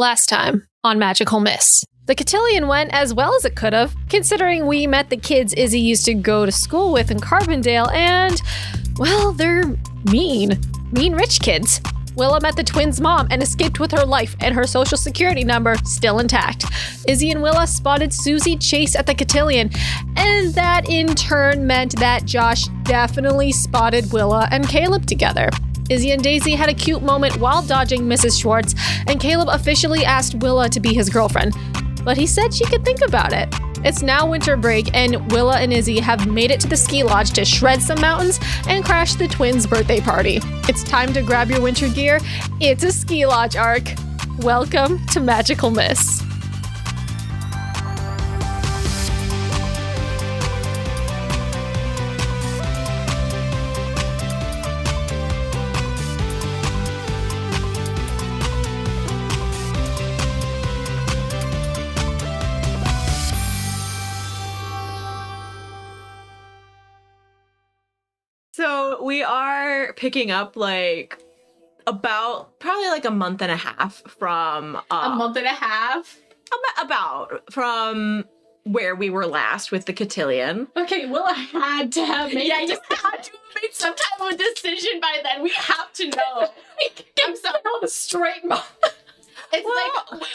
Last time on Magical Miss. The cotillion went as well as it could have, considering we met the kids Izzy used to go to school with in Carbondale, and, well, they're mean. Mean rich kids. Willa met the twins' mom and escaped with her life and her social security number still intact. Izzy and Willa spotted Susie Chase at the cotillion, and that in turn meant that Josh definitely spotted Willa and Caleb together. Izzy and Daisy had a cute moment while dodging Mrs. Schwartz, and Caleb officially asked Willa to be his girlfriend. But he said she could think about it. It's now winter break, and Willa and Izzy have made it to the ski lodge to shred some mountains and crash the twins' birthday party. It's time to grab your winter gear. It's a ski lodge arc. Welcome to Magical Miss. So we are picking up about probably a month and a half from a month and a half about from where we were last with the cotillion. Okay, Willa had to have made you just had to have made some type of decision by then. We have to know. I'm sorry, on a straight month. It's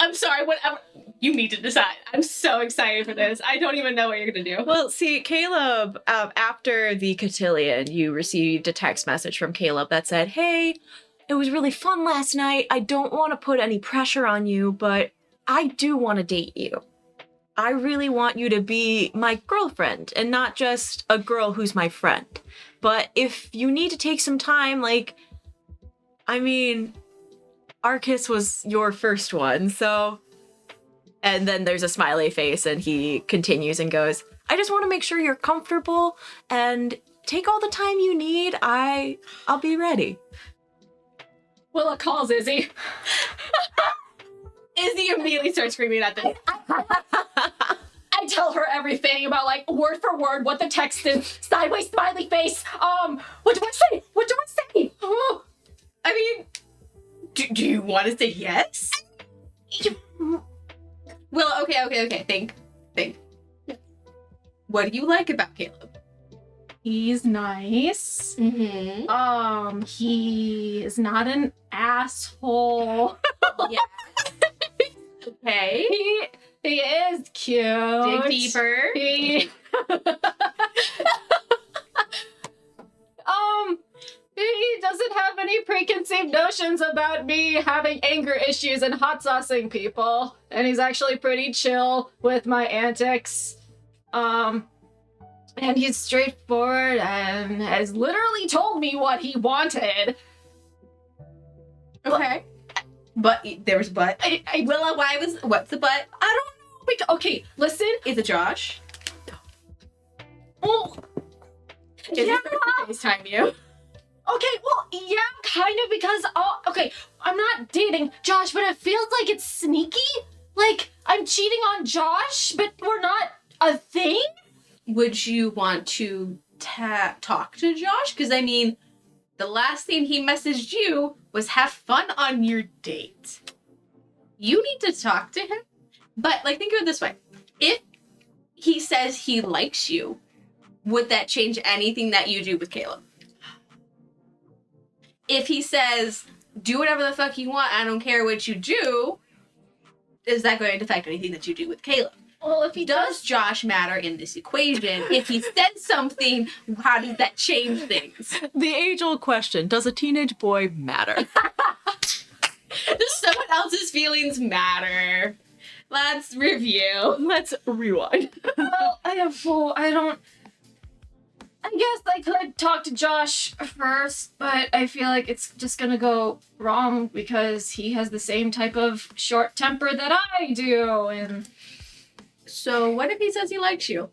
I'm sorry, whatever. You need to decide. I'm so excited for this. I don't even know what you're gonna do. Well, see, Caleb, after the cotillion, you received a text message from Caleb that said, "Hey, it was really fun last night. I don't want to put any pressure on you, but I do want to date you. I really want you to be my girlfriend and not just a girl who's my friend. But if you need to take some time, our kiss was your first one, so..." And then there's a smiley face, and he continues and goes, "I just want to make sure you're comfortable and take all the time you need. I'll be ready." Willa calls Izzy. Izzy immediately starts screaming at them. I tell her everything about, word for word, what the text is, sideways smiley face. What do I say? What do I say? Oh, I mean, do you want to say yes? Well, okay. Think. What do you like about Caleb? He's nice. Mm-hmm. He is not an asshole. Yeah. Okay. He is cute. Dig deeper. He doesn't have any preconceived notions about me having anger issues and hot saucing people. And he's actually pretty chill with my antics. And he's straightforward and has literally told me what he wanted. Okay. But there was but. Willa, what's the but? I don't know. Okay, listen. Is it Josh? Oh. Is it FaceTime you? Okay, well, yeah, kind of, because, I'm not dating Josh, but it feels like it's sneaky. I'm cheating on Josh, but we're not a thing. Would you want to talk to Josh? Because, the last thing he messaged you was have fun on your date. You need to talk to him. But, think of it this way. If he says he likes you, would that change anything that you do with Caleb? If he says, do whatever the fuck you want, I don't care what you do, is that going to affect anything that you do with Caleb? Well, if he does Josh matter in this equation? If he said something, how does that change things? The age-old question, does a teenage boy matter? Does someone else's feelings matter? Let's review. Let's rewind. Well, I guess I could talk to Josh first, but I feel like it's just gonna go wrong because he has the same type of short temper that I do, and... So what if he says he likes you?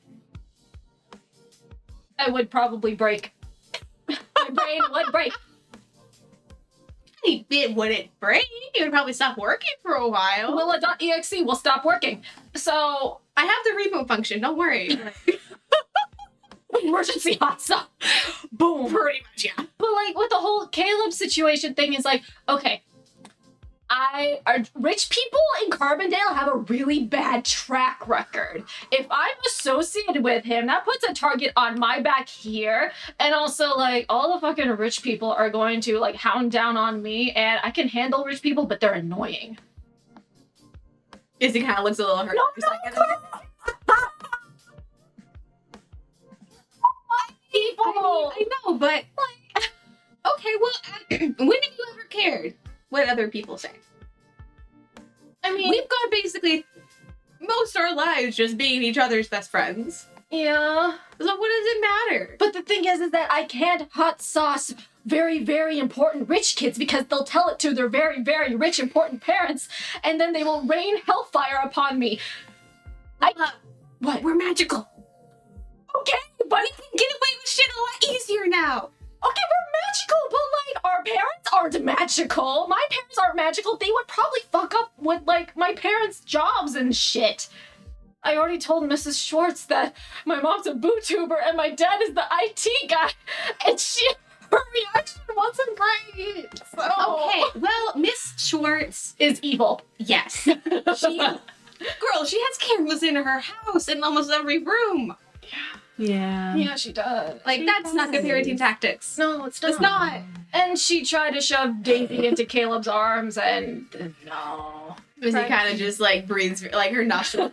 I would probably break. My brain would break. It wouldn't break. It would probably stop working for a while. Willa.exe will stop working. So I have the reboot function, don't worry. Emergency hot stop. Boom. Pretty much, yeah. But with the whole Caleb situation thing is okay, rich people in Carbondale have a really bad track record. If I'm associated with him, that puts a target on my back here. And also, like, all the fucking rich people are going to, like, hound down on me. And I can handle rich people, but they're annoying. Izzy kind of looks a little hurt. People! I know, but, like, okay, well, when have you ever cared what other people say? I mean, We've gone basically most of our lives just being each other's best friends. yeah. So what does it matter? But the thing is that I can't hot sauce very, very important rich kids because they'll tell it to their very, very rich, important parents, and then they will rain hellfire upon me. What? We're magical. Okay, but We can get away with shit a lot easier now. okay, we're magical, but like our parents aren't magical. My parents aren't magical. They would probably fuck up with like my parents' jobs and shit. I already told Mrs. Schwartz that my mom's a bootuber and my dad is the IT guy, and her reaction wasn't great. So Okay, well, Miss Schwartz, is evil. yes. She has cameras in her house in almost every room. Yeah. Yeah, she does. Like, She that's not good does. parenting tactics. No, it's not. It's not. And she tried to shove Daisy into Caleb's arms, and no. Missy Right. kind of just, like, breathes, like, her nostrils.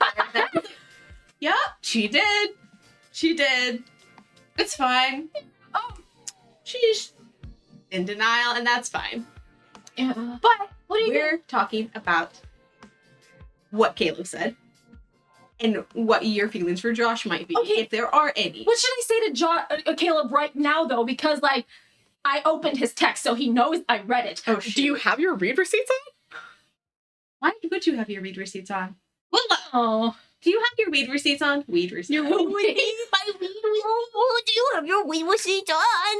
Yep, she did. She did. It's fine. Oh, she's in denial, and that's fine. Yeah. But what do you We're talking about what Caleb said and what your feelings for Josh might be, Okay. if there are any. What should I say to Caleb right now, though? Because, like, I opened his text, so he knows I read it. Oh, Do you have your read receipts on? Why would you have your read receipts on? Well, Oh. do you have your read receipts on? Weed receipts. Your weed- My weed receipts. Do you have your weed receipts on?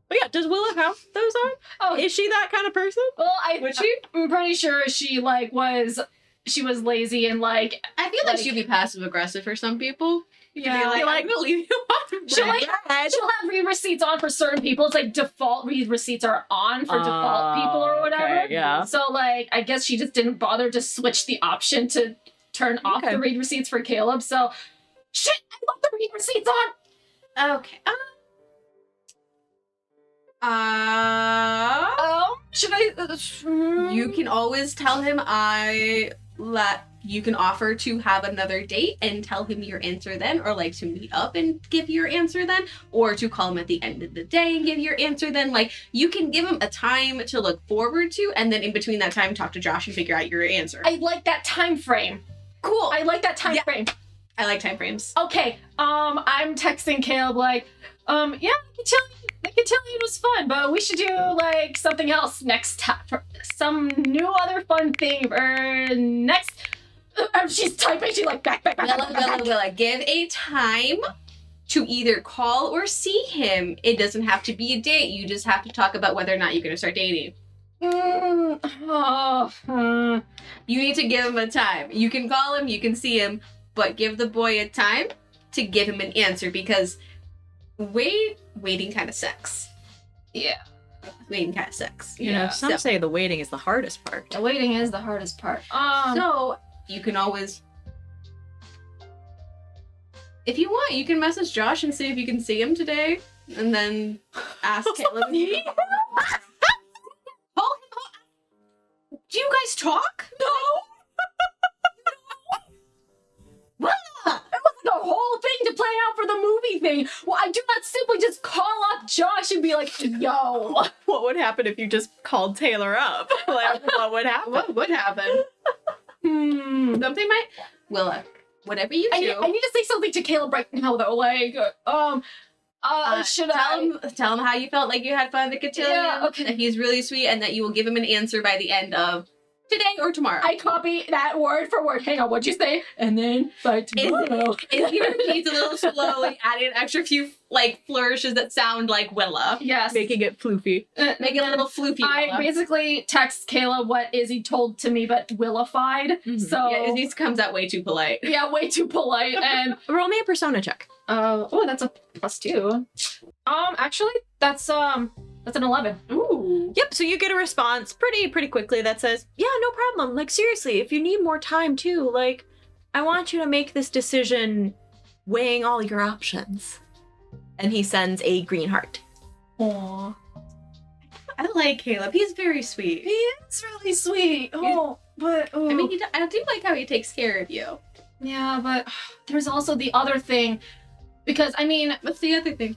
But yeah, does Willa have those on? Oh, Is she that kind of person? well, Would she? I'm pretty sure she, like, was lazy and, like, I feel like Like- she'd be passive aggressive for some people. yeah. Be like, I'm gonna leave you on. She'll have read receipts on for certain people. It's like default read receipts are on for default people or whatever. Okay, yeah. So, like, I guess she just didn't bother to switch the option to turn off Okay. the read receipts for Caleb. So, shit, I left the read receipts on. Okay. Should I? You can always tell him you can offer to have another date and tell him your answer then, or like to meet up and give your answer then, or to call him at the end of the day and give your answer then. Like, you can give him a time to look forward to, and then in between that time, talk to Josh and figure out your answer. I like that time frame. Cool. I like that time frame. I like time frames. Okay. I'm texting Caleb like, yeah, I can tell you it was fun, but we should do like something else next time. Some new other fun thing for next. She's typing. She's like back. Willa, give a time to either call or see him. It doesn't have to be a date. You just have to talk about whether or not you're gonna start dating. You need to give him a time. You can call him, you can see him, but give the boy a time to give him an answer, because waiting kind of sucks. Yeah. Waiting kind of sucks. You know, some So- say the waiting is the hardest part. The waiting is the hardest part. So you can always, if you want, you can message Josh and see if you can see him today, and then ask Caleb. Call him. Do you guys talk? No. What? It was the whole thing to plan out for the movie thing. Well, I do not simply just call up Josh and be like, yo. What would happen if you just called Taylor up? Like, what would happen? What would happen? Something might. Willa, whatever you do. I need to say something to Caleb right now, though. Like, should tell him how you felt like you had fun at the cotillion. Yeah, okay. That he's really sweet, and that you will give him an answer by the end of today or tomorrow. I copy that word for word. Hang on, what'd you say? And then by tomorrow. Izzy repeats a little slowly, adding an extra few like flourishes that sound like Willa. Yes. Making it floofy. Make it a little floofy. I Willa. basically text Kayla what Izzy told to me, but Willified. Mhm. So Yeah, Izzy comes out way too polite. yeah, way too polite. And Roll me a persona check. oh, that's a +2. Actually, that's an 11. Ooh. Yep, so you get a response pretty quickly that says, yeah, no problem. Like, seriously, if you need more time too, like, I want you to make this decision weighing all your options. And he sends a green heart. Aww. I like Caleb. He's very sweet. He is really sweet. Oh, but I mean, I do like how he takes care of you. yeah, but there's also the other thing. Because, I mean, What's the other thing?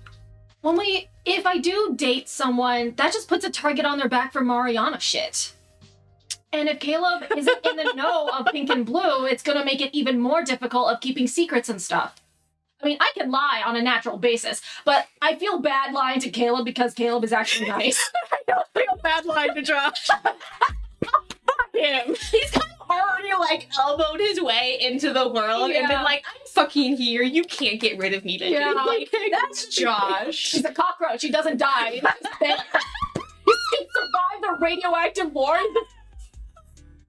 if I do date someone, that just puts a target on their back for Mariana shit. And if Caleb isn't in the know of pink and blue, it's gonna make it even more difficult of keeping secrets and stuff. I mean, I can lie on a natural basis, but I feel bad lying to Caleb because Caleb is actually nice. I don't feel bad lying to Josh. Fuck him. He's kind of already, like, elbowed his way into the world and been like, I'm fucking here. You can't get rid of me today. Yeah, Like, that's Josh. She's a cockroach. He doesn't die. He's just there. He can survive the radioactive war.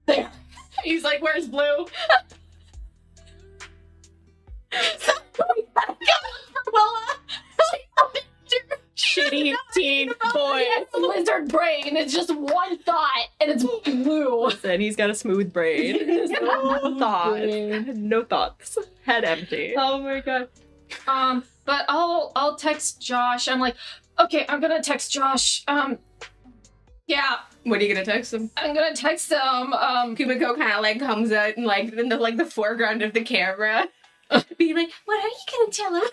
There. He's like, where's Blue? Willa. Shitty teen boy. He has a lizard brain. It's just one thought, and it's blue. Listen, he's got a smooth brain. No thoughts. No thoughts. Head empty. Oh my god. But I'll text Josh. I'm like, okay, I'm gonna text Josh. Yeah, What are you gonna text him? I'm gonna text him. Kumiko kind of like comes out and like in the foreground of the camera, being like, "What are you gonna tell him?"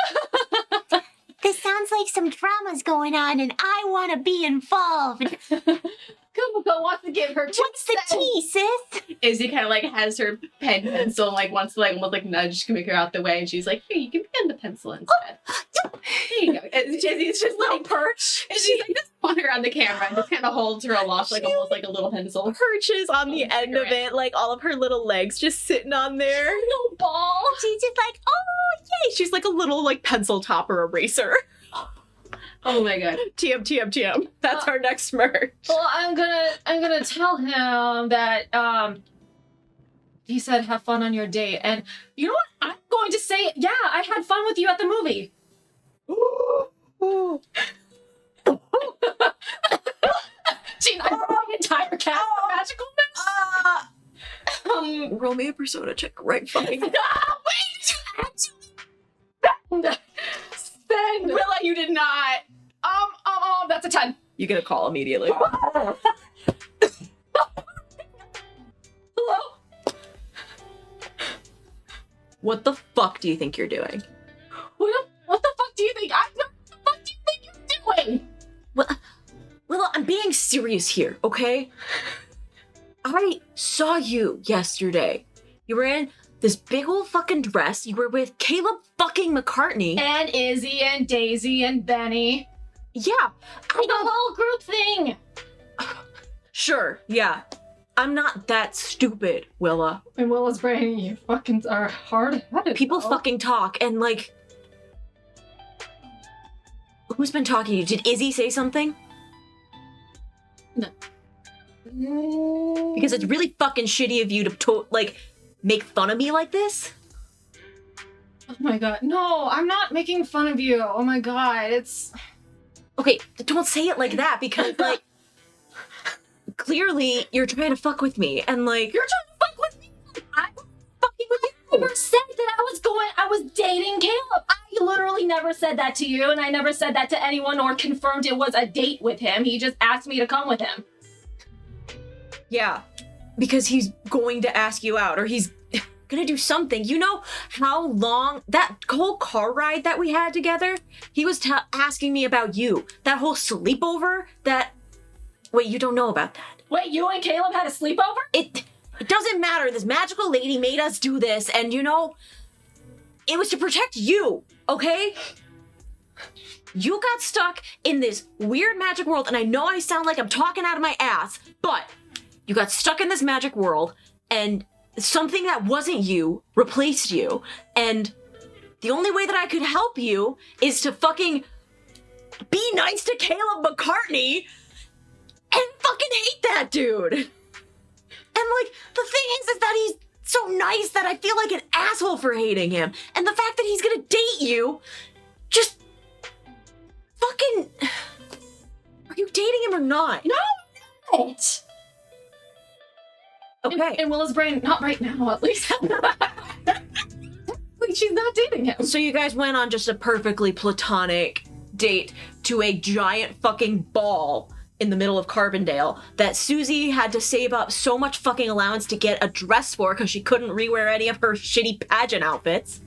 This sounds like some drama's going on and I want to be involved. Kumiko wants to give her two What's the cents. tea, sis? Izzy kind of like has her pen pencil and like wants to like almost like nudge Kumiko out the way, and she's like, "Here, you can pen the pencil instead." There you go. And Izzy's just Little like perch. and she's like just on her on the camera and just kind of holds her aloft like almost like a little pencil. Perches on the end of it, like all of her little legs just sitting on there. Little ball. She's just like, oh, Yay, she's like a little like pencil topper eraser. Oh my god. TM, TM, TM. That's our next merch. Well, I'm gonna tell him that he said have fun on your date, and you know what? I'm going to say, yeah, I had fun with you at the movie. Gee, I brought the entire cast of magical Roll me a persona check right fucking. Send. Willa, you did not. That's a 10. You get a call immediately. Hello? What the fuck do you think you're doing? What the fuck do you think? What the fuck do you think you're doing? Well, I'm being serious here, okay? I saw you yesterday. You were in this big old fucking dress. You were with Caleb fucking McCartney. And Izzy and Daisy and Benny. Yeah, The whole group thing. sure, yeah. I'm not that stupid, Willa. And Willa's brain, you fucking are hard-headed. People fucking talk and like... Who's been talking to you? Did Izzy say something? Because it's really fucking shitty of you to like, make fun of me like this. Oh my god. No, I'm not making fun of you. Oh my god, it's... Okay, don't say it like that because, like, clearly you're trying to fuck with me and, like... You're trying to fuck with me? I'm fucking with you. I never said that I was dating Caleb. I literally never said that to you, and I never said that to anyone or confirmed it was a date with him. He just asked me to come with him. Yeah, because he's going to ask you out or he's gonna do something. You know how long that whole car ride that we had together? He was asking me about you. That whole sleepover that... Wait, you don't know about that. Wait, you and Caleb had a sleepover? It doesn't matter. This magical lady made us do this and, you know, it was to protect you, okay? You got stuck in this weird magic world, and I know I sound like I'm talking out of my ass, but you got stuck in this magic world, and something that wasn't you replaced you, and the only way that I could help you is to fucking be nice to Caleb McCartney and fucking hate that dude. And like, the thing is that he's so nice that I feel like an asshole for hating him. And the fact that he's gonna date you, just fucking... Are you dating him or not? No, what? Okay. In Willa's brain, not right now, at least. Wait, she's not dating him. So you guys went on just a perfectly platonic date to a giant fucking ball in the middle of Carbondale that Susie had to save up so much fucking allowance to get a dress for because she couldn't rewear any of her shitty pageant outfits.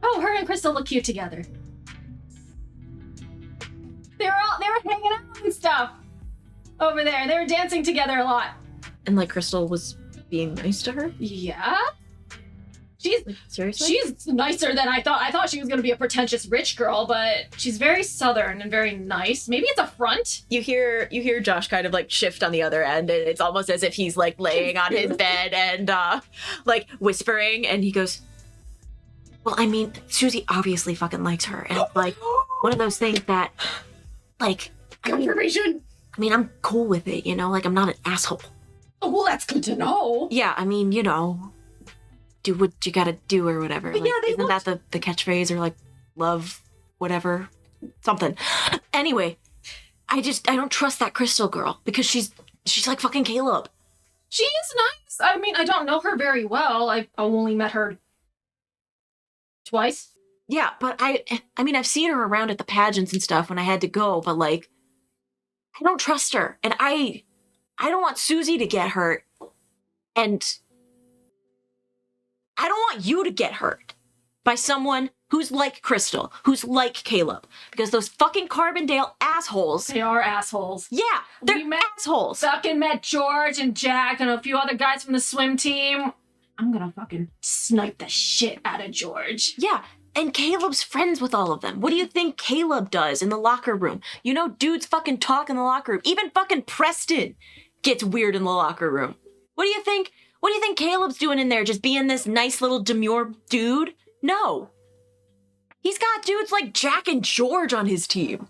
Oh, her and Crystal look cute together. They were hanging out and stuff over there. They were dancing together a lot. And like Crystal was being nice to her? Yeah? Seriously? She's nicer than I thought. I thought she was going to be a pretentious rich girl, but she's very southern and very nice. Maybe it's a front. You hear Josh kind of like shift on the other end, and it's almost as if he's like laying on his bed and like whispering, and he goes, well, I mean, Susie obviously fucking likes her, and it's like one of those things that like Confirmation. I mean, I'm cool with it, you know, like I'm not an asshole. Oh, well, that's good to know. Yeah, I mean, you know, do what you gotta do or whatever. But like, yeah, they isn't that the catchphrase or like love, whatever, something. Anyway, I don't trust that Crystal girl because she's like fucking Caleb. She is nice. I mean, I don't know her very well. I've only met her twice. Yeah, but I mean, I've seen her around at the pageants and stuff when I had to go, but like, I don't trust her, and I don't want Susie to get hurt, and I don't want you to get hurt by someone who's like Crystal, who's like Caleb, because those fucking Carbondale assholes. They are assholes. Yeah, they're We met- assholes. Fucking met George and Jack and a few other guys from the swim team. I'm gonna fucking snipe the shit out of George. Yeah, and Caleb's friends with all of them. What do you think Caleb does in the locker room? You know, dudes fucking talk in the locker room. Even fucking Preston gets weird in the locker room. What do you think? What do you think Caleb's doing in there? Just being this nice little demure dude? No. He's got dudes like Jack and George on his team.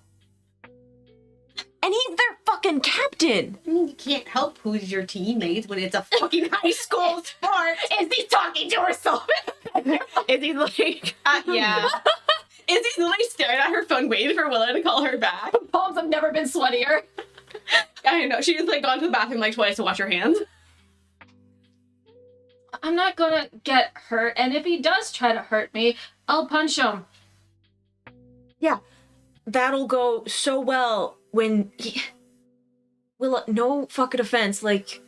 And he's their fucking captain. I mean, you can't help who's your teammates when it's a fucking high school sport. Izzy's talking to herself. Is he like... Yeah. Izzy's literally staring at her phone waiting for Willa to call her back. Palms have never been sweatier. I know. She's like gone to the bathroom like twice to wash her hands. I'm not gonna get hurt, and if he does try to hurt me, I'll punch him. Yeah, that'll go so well when he... Well, no fucking offense, like,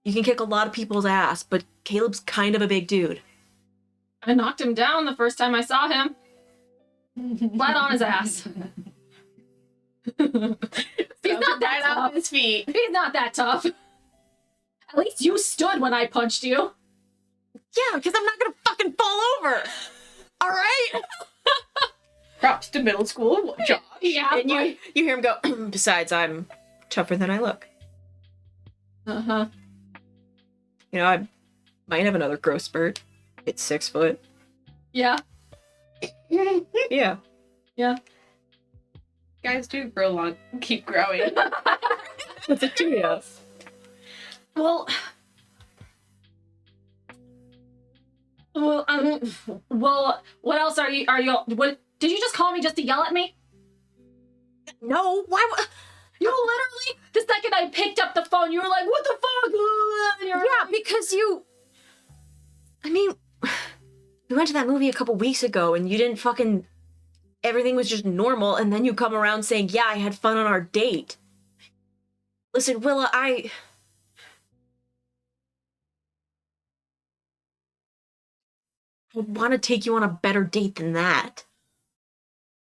you can kick a lot of people's ass, but Caleb's kind of a big dude. I knocked him down the first time I saw him. Flat on his ass. He's not that right off tough. his feet. He's not that tough. At least you stood when I punched you. Yeah, because I'm not gonna fucking fall over. All right? Props to middle school Josh. Yeah. And you hear him go, besides, I'm tougher than I look. Uh-huh. You know, I might have another growth spurt. It's 6 foot. Yeah. Yeah. Yeah. Guys do grow long. Keep growing. What's it to you? Well, what else are you, what, did you just call me just to yell at me? No, why would... You literally, the second I picked up the phone, you were like, what the fuck? And you were Yeah, because you... I mean, we went to that movie a couple weeks ago and you didn't fucking... Everything was just normal, and then you come around saying, yeah, I had fun on our date. Listen, Willa, I want to take you on a better date than that.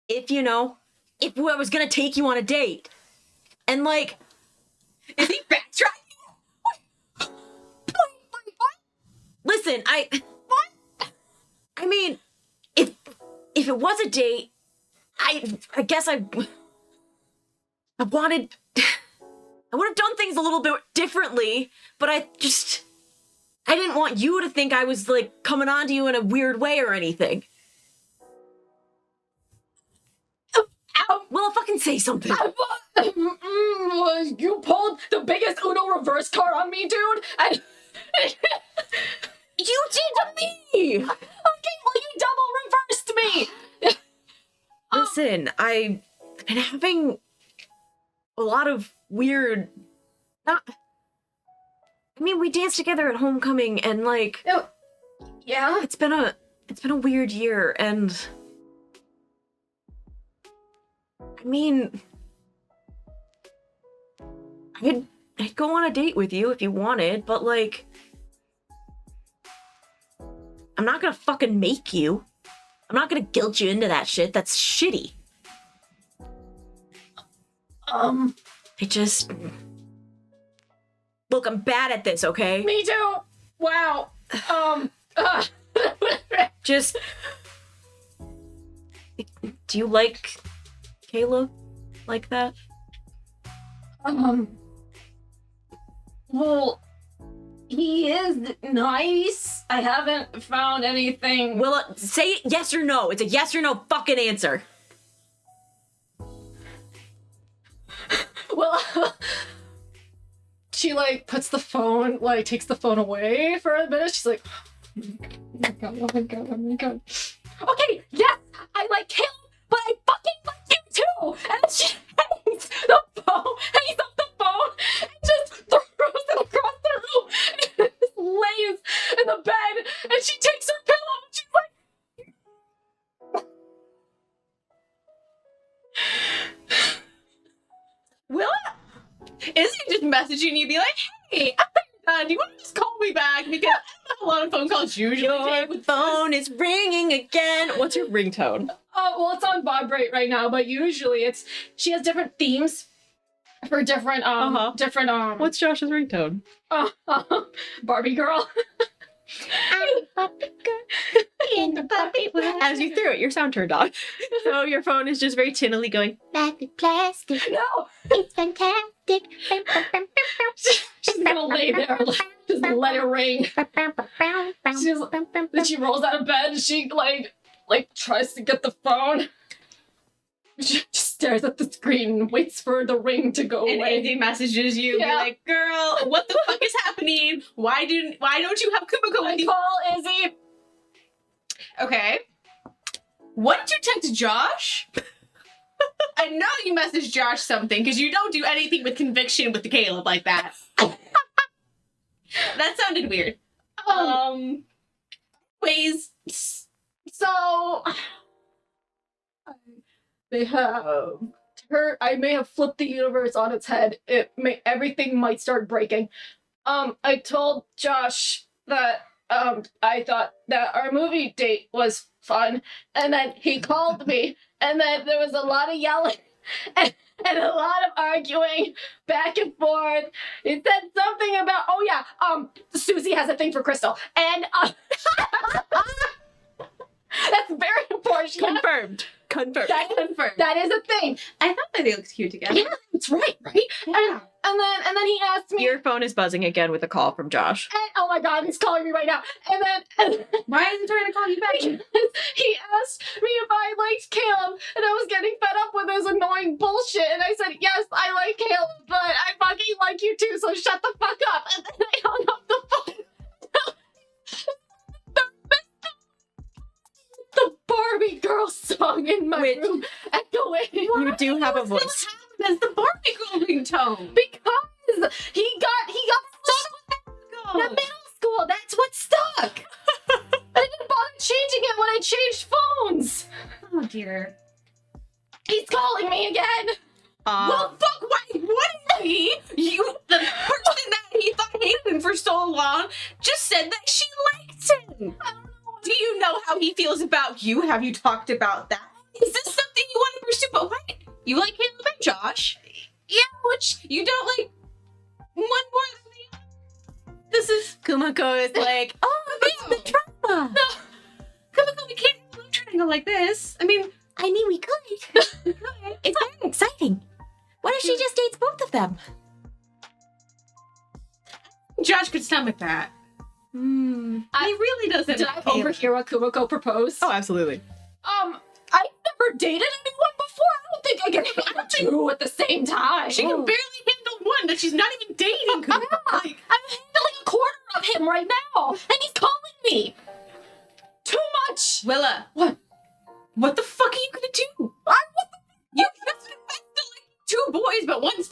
If I was gonna take you on a date. And like... Is he backtracking? Listen, I mean, if it was a date, I guess I would have done things a little bit differently, but I didn't want you to think I was like coming on to you in a weird way or anything. Well, fucking say something. You pulled the biggest Uno reverse card on me, dude. And You did to me! okay, well, you double reversed me. Listen, I've been having a lot of weird, not, I mean, we danced together at homecoming and like, Yeah? it's been a weird year and I mean, I'd go on a date with you if you wanted, but like, I'm not gonna fucking make you. I'm not gonna guilt you into that shit. That's shitty. I just... Look, I'm bad at this, okay? Me too! Wow. Just... Do you like Caleb like that? Well, he is nice. I haven't found anything. Willa, say yes or no. It's a yes or no fucking answer. Well, she like puts the phone, like takes the phone away for a minute. She's like, oh my god, oh my god, oh my god. Okay, yes, I like Caleb, but I fucking like you too. And she hangs the phone, hangs up the phone, and just throws it across the room, and just lays in the bed, and she takes her pillow, and she's like, Willa? Izzy just messaging you, be like, hey, I'm done. Do you want to just call me back? Because I have a lot of phone calls usually. Your phone is ringing again. What's your ringtone? well, it's on vibrate right now, but usually she has different themes for different different What's Josh's ringtone? Barbie girl. I'm a puppy girl in the puppy world. As you threw it, your sound turned on. So your phone is just very tinnily going. Magic plastic, No, it's fantastic. she's gonna lay there, like, just let it ring. Then she rolls out of bed and she like tries to get the phone. She just stares at the screen and waits for the ring to go And away. Izzy messages you, Yeah. be like, girl, what the fuck is happening? Why don't you have Kumiko I with you? call Izzy. Okay. What did you text Josh? I know you messaged Josh something, because you don't do anything with conviction with the Caleb like that. That sounded weird. Ways. So they have I may have flipped the universe on its head. Everything might start breaking. I told Josh that I thought that our movie date was fun, and then he called me, and then there was a lot of yelling and a lot of arguing back and forth. He said something about, oh yeah, Susie has a thing for Crystal, and that's very important. Confirmed. Confirmed. That is a thing. I thought that they looked cute together. Yeah, that's right? Yeah. And then he asked me. Your phone is buzzing again with a call from Josh. And, oh my god, he's calling me right now. And then Why is he trying to call you back? he asked me if I liked Caleb, and I was getting fed up with his annoying bullshit. And I said, yes, I like Caleb, but I fucking like you too, so shut the fuck up. And then I hung up the phone. The Barbie girl song in my room echoing. You do have a voice. That's the Barbie girl ringtone. Because he got stuck in the middle school. That's what stuck. I didn't bother changing it when I changed phones. Oh dear. He's calling me again. Well, fuck, wait, what is he? You, the person that he thought hated him for so long, just said that she liked him. I don't know. Do you know how he feels about you? Have you talked about that? Is this something you want to pursue? But what? You like Caleb and Josh? Yeah, which you don't like one more than the other. This is Kumiko is like, oh, it's the drama. No, Kumiko, we can't have a love triangle like this. I mean, we could. It's very exciting. What if she just dates both of them? Josh could stomach that. He really doesn't. Did I overhear what Kumiko proposed? oh, absolutely. I've never dated anyone before. I don't think I can handle two at the same time. She can barely handle one that she's not even dating. Yeah, I'm handling a quarter of him right now, and he's calling me. Too much. Willa. What? What the fuck are you gonna do? You just confessed to like two boys, but one's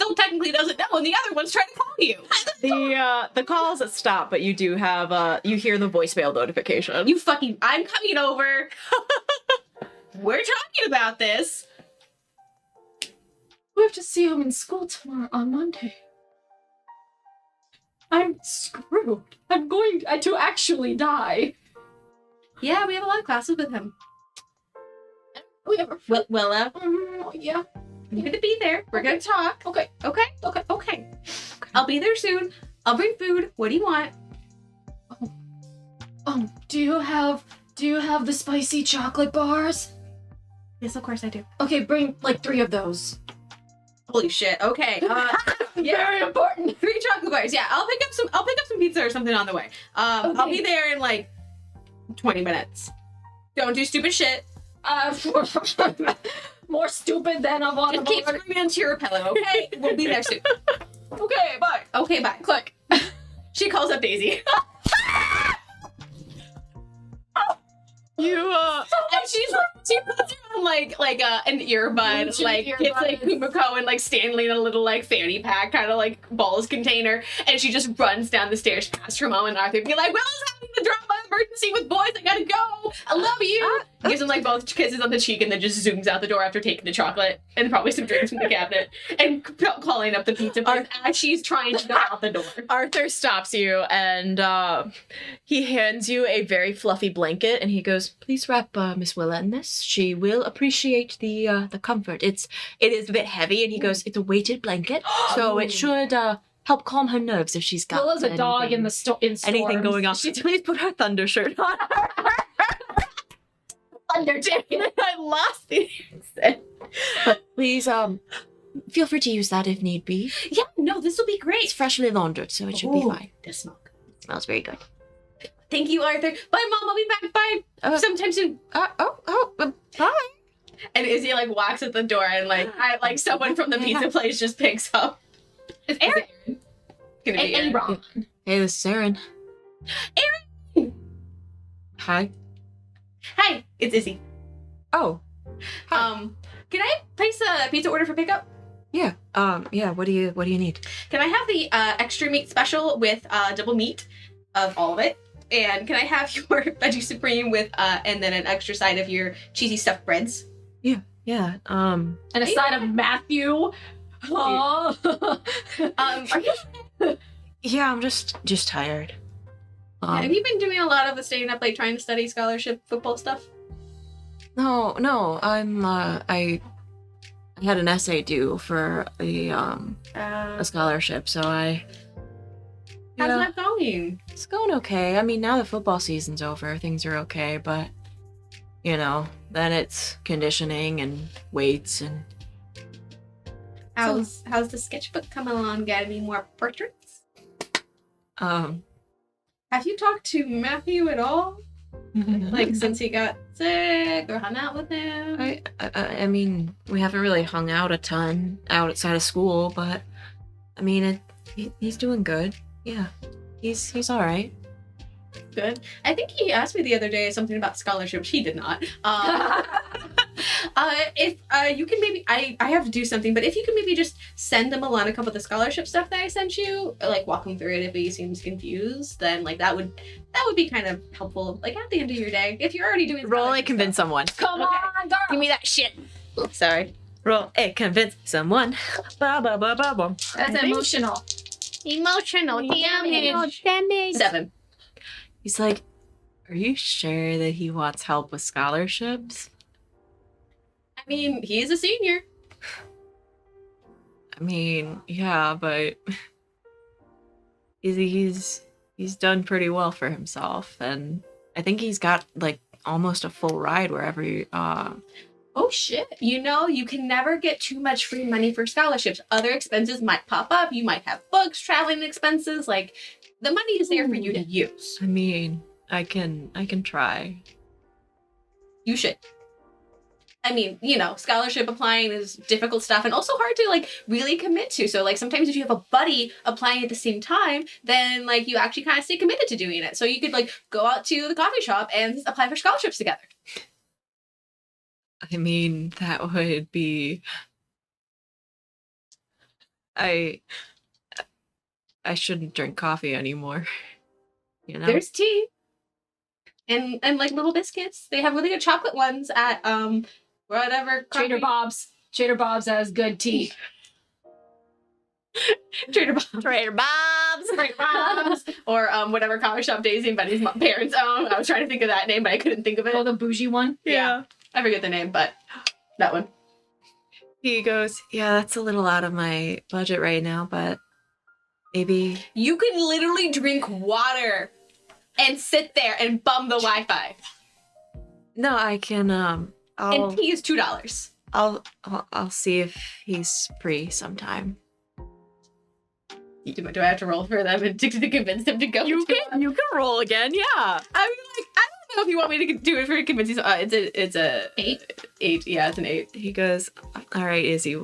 The calls stop, but you do have you hear the voicemail notification. I'm coming over. We're talking about this. We have to see him in school tomorrow on Monday. I'm screwed. I'm going to actually die. Yeah, we have a lot of classes with him. We have a Willa, yeah. I'm gonna be there. We're gonna talk. Okay. Okay. I'll be there soon. I'll bring food. What do you want? Do you have the spicy chocolate bars? Yes, of course I do. Okay, bring like 3 of those. Holy shit. Okay. Very important. 3 chocolate bars. Yeah, I'll pick up some pizza or something on the way. I'll Okay. be there in like 20 minutes. Don't do stupid shit. More stupid than a lot Just of keep other- screaming into your pillow, okay? We'll be there soon. Okay, bye. Okay, bye. Click. She calls up Daisy. And she puts her on like an earbud, Bluetooth like gets like earbuds. Kumiko and like Stanley in a little like fanny pack kind of like balls container, and she just runs down the stairs past her mom and Arthur, be like, "Willa's having the drama emergency with boys. I gotta go. I love you." Gives them like both kisses on the cheek, and then just zooms out the door after taking the chocolate and probably some drinks from the cabinet and calling up the pizza place as she's trying to go out the door. Arthur stops you and he hands you a very fluffy blanket and he goes, "Please wrap Miss Willa in this. She will appreciate the comfort. It is a bit heavy," and he goes, "It's a weighted blanket, so it should help calm her nerves if she's got Willa's a dog in the in anything going on. Please put her thunder shirt on." Thunder jacket. I lost the accent. But please feel free to use that if need be. Yeah, no, this will be It's great. freshly laundered, so it should be fine. The smoke. It smells very good. Thank you, Arthur. Bye, Mom. I'll be back. Bye. Sometime soon. Bye. And Izzy like walks at the door, and like someone from the pizza place just picks up. It's Aaron. Gonna be Aaron. Aaron. Hey, this is Aaron. Aaron. Hi. Hi, it's Izzy. Oh. Hi. Can I place a pizza order for pickup? Yeah. Yeah. What do you need? Can I have the extra meat special with double meat of all of it? And can I have your veggie supreme with and then an extra side of your cheesy stuffed breads? Yeah. And a side of Matthew. Oh. Are you? Yeah. I'm just tired. Have you been doing a lot of the staying up late trying to study scholarship football stuff? No. I had an essay due for a scholarship, so I. How's Yeah, that going? it's going okay. I mean, now the football season's over, things are okay, but then it's conditioning and weights and. How's the sketchbook coming along? Got any more portraits? Have you talked to Matthew at all? Like since he got sick or hung out with him? I mean, we haven't really hung out a ton outside of school, but I mean, he's doing good. Yeah, he's all right. Good. I think he asked me the other day something about scholarships. He did not. If you can maybe, I have to do something, but if you can maybe just send him along a couple of the scholarship stuff that I sent you, like walk him through it if he seems confused, then like that would be kind of helpful. Like at the end of your day, if you're already doing Roll a scholarship convince stuff. someone. Come on, girl. Give me that shit. Sorry. Roll a convince someone. Ba ba ba ba ba. That's emotional. Emotional damage. 7. He's like, "Are you sure that he wants help with scholarships?" I mean, he's a senior. I mean, yeah, but he's done pretty well for himself, and I think he's got like almost a full ride wherever he, Oh shit. You can never get too much free money for scholarships. Other expenses might pop up. You might have books, traveling expenses. Like the money is there for you to use. I mean, I can try. You should. I mean, scholarship applying is difficult stuff and also hard to like really commit to. So like sometimes if you have a buddy applying at the same time, then like you actually kind of stay committed to doing it. So you could like go out to the coffee shop and apply for scholarships together. I mean, that would be. I shouldn't drink coffee anymore. You know? There's tea. And like little biscuits. They have really good chocolate ones at whatever Trader coffee- Bob's. Trader Bob's has good tea. Trader Bob's. Trader Bob's. Trader Bob's. Or whatever coffee shop Daisy and Betty's parents own. I was trying to think of that name, but I couldn't think of it. Oh, the bougie one? Yeah. I forget the name, but that one. He goes, yeah, that's a little out of my budget right now, but maybe... You can literally drink water and sit there and bum the Wi-Fi. No, I can, And I'll tea is $2. I'll see if he's free sometime. Do I have to roll for them and to convince them to go? You can roll again, yeah. I mean, like, I don't know if you want me to do it for convincing. It's a 8. Yeah, it's an 8. He goes, all right, Izzy,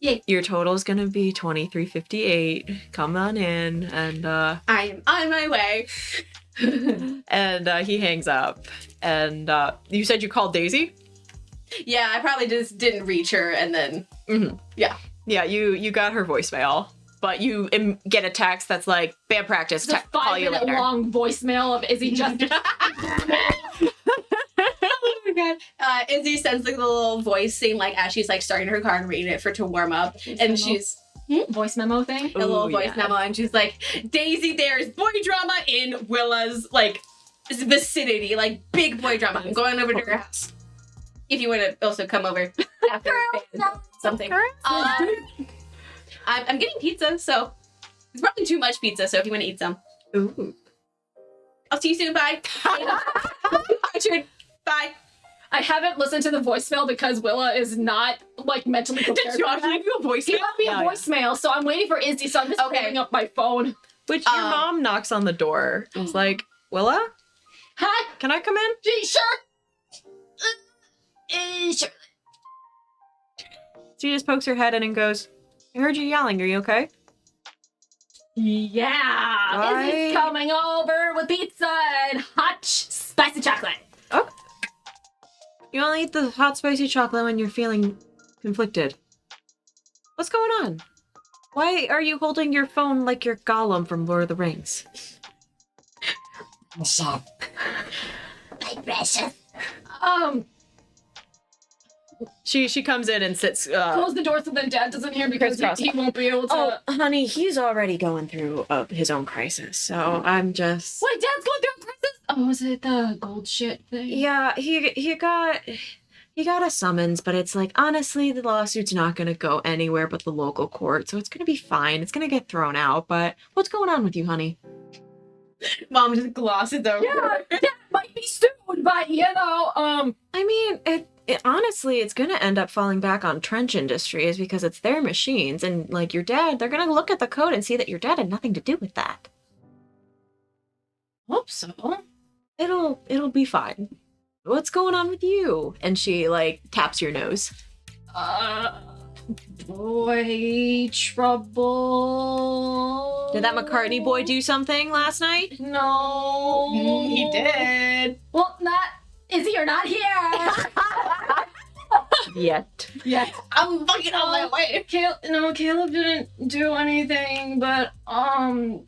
Yay. your total's gonna be $23.58. Come on in, and I am on my way. and he hangs up. And you said you called Daisy? Yeah, I probably just didn't reach her, and then Yeah, you got her voicemail, but you get a text that's like, bad practice, It's a call you 5-minute later. long voicemail of Izzy just... oh my god. Izzy sends like the little voice thing, like as she's like starting her car and reading it to warm up, and she's voice memo thing? a little Ooh, voice yeah. memo, and she's like, Daisy, there's boy drama in Willa's like vicinity, like big boy drama. I'm going over to her house. If you want to also come over after something. I'm getting pizza, so it's probably too much pizza. So if you want to eat some, Ooh. I'll see you soon. Bye. Richard, bye. I haven't listened to the voicemail because Willa is not, like, mentally prepared. Did Josh leave you a voice? He left me a Yeah, yeah. voicemail, so I'm waiting for Izzy, so I'm just Okay. holding up my phone. Which your mom knocks on the door. It's like, Willa, Hi, can I come in? sure. Sure. She just pokes her head in and goes, I heard you yelling. Are you okay? Yeah, Izzy's Right. coming over with pizza and hot spicy chocolate. You only eat the hot spicy chocolate when you're feeling conflicted. What's going on? Why are you holding your phone like you're Gollum from Lord of the Rings? What's up? My precious. She comes in and sits. Close the door so then Dad doesn't hear because Crisscross. he won't be able to. Oh, honey, he's already going through his own crisis, so I'm just. Wait, Dad's going through a crisis? Oh, was it the gold shit thing? Yeah, he got a summons, but it's like honestly, the lawsuit's not gonna go anywhere but the local court, so it's gonna be fine. It's gonna get thrown out. But what's going on with you, honey? Mom just glosses over. Yeah, Dad might be sued, but you know, I mean, it honestly, it's gonna end up falling back on Trench Industries because it's their machines, and like your dad, they're gonna look at the code and see that your dad had nothing to do with that. hope so. It'll be fine. What's going on with you? And she like taps your nose. Boy trouble. Did that McCartney boy do something last night? No. He did. Well, not Izzy, you're not here. Yet. Yeah. I'm fucking on my way. Caleb didn't do anything, but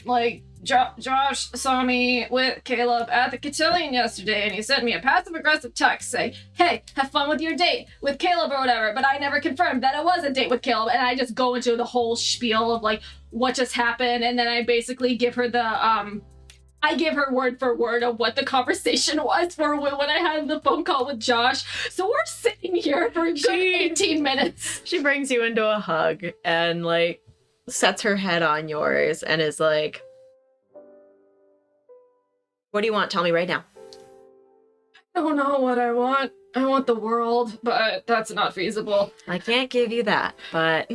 like Josh saw me with Caleb at the cotillion yesterday, and he sent me a passive-aggressive text saying, "Hey, have fun with your date with Caleb or whatever." But I never confirmed that it was a date with Caleb, and I just go into the whole spiel of like what just happened, and then I basically give her the I give her word for word of what the conversation was for when I had the phone call with Josh. So we're sitting here for a good 18 minutes. She brings you into a hug and like sets her head on yours and is like, what do you want? Tell me right now. I don't know what I want. I want the world, but that's not feasible. I can't give you that, but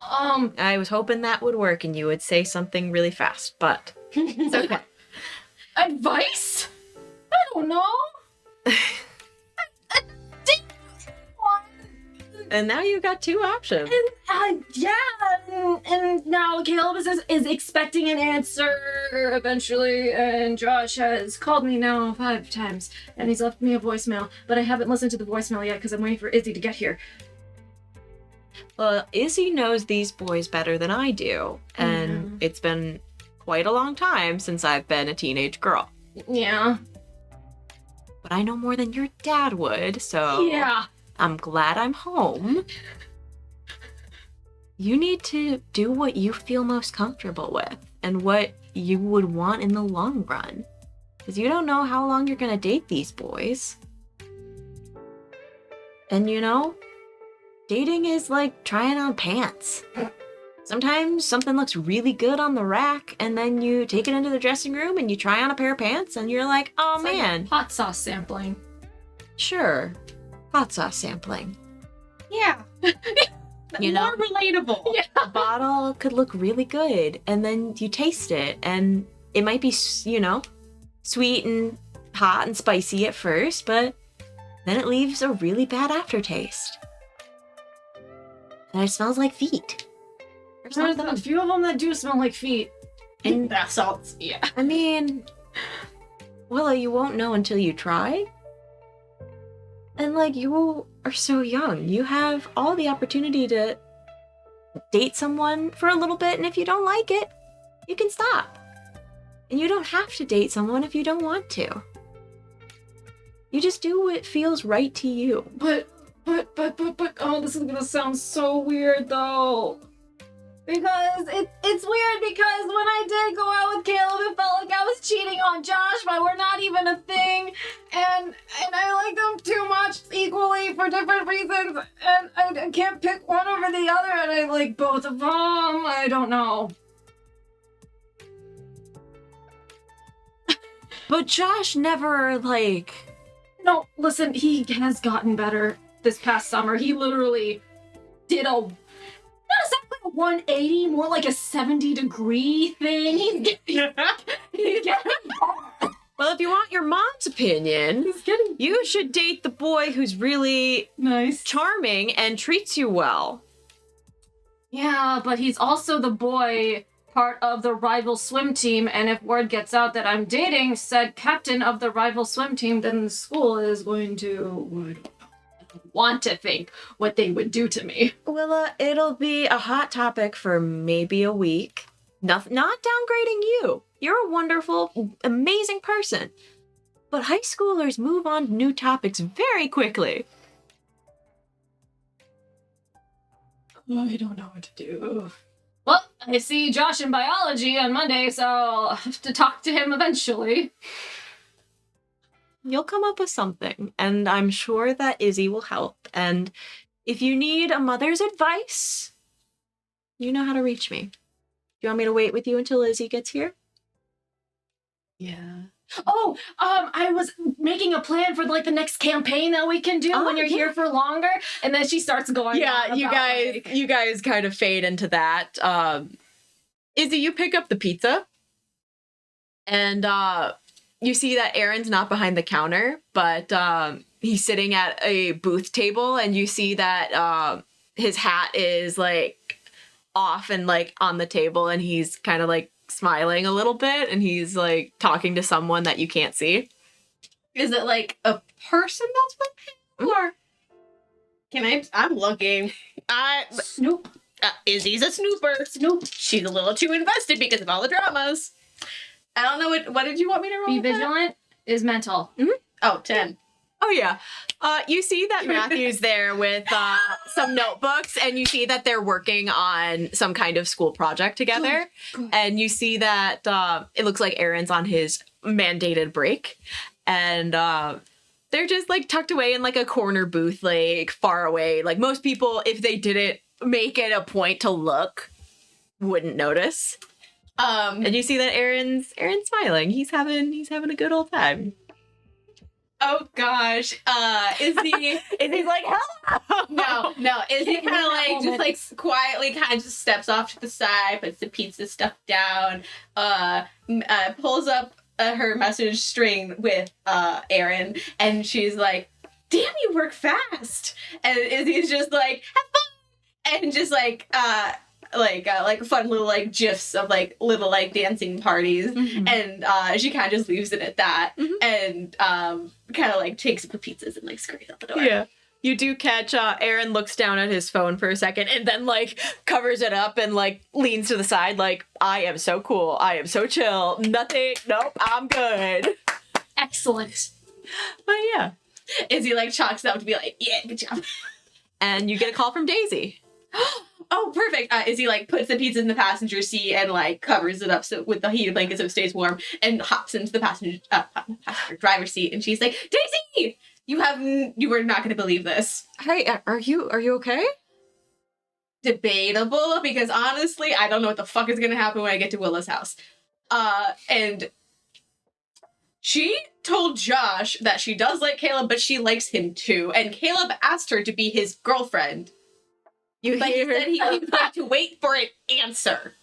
I was hoping that would work and you would say something really fast, but it's okay. Advice? I don't know. I didn't want- And now you got two options. and now Caleb is expecting an answer eventually, and Josh has called me now 5 times, and he's left me a voicemail, but I haven't listened to the voicemail yet because I'm waiting for Izzy to get here. Well, Izzy knows these boys better than I do, and it's been quite a long time since I've been a teenage girl. Yeah. But I know more than your dad would, so Yeah. I'm glad I'm home. You need to do what you feel most comfortable with and what you would want in the long run. Because you don't know how long you're going to date these boys. And you know, dating is like trying on pants. Sometimes something looks really good on the rack, and then you take it into the dressing room and you try on a pair of pants, and you're like, oh It's like man. hot sauce sampling. Sure. Hot sauce sampling. Yeah. You know? More relatable. Yeah. A bottle could look really good, and then you taste it, and it might be, you know, sweet and hot and spicy at first, but then it leaves a really bad aftertaste. And it smells like feet. Or There's something. a few of them that do smell like feet. And Bath salts. Yeah. I mean, Willa, you won't know until you try. And like, you are so young. You have all the opportunity to date someone for a little bit, and if you don't like it, you can stop. And you don't have to date someone if you don't want to. You just do what feels right to you. But, oh, this is gonna sound so weird though. Because it's weird because when I did go out with Caleb, it felt like I was cheating on Josh, but we're not even a thing. And I like them too much equally for different reasons. And I can't pick one over the other, and I like both of them. I don't know. But Josh never, like... No, listen, he has gotten better this past summer. He literally did not exactly a 180, more like a 70-degree thing. He's getting Well, if you want your mom's opinion, you should date the boy who's really nice. charming and treats you well. Yeah, but he's also the boy part of the rival swim team, and if word gets out that I'm dating said captain of the rival swim team, then the school is going to want to think what they would do to me. Willa, it'll be a hot topic for maybe a week. Not downgrading you. You're a wonderful, amazing person. But high schoolers move on to new topics very quickly. I don't know what to do. Well, I see Josh in biology on Monday, so I'll have to talk to him eventually. You'll come up with something, and I'm sure that Izzy will help. And if you need a mother's advice, you know how to reach me. Do you want me to wait with you until Izzy gets here? Yeah. Oh, I was making a plan for like the next campaign that we can do when you're here for longer, and then she starts going. Yeah, on you about, guys, like- you guys kind of fade into that. Izzy, you pick up the pizza, and you see that Aaron's not behind the counter, but he's sitting at a booth table, and you see that his hat is like off and like on the table, and he's kind of like smiling a little bit, and he's like talking to someone that you can't see. Is it like a person that's with him? Or I'm looking. Snoop. Izzy's a snooper. Snoop. She's a little too invested because of all the dramas. I don't know what did you want me to roll? Be with that? vigilant is mental. Oh, 10. Oh yeah. You see that Matthew's there with some notebooks, and you see that they're working on some kind of school project together. Good. And you see that it looks like Aaron's on his mandated break, and they're just like tucked away in like a corner booth, like far away. Like most people, if they didn't make it a point to look, wouldn't notice. And you see that Aaron's smiling. He's having a good old time. Oh gosh. Izzy's like, hello. No. Izzy kind of like just like quietly kind of just steps off to the side, puts the pizza stuff down, pulls up her message string with Aaron, and she's like, damn, you work fast. And Izzy's just like, have fun, and just like fun little like gifs of like little like dancing parties, and she kind of just leaves it at that, and kind of like takes up the pizzas and like scurries out the door. Yeah. You do catch Aaron looks down at his phone for a second and then like covers it up and like leans to the side like, I am so cool. I am so chill. Nothing. Nope. I'm good. Excellent. But yeah. Izzy like chalks it up to be like, yeah, good job. And you get a call from Daisy. Oh, perfect. Izzy like puts the pizza in the passenger seat and like covers it up so with the heated blanket so it stays warm and hops into the passenger driver's seat and she's like, Daisy, you were not going to believe this. Hey, are you okay? Debatable, because honestly, I don't know what the fuck is going to happen when I get to Willa's house. And she told Josh that she does like Caleb, but she likes him too. And Caleb asked her to be his girlfriend. But he said he would have to wait for an answer.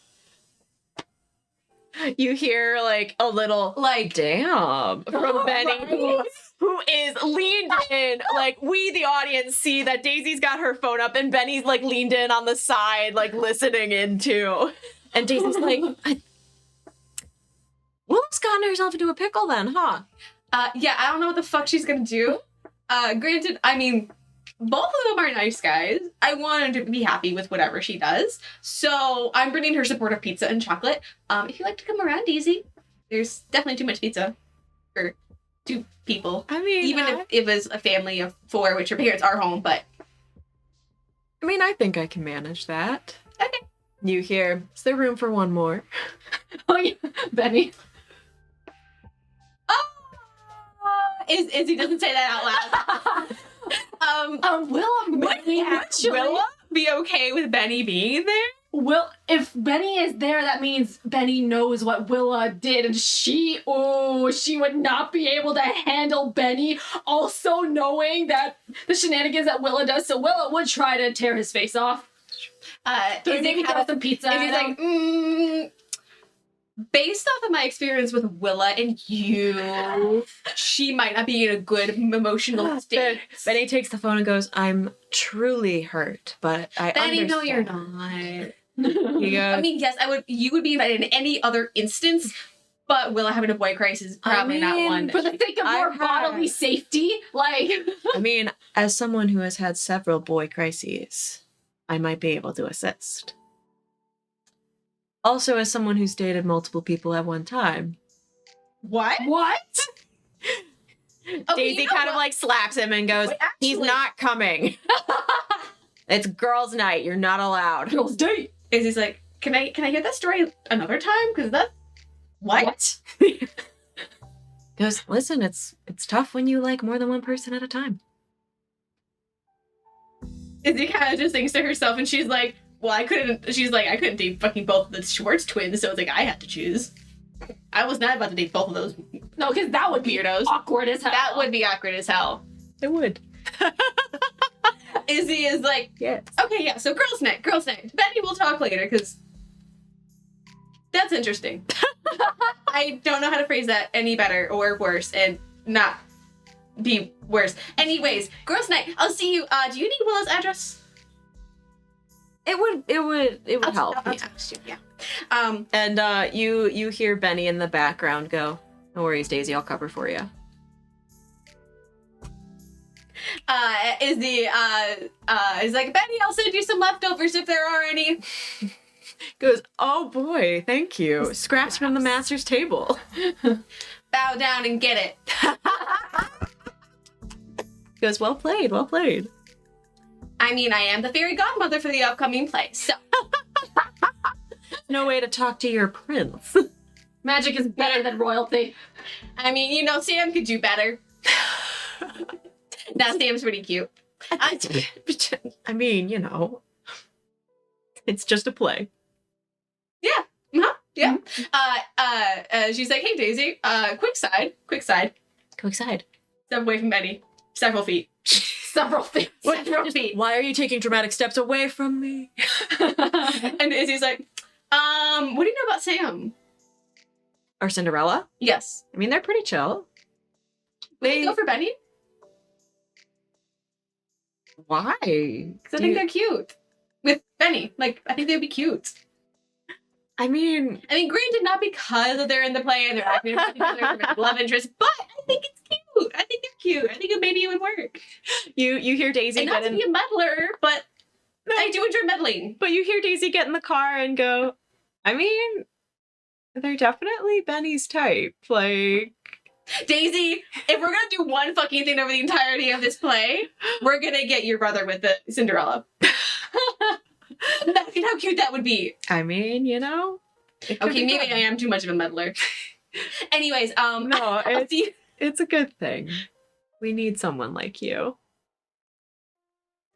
You hear like a little like damn from Benny who is leaned in. Like we the audience see that Daisy's got her phone up and Benny's like leaned in on the side like listening in too. And Daisy's like Willa's gotten herself into a pickle then, huh? Yeah, I don't know what the fuck she's gonna do. Granted, I mean, both of them are nice guys. I want her to be happy with whatever she does. So I'm bringing her support of pizza and chocolate. If you'd like to come around, Daisy, there's definitely too much pizza for 2 people. I mean, even if it was a family of 4, which her parents are home, but I mean, I think I can manage that. okay. You hear, is there room for one more? Oh yeah, Benny. Izzy doesn't say that out loud. Will Willa be okay with Benny being there? if Benny is there, that means Benny knows what Willa did, and she would not be able to handle Benny also knowing that the shenanigans that Willa does. So Willa would try to tear his face off. Izzy throw some pizza. Izzy's like, based off of my experience with Willa and you, she might not be in a good emotional state. Benny takes the phone and goes, I'm truly hurt, but I Benny, understand. no, you're not. He goes, I mean, yes, you would be invited in any other instance, but Willa having a boy crisis is probably not one. For the sake of more bodily safety, like. I mean, as someone who has had several boy crises, I might be able to assist. Also, as someone who's dated multiple people at one time. What? Daisy you know kind of like slaps him and goes, he's not coming. It's girls' night. You're not allowed. Girls' date. Izzy's like, can I hear that story another time? Because that... What? Goes, listen, it's tough when you like more than one person at a time. Izzy kind of just thinks to herself, and she's like, well, I couldn't date fucking both of the Schwartz twins, so it's like I had to choose. I was not about to date both of those. No, because that would be weirdos. awkward as hell. That would be awkward as hell. It would. Izzy is like, Yes. okay, yeah, so girls' night. Benny, we'll talk later, because that's interesting. I don't know how to phrase that any better or worse, and not be worse. Anyways, girls' night. I'll see you. Do you need Willa's address? It would help. I'll Yeah. text you, yeah. And you hear Benny in the background go, no worries, Daisy, I'll cover for you. Izzy is like, Benny, I'll send you some leftovers if there are any. Goes, oh boy, thank you. Scraps from the master's table. Bow down and get it. Goes, well played, well played. I mean, I am the fairy godmother for the upcoming play, so. No way to talk to your prince. Magic is better than royalty. I mean, you know, Sam could do better. Now Sam's pretty cute. I mean, you know, it's just a play. Yeah. Uh-huh. Yeah. She's like, hey, Daisy, quick side. Go inside. Step away from Benny. Several feet. Several things. Several feet. Why are you taking dramatic steps away from me? And Izzy's like, what do you know about Sam? Or Cinderella? Yes. I mean, they're pretty chill. Would you go for Benny? Why? Because I think they're cute. With Benny. Like, I think they'd be cute. I mean, granted, not because they're in the play and they're acting together as love interest, but I think it's cute. I think they're cute. I think maybe it would work. You hear Daisy And get not to in, be a meddler, but I do enjoy meddling. but you hear Daisy get in the car and go, I mean, they're definitely Benny's type. Like, Daisy, if we're gonna do one fucking thing over the entirety of this play, we're gonna get your brother with the Cinderella. Imagine how cute that would be. I mean, you know. it could Okay, be maybe fun. I am too much of a meddler. Anyways, No, I'll see. it's a good thing. We need someone like you.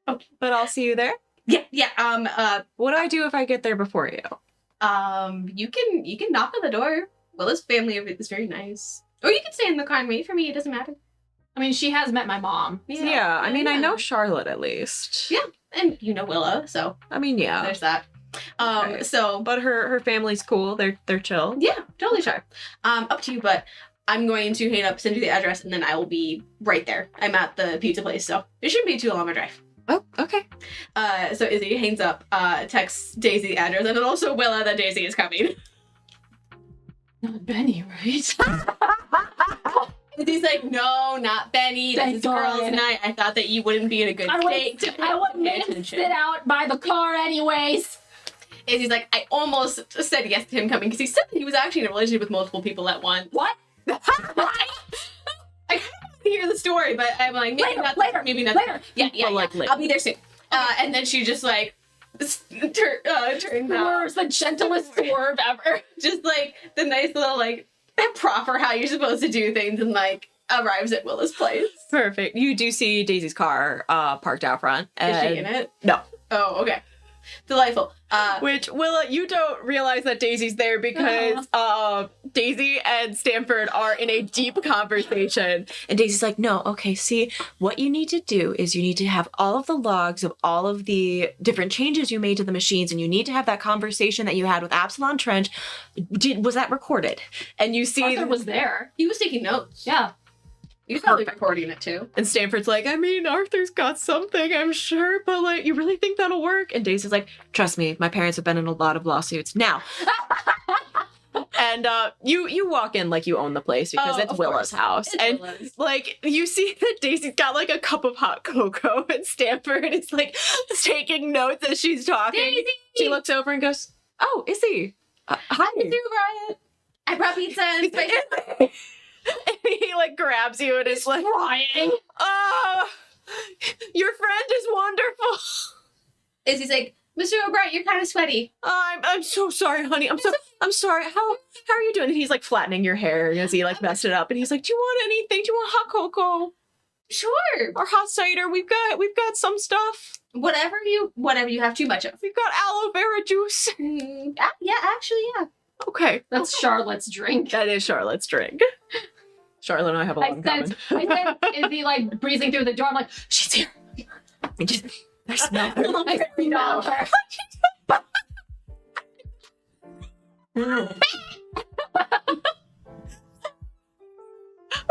Okay. But I'll see you there. Yeah. What do I do if I get there before you? You can knock on the door. Willa's family is very nice. Or you can stay in the car and wait for me. It doesn't matter. I mean, she has met my mom. Yeah, I mean, I know Charlotte at least. Yeah, and you know Willa, so I mean, yeah. there's that. Okay. So But her family's cool. They're chill. yeah, totally sure. Up to you, but I'm going to hang up, send you the address, and then I will be right there. I'm at the pizza place, so it shouldn't be too long of a drive. Oh, okay. So Izzy hangs up, texts Daisy the address, and then also Willa that Daisy is coming. Not Benny, right? Izzy's like, no, not Benny. This Thank is girls' God. night. I thought that you wouldn't be in a good state. I wouldn't pay make him attention. sit out by the car anyways. Izzy's like, I almost said yes to him coming because he said that he was actually in a relationship with multiple people at once. What? I kind of want to hear the story, but I'm like, maybe not maybe not later. Yeah, But, like, later. I'll be there soon. And then she just like turns out Swerve's the gentlest swerve ever. just like the nice little like proper how you're supposed to do things and like arrives at Willa's place. Perfect. You do see Daisy's car parked out front. Is she and- in it? No. Oh, okay. Delightful. Which, Willa, you don't realize that Daisy's there because Daisy and Stanford are in a deep conversation. And Daisy's like, no, okay, see, what you need to do is you need to have all of the logs of all of the different changes you made to the machines, and you need to have that conversation that you had with Absalom Trench. Was that recorded? And you see... Arthur was there. He was taking notes. Yeah. He was probably recording it too. And Stanford's like, I mean, Arthur's got something, I'm sure, but like, you really think that'll work? And Daisy's like, trust me, my parents have been in a lot of lawsuits. Now... And you walk in like you own the place because it's of Willa's course. house. It's and Willa's. like you see that Daisy's got like a cup of hot cocoa and Stanford is like taking notes as she's talking. Daisy! She looks over and goes, oh, Izzy. Hi. Izzy O'Bryant. I brought pizza and spicy. And he like grabs you and is like, Crying. oh, your friend is wonderful. Izzy's like, Mr. O'Bryant, you're kind of sweaty. I'm so sorry, honey. I'm sorry. How are you doing? And he's like flattening your hair as he like messed it up. And he's like, do you want anything? Do you want hot cocoa Sure. or hot cider? We've got some stuff. Whatever you have too much of. We've got aloe vera juice. Yeah, actually, yeah. Okay, That's Charlotte's drink. that is Charlotte's drink. Charlotte and I have a lot in common. I said, is he like breezing through the door? I'm like, she's here. I smell her. I smell her. We're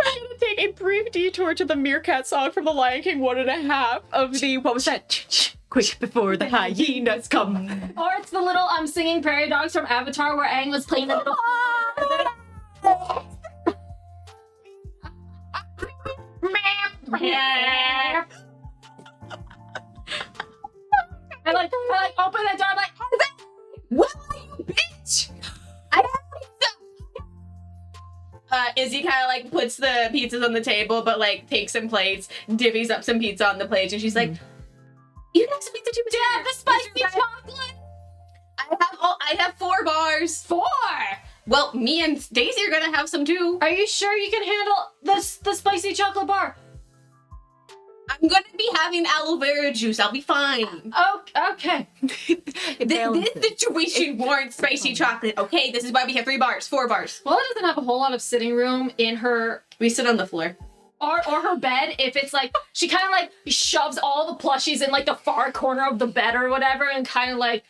gonna take a brief detour to the Meerkat song from The Lion King 1.5 of the, what was that? Quick before the hyenas come. Or it's the little singing prairie dogs from Avatar where Aang was playing the little. I like open the door. I'm like, What you bitch? Izzy kind of like puts the pizzas on the table, but like takes some plates, divvies up some pizza on the plate, and she's like, "You can have some pizza too, Mr. Dad, the spicy chocolate. I have 4 bars. 4. Well, me and Daisy are gonna have some too. Are you sure you can handle the spicy chocolate bar? I'm gonna be having aloe vera juice. I'll be fine. Oh, okay. This situation warrants spicy chocolate. Okay, this is why we have 3 bars, 4 bars. Willa doesn't have a whole lot of sitting room in her We sit on the floor. or her bed. If it's like she kind of like shoves all the plushies in like the far corner of the bed or whatever, and kind of like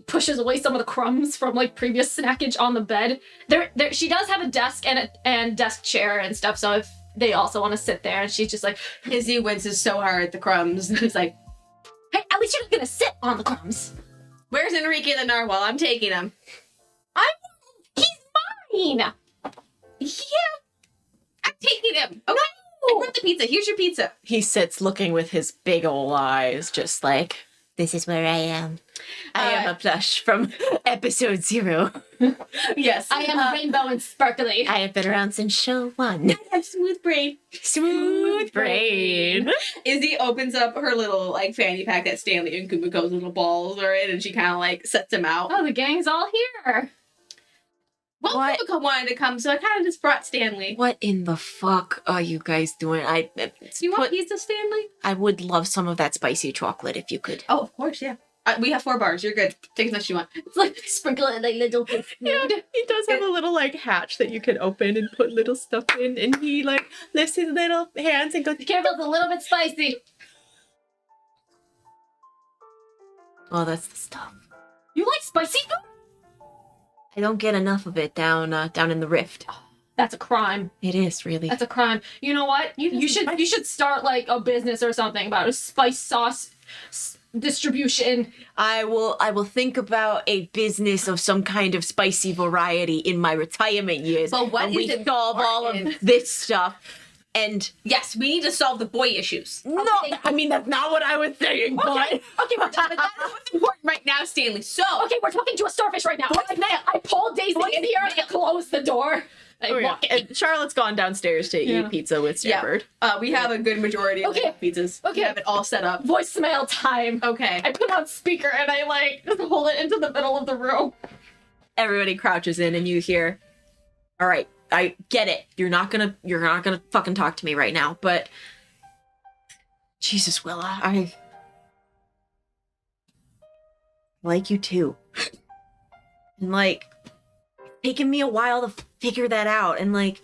pushes away some of the crumbs from like previous snackage on the bed. There she does have a desk and desk chair and stuff. So if they also want to sit there, and she's just like, Izzy winces so hard at the crumbs. He's like, hey, at least you're not gonna sit on the crumbs. "Where's Enrique the narwhal? I'm taking him." He's mine. Yeah, I'm taking eat him. Okay. I brought the pizza. Here's your pizza. He sits looking with his big ol' eyes, just like, this is where I am. I am a plush from episode 0. Yes. I am rainbow and sparkly. I have been around since show 1. I have smooth brain. Smooth brain. Izzy opens up her little like fanny pack that Stanley and Kumiko's little balls are in, and she kind of like sets them out. Oh, the gang's all here. Well, What? Kumiko wanted to come, so I kind of just brought Stanley. What in the fuck are you guys doing? Do you want pizza, Stanley? I would love some of that spicy chocolate if you could. Oh, of course, yeah. We have 4 bars. You're good. Take as much as you want. It's like sprinkle it like little bits. Yeah, he does have a little like hatch that you can open and put little stuff in, and he like lifts his little hands and goes, Be careful, it's a little bit spicy. oh, that's the stuff. You like spicy food? I don't get enough of it down in the rift. That's a crime. It is really. That's a crime. You know what? You should start like a business or something about a spice sauce distribution. I will think about a business of some kind of spicy variety in my retirement years. But what and is we solve all of important- this stuff. And Yes, we need to solve the boy issues. no, I mean that's not what I was saying. But Okay, we're talking. That's what's important right now, Stanley. So, Okay, we're talking to a starfish right now. I pulled Daisy in here and closed the door. I oh, yeah. walk in. And Charlotte's gone downstairs to Yeah. eat pizza with Yeah. Stanford. we have a good majority of Okay. the pizzas. Okay. We have it all set up. Voicemail time. Okay. I put on speaker and I like just hold it into the middle of the room. Everybody crouches in, and you hear, "All right, I get it. You're not gonna fucking talk to me right now, but Jesus, Willa, I like you too, and like it's taken me a while to figure that out, and like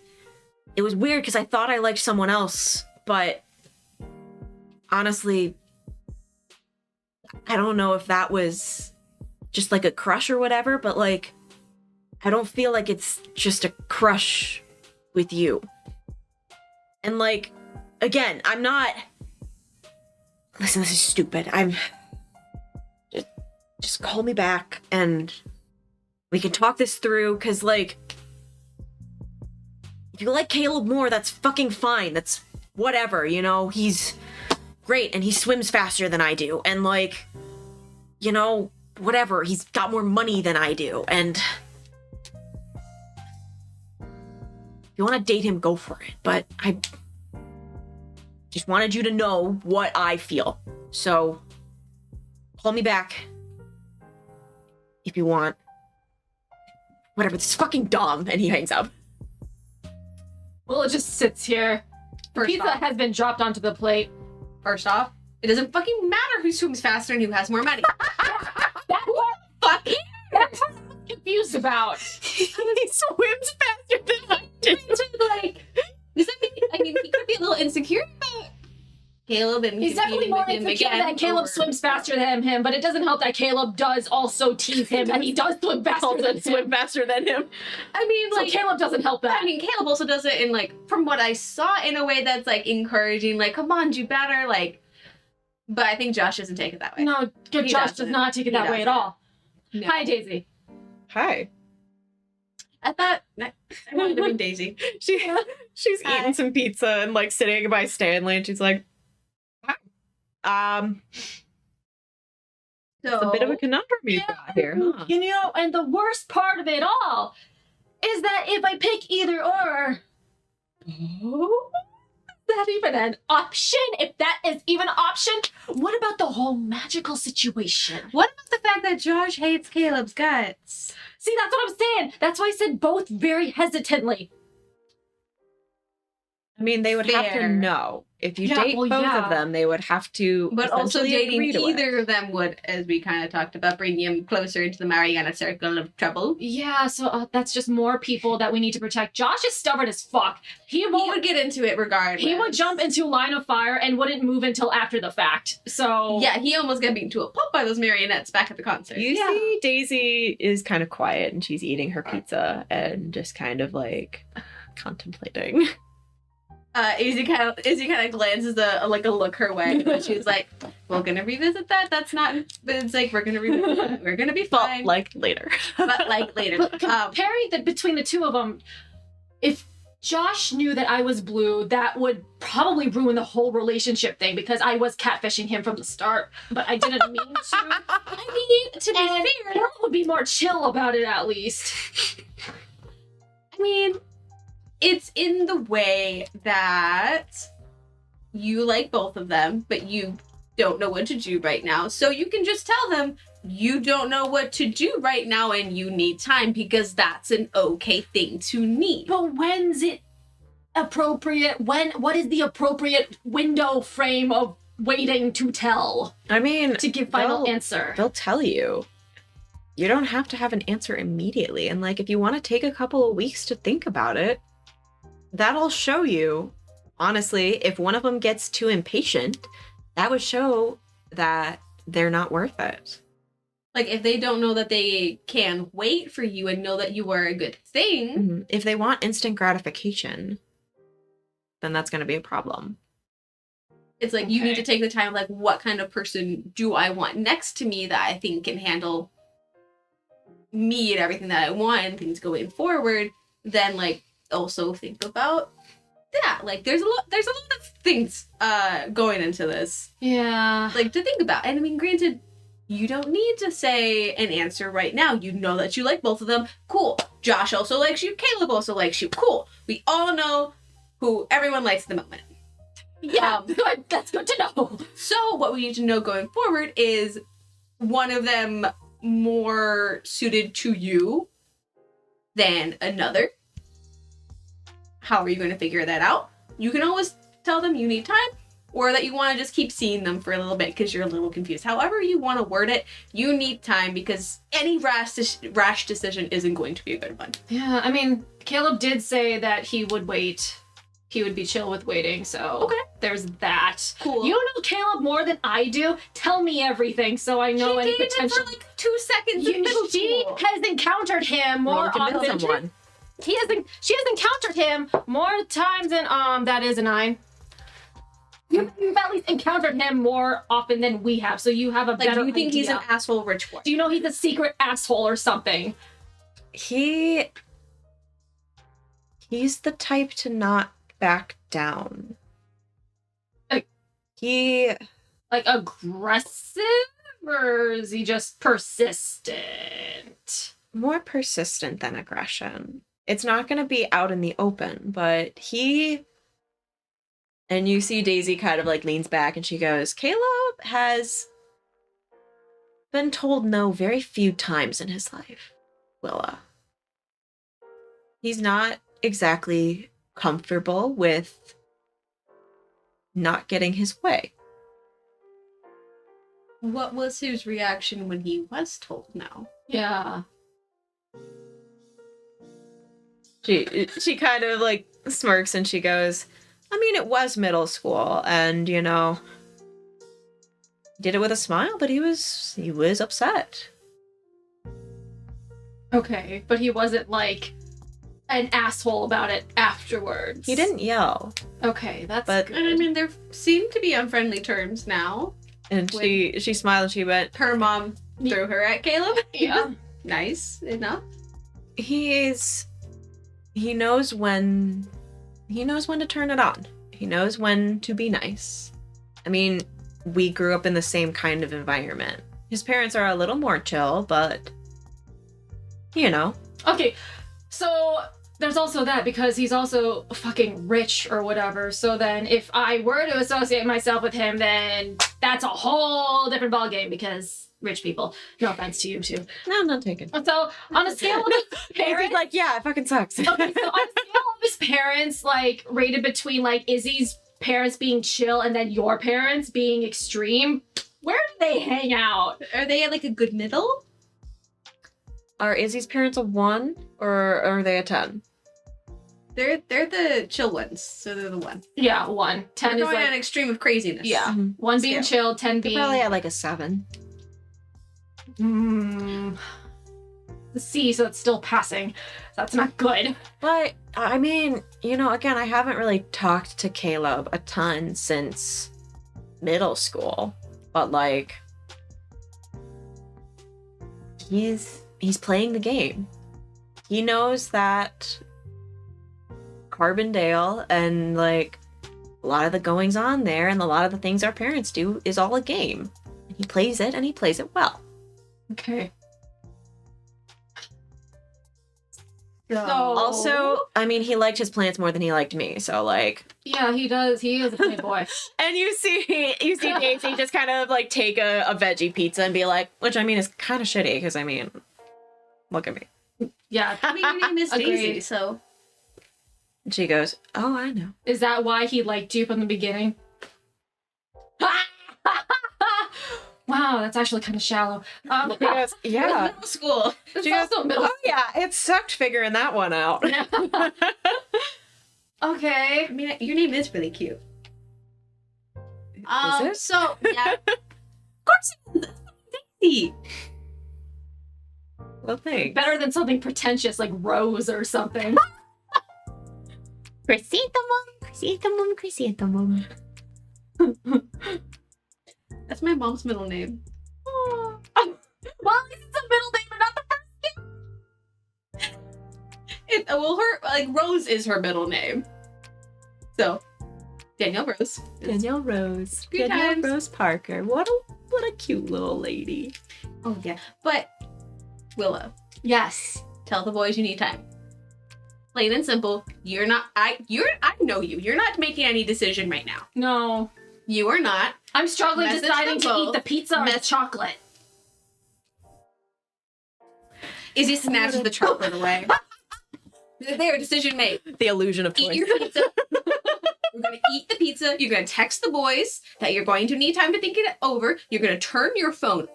it was weird because I thought I liked someone else, but honestly, I don't know if that was just like a crush or whatever, but like I don't feel like it's just a crush with you. And like, again, I'm not. Listen, this is stupid. I'm. Just call me back and we can talk this through, because like, if you like Caleb more, that's fucking fine. That's whatever, you know? He's great and he swims faster than I do. And like, you know, whatever. He's got more money than I do. And if you want to date him, go for it. But I just wanted you to know what I feel. So call me back if you want. Whatever, this is fucking dumb. And he hangs up. Well, it just sits here. First Pizza off, has been dropped onto the plate. first off, it doesn't fucking matter who swims faster and who has more money. That's what Fucking that's what I'm confused about. He swims faster than I do. like, does that mean? I mean, he could be a little insecure about Caleb, and He's definitely more insecure that Caleb swims faster than him, but it doesn't help that Caleb does also tease him that he does swim faster than him. faster than him. I mean, So like, Caleb doesn't help that. I mean, Caleb also does it in like, from what I saw, in a way that's like encouraging. Like, come on, do better. Like, but I think Josh doesn't take it that way. No, He Josh doesn't. does not take it He that way at doesn't. all. No. Hi, Daisy. Hi. I thought I wanted to be Daisy. She's Hi. eating some pizza and like sitting by Stanley, and she's like, So it's a bit of a conundrum you've got here, huh? You know, and the worst part of it all is that if I pick either or, is that even an option? If that is even an option, what about the whole magical situation? What about the fact that Josh hates Caleb's guts? See, that's what I'm saying. That's why I said both very hesitantly. I mean, they would have to Fair. know. If you Yeah, date well, both yeah. of them, they would have to. But also essentially dating agree to it. either of them would, as we kind of talked about, bring him closer into the Mariana circle of trouble. Yeah, so that's just more people that we need to protect. Josh is stubborn as fuck. He He won't. would get into it regardless. He would jump into line of fire and wouldn't move until after the fact. So Yeah, he almost got beaten to a pulp by those marionettes back at the concert. You see, Daisy is kind of quiet and she's eating her pizza and just kind of like contemplating. Izzy kind of glances a look her way, but she's like, "We're gonna revisit that. That's not." But it's like, "We're gonna revisit that. We're gonna be fine." But like later. But like later. But comparing between the two of them, if Josh knew that I was blue, that would probably ruin the whole relationship thing because I was catfishing him from the start, but I didn't mean to. I mean, to be fair, Caleb would be more chill about it at least. I mean, it's in the way that you like both of them, but you don't know what to do right now. So you can just tell them you don't know what to do right now and you need time because that's an okay thing to need. But when's it appropriate? What is the appropriate window frame of waiting to tell? I mean, To give final answer. They'll tell you. You don't have to have an answer immediately. And like, if you want to take a couple of weeks to think about it, that'll show you. Honestly, if one of them gets too impatient, that would show that they're not worth it. Like, if they don't know that they can wait for you and know that you are a good thing. Mm-hmm. If they want instant gratification, then that's going to be a problem. It's like, you need to take the time, like, what kind of person do I want next to me that I think can handle me and everything that I want and things going forward. Then, like, also think about that. Like, there's a lot of things going into this. Yeah. Like, to think about. And I mean, granted, you don't need to say an answer right now. You know that you like both of them. Cool. Josh also likes you. Caleb also likes you. Cool. We all know who everyone likes at the moment. Yeah, good. That's good to know. So what we need to know going forward is one of them more suited to you than another. How are you going to figure that out? You can always tell them you need time, or that you want to just keep seeing them for a little bit because you're a little confused. However you want to word it, you need time because any rash decision isn't going to be a good one. Yeah, I mean, Caleb did say that he would wait. He would be chill with waiting, so there's that. Cool. You know Caleb more than I do. Tell me everything so I know any potential. For like 2 seconds in middle She school. has encountered him more often. She has encountered him more times than that is a 9. You've at least encountered him more often than we have, so you have a better do you think idea. he's an asshole rich boy? Do you know he's a secret asshole or something? He's the type to not back down. Like aggressive, or is he just persistent? More persistent than aggression. It's not going to be out in the open, but he... And you see Daisy kind of like leans back and she goes, Caleb has been told no very few times in his life, Willa. He's not exactly comfortable with not getting his way. What was his reaction when he was told no? Yeah. She kind of like smirks and she goes, I mean, it was middle school, and, you know, did it with a smile, but he was upset. Okay, but he wasn't like an asshole about it afterwards. He didn't yell. Okay, that's But- good. And I mean, there seem to be on friendly terms now. And she smiled and she went, Her mom threw her at Caleb. Yeah. Nice enough. he knows when to turn it on. He knows when to be nice. I mean, we grew up in the same kind of environment. His parents are a little more chill, but you know. Okay, so there's also that because he's also fucking rich or whatever. So then if I were to associate myself with him, then that's a whole different ballgame because rich people. No offense to you too. No, I'm not taking. So on a scale of his parents, like, yeah, it fucking sucks. okay, so on a scale of his parents, like rated between like Izzy's parents being chill and then your parents being extreme, where do they hang out? Are they at like a good middle? Are Izzy's parents a 1 or are they a 10? They're the chill ones, so they're the 1. Yeah, 1. 10 They're is going like at an extreme of craziness. yeah, Mhm. 1 being chill, 10 They're being probably at like a 7. C, so it's still passing. That's not good. But, I mean, you know, again, I haven't really talked to Caleb a ton since middle school. But, like, he's playing the game. He knows that Carbondale and like a lot of the goings on there and a lot of the things our parents do is all a game. And he plays it and he plays it well. Okay. So Also, I mean, he liked his plants more than he liked me, so like. Yeah, he does. He is a playboy. And you see Daisy just kind of like take a veggie pizza and be like, which I mean is kind of shitty because I mean, look at me. Yeah. I mean, your name is Agreed. Daisy, so And she goes, "Oh, I know." Is that why he liked you from the beginning? Wow, that's actually kind of shallow. She goes, "Yeah." middle school. It's She goes, also middle. "Oh yeah, it sucked figuring that one out." Okay. I mean, your name is really cute. it? So yeah, of course, it's Daisy. Well, thanks. Better than something pretentious like Rose or something. Chrysanthemum. That's my mom's middle name. Well, at least it's a middle name and not the Rose is her middle name. So, Danielle Rose. Danielle Rose. Good Danielle times. Rose Parker. What a cute little lady. Oh yeah, but Willow, Yes. tell the boys you need time. Plain and simple. You're not. I know you. You're not making any decision right now. No. You are not. I'm struggling Message deciding them to eat both. the pizza or the chocolate. Izzy snatches the chocolate away. There, decision made. The illusion of Eat choice. your pizza. We're gonna eat the pizza. You're gonna text the boys that you're going to need time to think it over. You're gonna turn your phone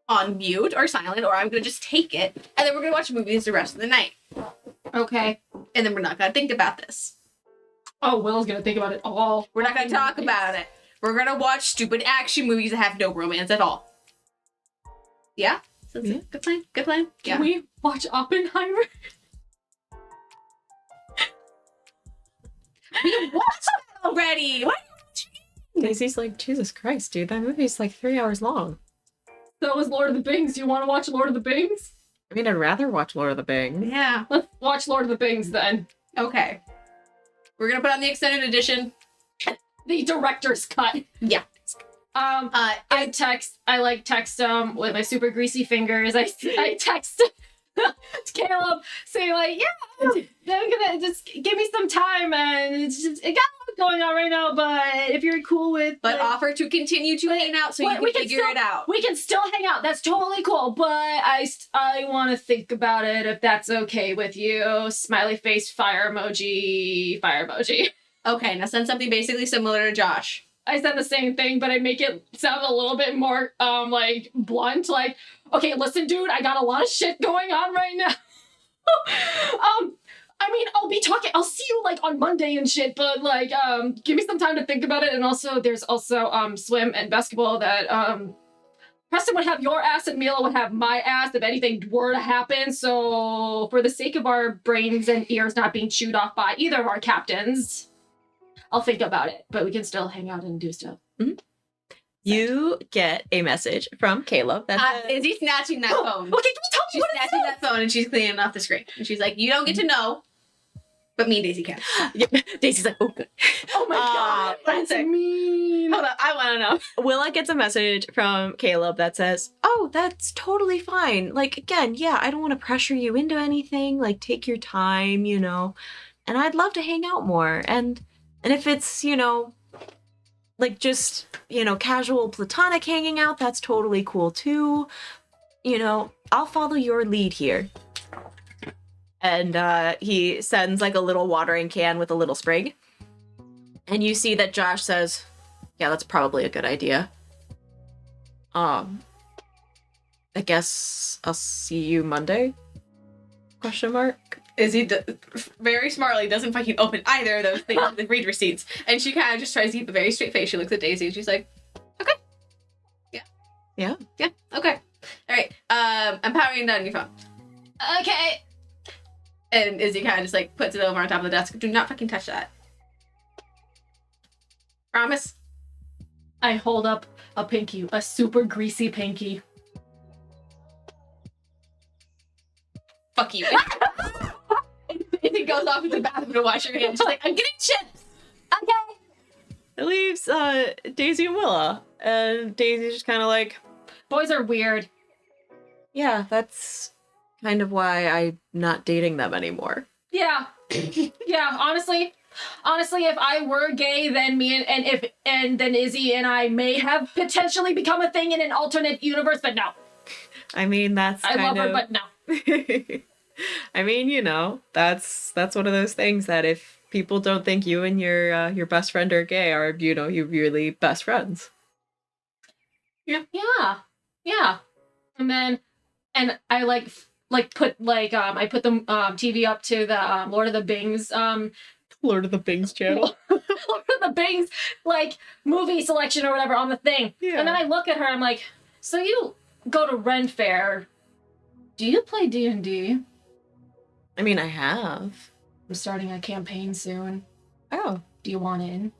on mute or silent, or I'm gonna just take it, and then we're gonna watch movies the rest of the night. Okay. And then we're not gonna think about this. Oh, Will's gonna think about it all. We're not gonna talk about it. We're gonna watch stupid action movies that have no romance at all. Yeah? So that's it. Good plan? Good plan? Can we watch Oppenheimer? We watched that already! What? Daisy's like, Jesus Christ, dude, that movie's like 3 hours long. So is Lord of the Rings. Do you want to watch Lord of the Rings? I mean, I'd rather watch Lord of the Rings. Yeah. Let's watch Lord of the Rings then. Okay. We're gonna put on the extended edition. The director's cut. Yeah. I text with my super greasy fingers. I text Caleb saying like, yeah, I'm gonna just give me some time and it got a lot going on right now, but if you're cool with But offer to continue to hang out so you can figure it out. we can still hang out. That's totally cool, but I want to think about it if that's okay with you. Smiley face, fire emoji, fire emoji. Okay, now send something basically similar to Josh. I said the same thing, but I make it sound a little bit more, like, blunt. Like, okay, listen, dude, I got a lot of shit going on right now. I mean, I'll see you, like, on Monday and shit, but, like, give me some time to think about it. And also, there's also, swim and basketball that, Preston would have your ass and Mila would have my ass if anything were to happen. So, for the sake of our brains and ears not being chewed off by either of our captains, I'll think about it, but we can still hang out and do stuff. Mm-hmm. You get a message from Caleb. Is he snatching that phone? Okay, can you tell me She's what it snatching that phone and she's cleaning it off the screen. And she's like, you don't get to know, but me and Daisy can. Daisy's like, oh, good. Oh my god, that's it. mean. Hold on, I want to know. Willa gets a message from Caleb that says, oh, that's totally fine. Like, again, yeah, I don't want to pressure you into anything. Like, take your time, you know. And I'd love to hang out more. And if it's, you know, like just, you know, casual platonic hanging out, that's totally cool too. You know, I'll follow your lead here. And he sends like a little watering can with a little sprig. And you see that Josh says, yeah, that's probably a good idea. I guess I'll see you Monday? Question mark. Izzy very smartly doesn't fucking open either of those things, the read receipts. And she kind of just tries to keep a very straight face. She looks at Daisy and she's like, okay. Yeah. Yeah. Yeah, okay. All right, I'm powering down your phone. Okay. And Izzy kind of just like puts it over on top of the desk. Do not fucking touch that. Promise? I hold up a pinky, a super greasy pinky. Fuck you. Izzy Izzy goes off to the bathroom to wash her hands. She's like, I'm getting chips. Okay. It leaves Daisy and Willa. And Daisy's just kind of like, Boys are weird. yeah, that's kind of why I'm not dating them anymore. Yeah. Yeah, honestly, if I were gay, then then Izzy and I may have potentially become a thing in an alternate universe, but no. I mean, that's I love her, but no. I mean, you know, that's one of those things that if people don't think you and your best friend are gay, are, you know, you really best friends. Yeah. And I put I put the TV up to the Lord of the Bings Lord of the Bings channel. Lord of the Bings movie selection or whatever on the thing. Yeah. And then I look at her, I'm like, so you go to Ren Fair. Do you play D&D? I mean, I have. I'm starting a campaign soon. Oh. Do you want in?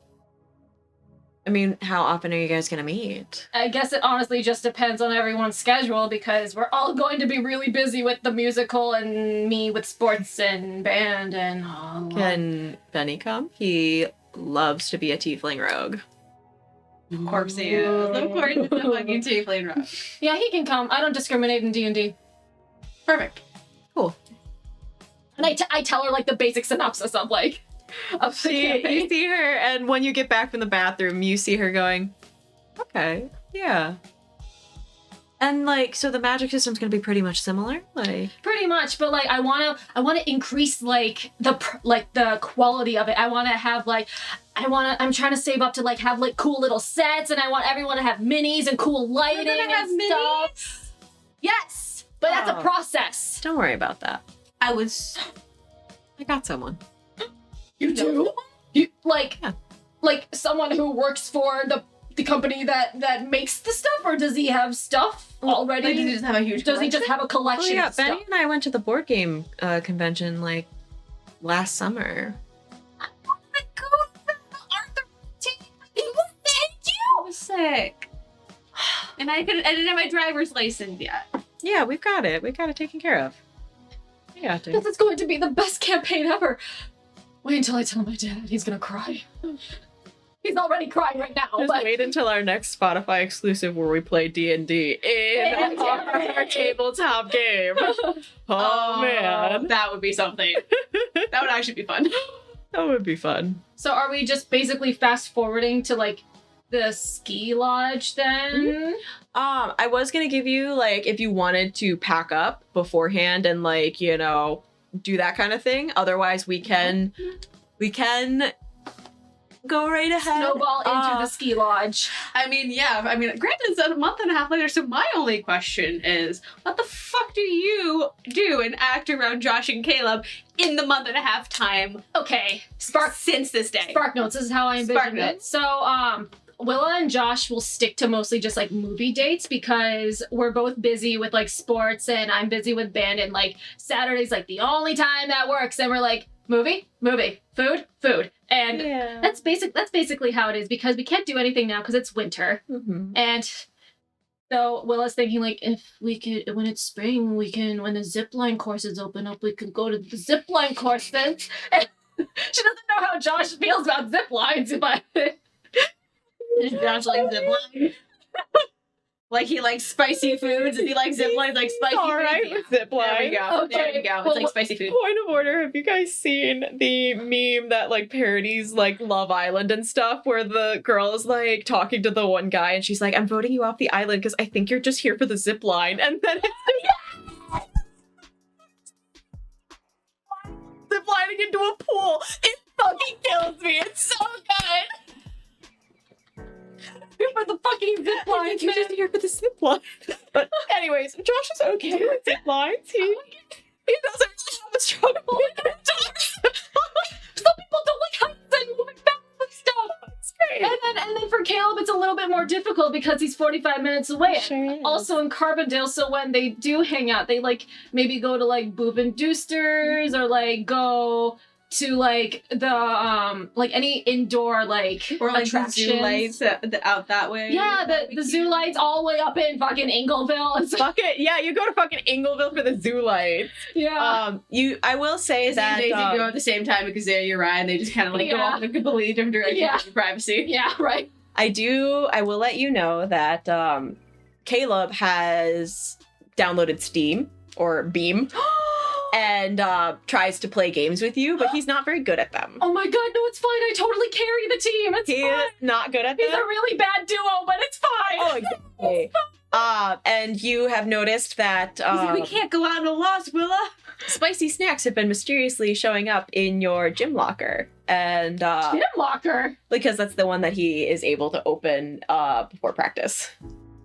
I mean, how often are you guys gonna meet? I guess it honestly just depends on everyone's schedule because we're all going to be really busy with the musical and me with sports and band and Can Benny come? He loves to be a tiefling rogue. Of course he is. Of course it's a fucking tiefling rogue. Yeah, he can come. I don't discriminate in D&D. Perfect. Cool. And I tell her like the basic synopsis of the campaign. You see her, and when you get back from the bathroom, you see her going, okay, yeah. And like, so the magic system's gonna be pretty much similar, like. Pretty much, but like I wanna increase like the quality of it. I'm trying to save up to like have like cool little sets, and I want everyone to have minis and cool lighting and stuff. Yes, but that's a process. Don't worry about that. I got someone. You do? You like someone who works for the company that makes the stuff, or does he have stuff already? Like, does he just have a huge Does he just have a collection of stuff? Benny and I went to the board game convention like last summer. I was sick. And I didn't have my driver's license yet. Yeah, we've got it. We've got it taken care of. We got This it. is going to be the best campaign ever. Wait until I tell my dad. He's gonna cry. He's already crying right now. Just But wait until our next Spotify exclusive where we play D&D in our tabletop game. Oh man, that would be something. That would actually be fun. that would be fun. so are we just basically fast forwarding to like the ski lodge then? I was gonna give you like if you wanted to pack up beforehand and like, you know, do that kind of thing. Otherwise we can go right ahead. Snowball into the ski lodge. I mean, granted it's a month and a half later, so my only question is, what the fuck do you do and act around Josh and Caleb in the month and a half time Okay, since this day? Spark Notes is how I envisioned it. So, Willa and Josh will stick to mostly just like movie dates because we're both busy with like sports and I'm busy with band, and like Saturday's like the only time that works, and we're like movie, food, and that's basically how it is because we can't do anything now because it's winter. Mm-hmm. And so Willa's thinking like if we could, when it's spring, when the zipline courses open up, we could go to the zipline courses. And she doesn't know how Josh feels about ziplines, but Josh likes zipline. Like he likes spicy foods and he likes ziplines like spicy All right foods. with zipline. There we go. Okay. There we go. It's Well, like spicy food. Point of order, have you guys seen the meme that like parodies like Love Island and stuff where the girl is like talking to the one guy and she's like, I'm voting you off the island because I think you're just here for the zip line, and then it's zip lining into a pool. It fucking kills me. It's so good. for the fucking ziplines, You're just here for the zip line. But anyways, Josh is okay with zip lines. He doesn't really have a struggle with it. Some people don't like heights and moving fast and stuff. It's great. And then for Caleb, it's a little bit more difficult because he's 45 minutes away. Sure is. Also in Carbondale, so when they do hang out, they like maybe go to like Boob and Doosters or like go to like the like any indoor like Or like the attractions. zoo lights out that way. Yeah, the zoo lights all the way up in fucking Ingleville. It's Fucking yeah, you go to fucking Ingleville for the zoo lights. yeah. I will say that They go at the same time because they're your ride and they just kind of like go Yeah. off in a completely different direction Yeah. for your privacy. Yeah, right. I will let you know that Caleb has downloaded Steam or Beam and tries to play games with you, but he's not very good at them. Oh my god, no, it's fine. I totally carry the team. It's He fine. is not good at He's them. a really bad duo, but it's fine. Oh, exactly. And you have noticed that He's like, we can't go out in a loss, Willa. spicy snacks have been mysteriously showing up in your gym locker. And Gym locker. because that's the one that he is able to open before practice.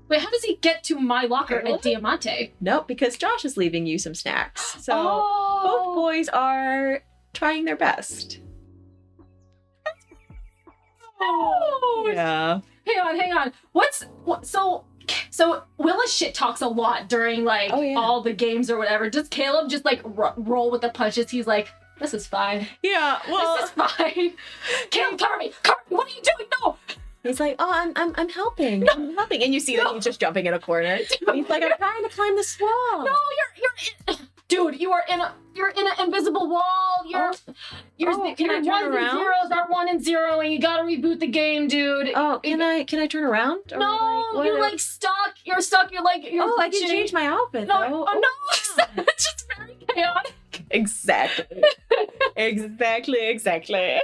Wait, how does he get to my locker at Diamante? Nope, because Josh is leaving you some snacks. So oh. both boys are trying their best. Oh. Yeah. Hang on. So Willa shit talks a lot during like Oh, yeah. all the games or whatever. Does Caleb just like roll with the punches? He's like, this is fine. Yeah, well, This is fine. Caleb, cover me. What are you doing? No. he's like, oh, I'm helping. I'm helping. And you see that he's just jumping in a corner. He's like, I'm trying to climb this wall. No, you're dude, you're in an invisible wall. Your can I turn ones around? and zeros are 1 and 0, and you gotta reboot the game, dude. Oh, can I turn around? Or No, what? you're like stuck. You're stuck. You're like you're Oh, I can glitching. change my outfit No, though. oh no, it's just very chaotic. Exactly. Exactly.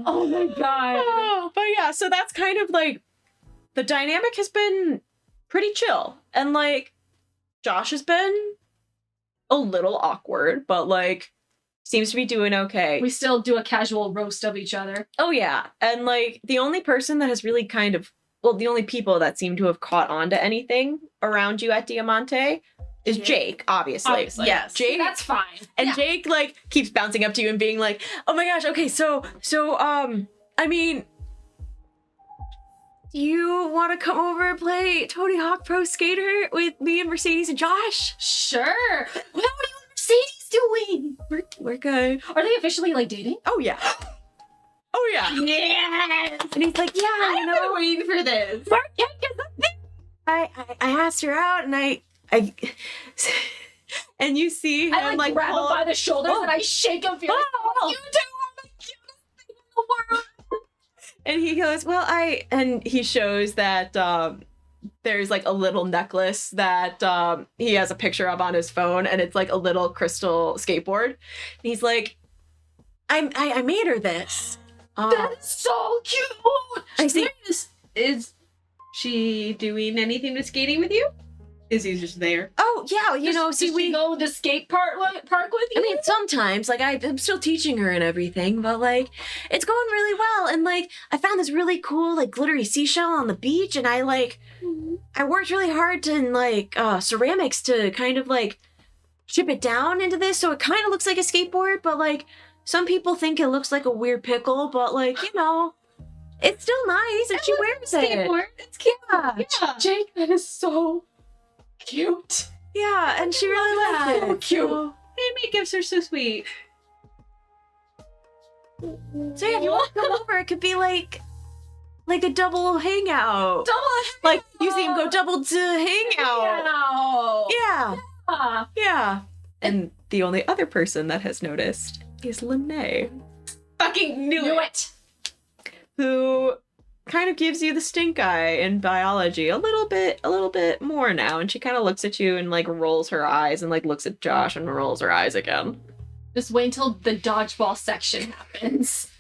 Oh my god. Oh, but yeah, so that's kind of like the dynamic has been pretty chill. And like Josh has been a little awkward, but like seems to be doing okay. We still do a casual roast of each other. Oh yeah. And like the only person that has really kind of the only people that seem to have caught on to anything around you at Diamante is Jake, obviously. Obviously. Yes. Jake That's fine. and Yeah. Jake like keeps bouncing up to you and being like, "Oh my gosh, okay, so I mean, do you want to come over and play Tony Hawk Pro Skater with me and Mercedes and Josh?" Sure. Well, what are you and Mercedes doing? We're good. Are they officially like dating? Oh yeah. Oh yeah. Yes! And he's like, "Yeah, you I've know, been waiting for this. I asked her out and I and you see him I like grab him pull- by the shoulders Oh. and I shake him fiercely. Oh. You two are the cutest thing in the world. and he goes, "Well, and he shows that there's like a little necklace that he has a picture of on his phone, and it's like a little crystal skateboard. And he's like, I made her this. That is so cute. I see. Is she doing anything with skating with you? Is he just there? Oh yeah, you know, see Does we she go to the skate park with you? I mean, sometimes, like, I'm still teaching her and everything, but, like, it's going really well. And, like, I found this really cool, like, glittery seashell on the beach, and I worked really hard to, like, ceramics to kind of, like, chip it down into this, so it kind of looks like a skateboard, but, like, some people think it looks like a weird pickle, but, like, you know, it's still nice, and she wears it. Skateboard. It's cute. Yeah. Jake, that is so cute. Yeah, and she really likes it. So cute. Handmade gifts are so sweet. So yeah, if you want to come over, it could be like a double hangout. Like you see him go double to hangout. Yeah, yeah. And the only other person that has noticed is Lene, Fucking knew it. who kind of gives you the stink eye in biology a little bit more now. And she kind of looks at you and like rolls her eyes and like looks at Josh and rolls her eyes again. Just wait until the dodgeball section happens.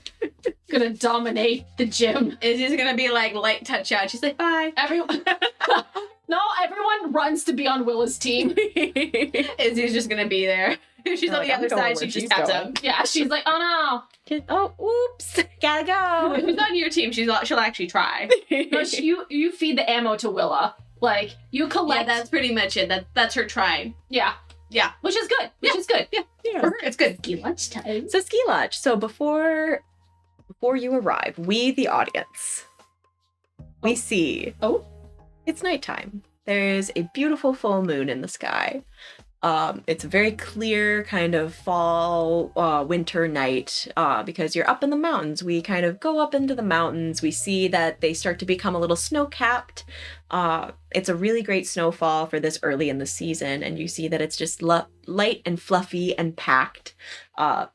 Gonna dominate the gym. It's just gonna be like light touch out. She's like, bye. Everyone everyone runs to be on Willa's team. Izzy's just gonna be there. If she's on Like, the I'm other going side, where she just she's taps going. him. Yeah, she's like, oh Oh, oops, gotta go. If she's on your team, she'll actually try. no. No, you feed the ammo to Willa. Like, you Yeah, collect. that's pretty much it. That's her trying. Yeah. Yeah. Which is good. Which is good. Yeah. Yeah. For her, it's good. Lunchtime. So ski lodge. So before you arrive, we the audience, we see. Oh. It's nighttime. There's a beautiful full moon in the sky, It's a very clear kind of fall, winter night because you're up in the mountains. We kind of go up into the mountains. We see that they start to become a little snow-capped. It's a really great snowfall for this early in the season, and you see that it's just light and fluffy and packed.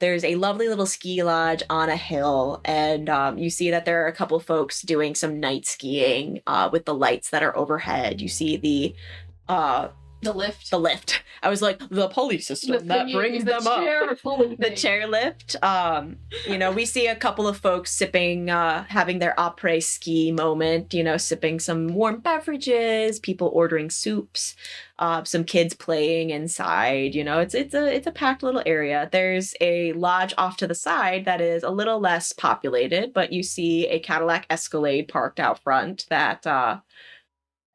There's a lovely little ski lodge on a hill, and you see that there are a couple folks doing some night skiing with the lights that are overhead. You see the lift. The lift. I was like, the pulley system that brings them up. The chairlift. We see a couple of folks sipping, having their après ski moment, sipping some warm beverages, people ordering soups, some kids playing inside. It's a packed little area. There's a lodge off to the side that is a little less populated, but you see a Cadillac Escalade parked out front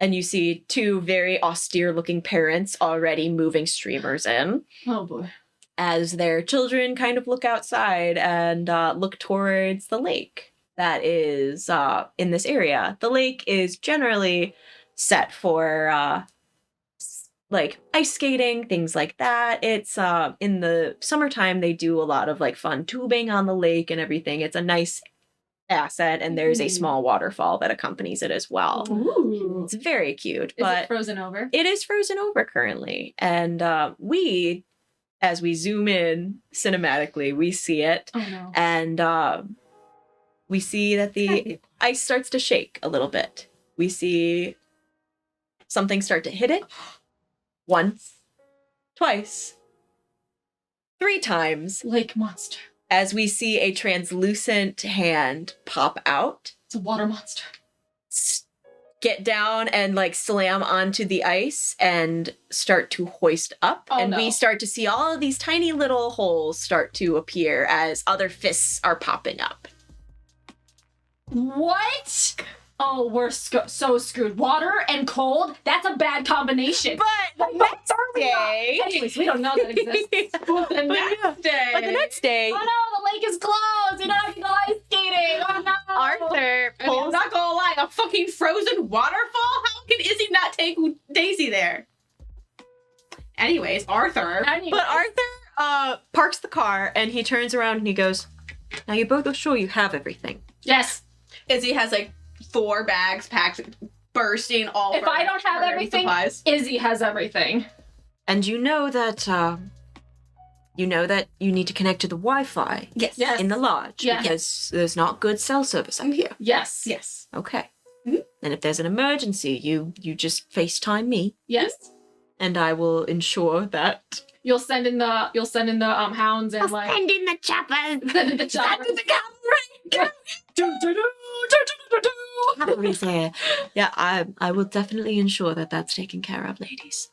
and you see two very austere-looking parents already moving streamers in. Oh, boy. As their children kind of look outside and look towards the lake that is in this area. The lake is generally set for, ice skating, things like that. It's, in the summertime, they do a lot of, fun tubing on the lake and everything. It's a nice asset, and there's a small waterfall that accompanies it as well. Ooh. It's very cute, Is but it frozen over? it is frozen over currently. And as we zoom in cinematically, we see it, Oh, no. and we see that the ice starts to shake a little bit. We see something start to hit it once, twice, 3 times. Lake monster. As we see a translucent hand pop out, It's a water monster. get down and slam onto the ice and start to hoist up. Oh, and no. we start to see all of these tiny little holes start to appear as other fists are popping up. What? Oh, we're so screwed. Water and cold? That's a bad combination. But the next day... Anyways, we don't know that exists. But the next day... Oh no, the lake is closed. You're not going to go ice skating. Oh no. Arthur I mean, I'm not gonna lie, a fucking frozen waterfall? How can Izzy not take Daisy there? Anyways, Arthur. But Arthur parks the car and he turns around and he goes, now you're both sure you have everything. Yes. Izzy has 4 bags packed, bursting all. If I don't have everything, supplies. Izzy has everything. And you know that you need to connect to the Wi-Fi Yes. Yes. in the lodge Yes. because there's not good cell service up here. Yes. Yes. Okay. Mhm. And if there's an emergency, you just FaceTime me Yes. and I will ensure that You'll send in the hounds and Send in the choppers. send in the choppers. cavalry's here. Yeah, I will definitely ensure that that's taken care of, ladies.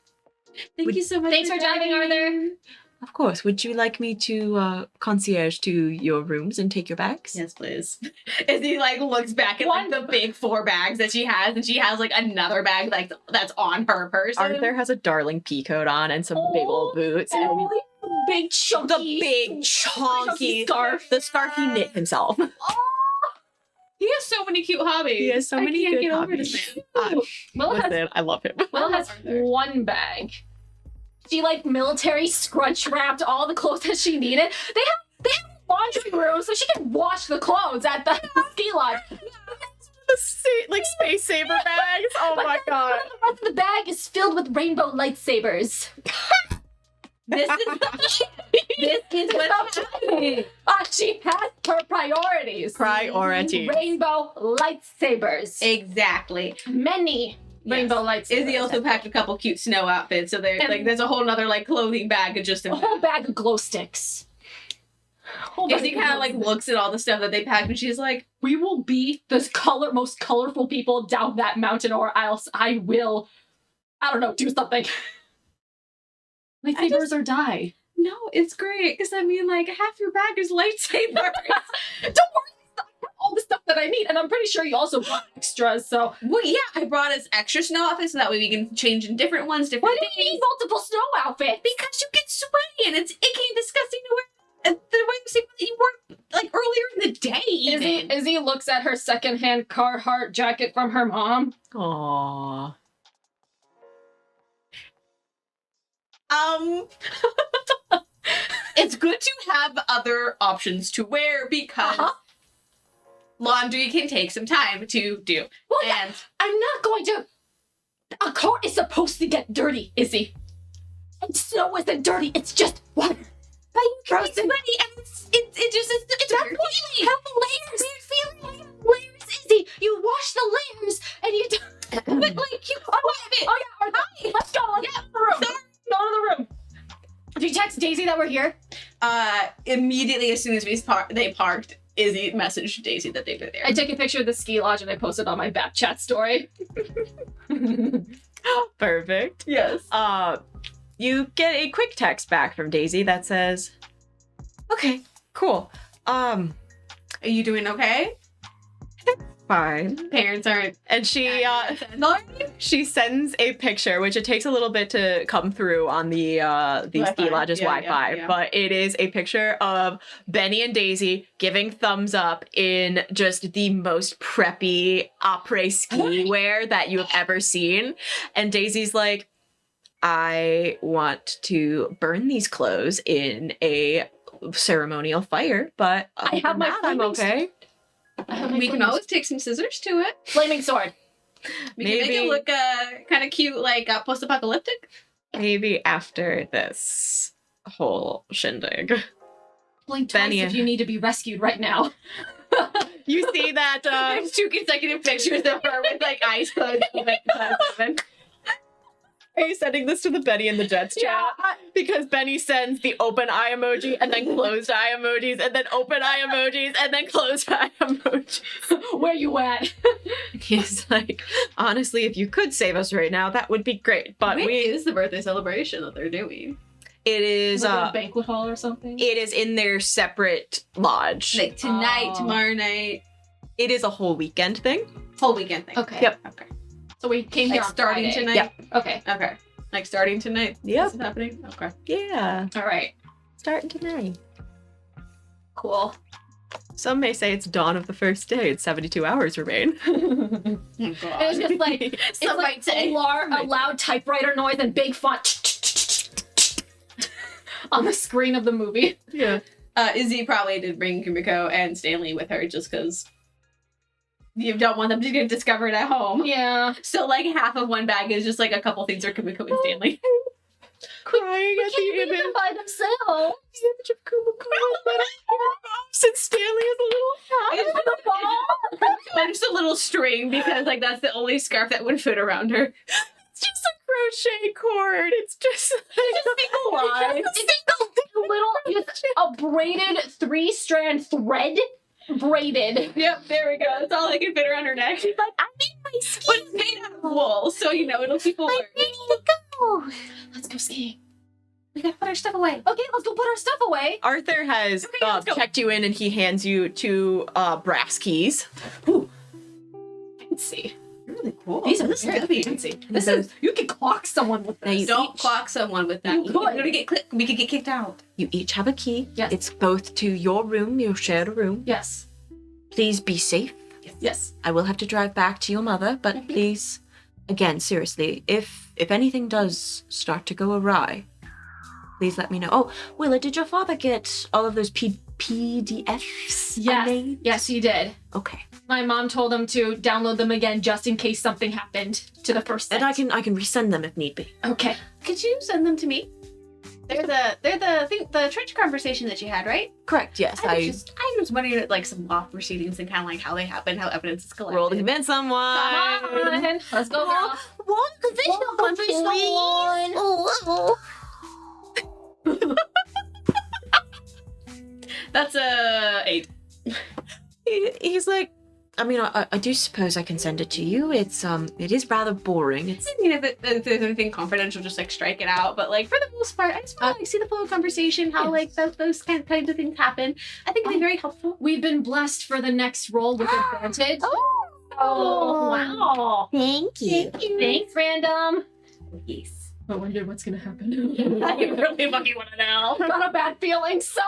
Thank you so much. Thanks for driving, Arthur. Of course. Would you like me to concierge to your rooms and take your bags? Yes, please. Izzy looks back at the big 4 bags that she has, and she has another bag that's on her person. Arthur has a darling pea coat on and some big old boots and really big chunky. the big chunky scarf. The scarf he knit himself. He has so many cute hobbies. He has so many I can't good get over hobbies. this man. Will I love him. has Arthur. one bag. She military scrunch wrapped all the clothes that she needed. They have a laundry room so she can wash the clothes at the ski lodge. Space saver bags. Oh my god. The rest of the bag is filled with rainbow lightsabers. This is what's happening. She has her priorities. Priorities. Rainbow lightsabers. Exactly. Many rainbow lightsabers. Izzy also packed a couple cute snow outfits, so there's a whole nother clothing bag just in a whole bag of glow sticks. Izzy kind of looks at all the stuff that they packed, and she's like, we will be the most colorful people down that mountain, or else I will, I don't know, do something. Lightsabers or die. "No, it's great because half your bag is lightsabers." Don't worry, I have all the stuff that I need, and I'm pretty sure you also bought extras. So Well, yeah, I brought us extra snow outfits so that way we can change in different ones, different why do you need multiple snow outfits? because you get sweaty and it's icky and disgusting to wear the way that you wore earlier in the day. Even. Izzy looks at her secondhand Carhartt jacket from her mom. Aww. It's good to have other options to wear because laundry can take some time to do. Well, And I'm not going to. A car is supposed to get dirty, Izzy. And snow isn't dirty. It's just water. but you can be Frozen. sweaty and it's That's weird why feeling. you have layers. Weird feeling. Layers, Izzy. You wash the layers and you. But like you it. Oh yeah. Hi. Let's go. Let's go to the room. Sorry. Go to the room. Did you text Daisy that we're here? Immediately as soon as they parked, Izzy messaged Daisy that they were there. I took a picture of the ski lodge and I posted on my back chat story. Perfect. Yes. You get a quick text back from Daisy that says, "Okay, cool. Are you doing okay? Fine." Parents aren't. And she sends a picture, which it takes a little bit to come through on the Wi-Fi. ski lodge's Yeah, Wi-Fi, yeah. but it is a picture of Benny and Daisy giving thumbs up in just the most preppy après ski wear that you have ever seen. And Daisy's like, "I want to burn these clothes in a ceremonial fire, but I have my I'm flaming okay." We can always take some scissors to it. Flaming sword. We can make it Maybe- look kind of cute, like post-apocalyptic. Maybe after this whole shindig. Blink twice Benny. if you need to be rescued right now. You see that There's 2 consecutive pictures of her with like eyes closed. are you sending this to the Benny and the Jets chat? Because Benny sends the open eye emoji and then closed eye emojis and then open eye emojis and then closed eye emojis. Where you at? He's like, "Honestly, if you could save us right now, that would be great. But When is the birthday celebration that they're doing? it is Like a banquet hall or something? it is in their separate lodge. Like tonight, Oh. tomorrow night, It is a whole weekend thing. whole weekend thing. Okay. Yep. Okay. So we came here Like on starting Friday. tonight. Yep. Okay. Okay. Like starting tonight. Yep. This is happening. Okay. Yeah. All right. Starting tonight. Cool. Some may say it's dawn of the first day and 72 hours remain. Oh It was god. just like it's Some like might say. a loud typewriter noise and big font on the screen of the movie. Yeah. Izzy probably did bring Kumiko and Stanley with her just because you don't want them to get discovered at home. Yeah. So like half of one bag is just like a couple things for Kumiko and Stanley. Crying at the image. by themselves. The image of Kumiko since Stanley is a little hat. And just a little string because like that's the only scarf that would fit around her. It's just a crochet cord. It's just like It's just a little, just a braided 3-strand thread. Braided. Yep, there we go. That's all I can fit around her neck. She's like, I made my skin. But it's made out of wool, so you know it'll keep warm. Let's go skiing. We gotta put our stuff away. Okay, let's go put our stuff away. Arthur has Okay, let's go. checked you in and he hands you 2 brass keys. Fancy. Really cool. These are this very heavy. fancy. This is, you can clock someone with Now you this. Don't clock someone with that. You could. We could get kicked out. You each have a key. Yes. It's both to your room, your shared room. Yes. Please be safe. Yes. I will have to drive back to your mother, but please, again, seriously, if anything does start to go awry, please let me know. Oh, Willa, did your father get all of those PDFs? I Yes. made? Yes, you did. Okay. My mom told him to download them again just in case something happened to the first set. And I can resend them if need be. Okay. Could you send them to me? They're the church conversation that you had, right? Correct, yes. I was wondering like some law proceedings and kind of like how they happen, how evidence is collected. roll to convince someone. Come on. Let's go, girl. That's a 8. He's like, I mean, I do suppose I can send it to you. It is rather boring. It's I mean, if there's anything confidential, just like strike it out. But like for the most part, I just want to like see the flow of conversation, how like those kinds of things happen. I think it'd be very helpful. We've been blessed for the next roll with advantage. Oh, wow. Thank you. Thanks, random. Yes. I wonder what's gonna happen. I really fucking want to know. Got a bad feeling, so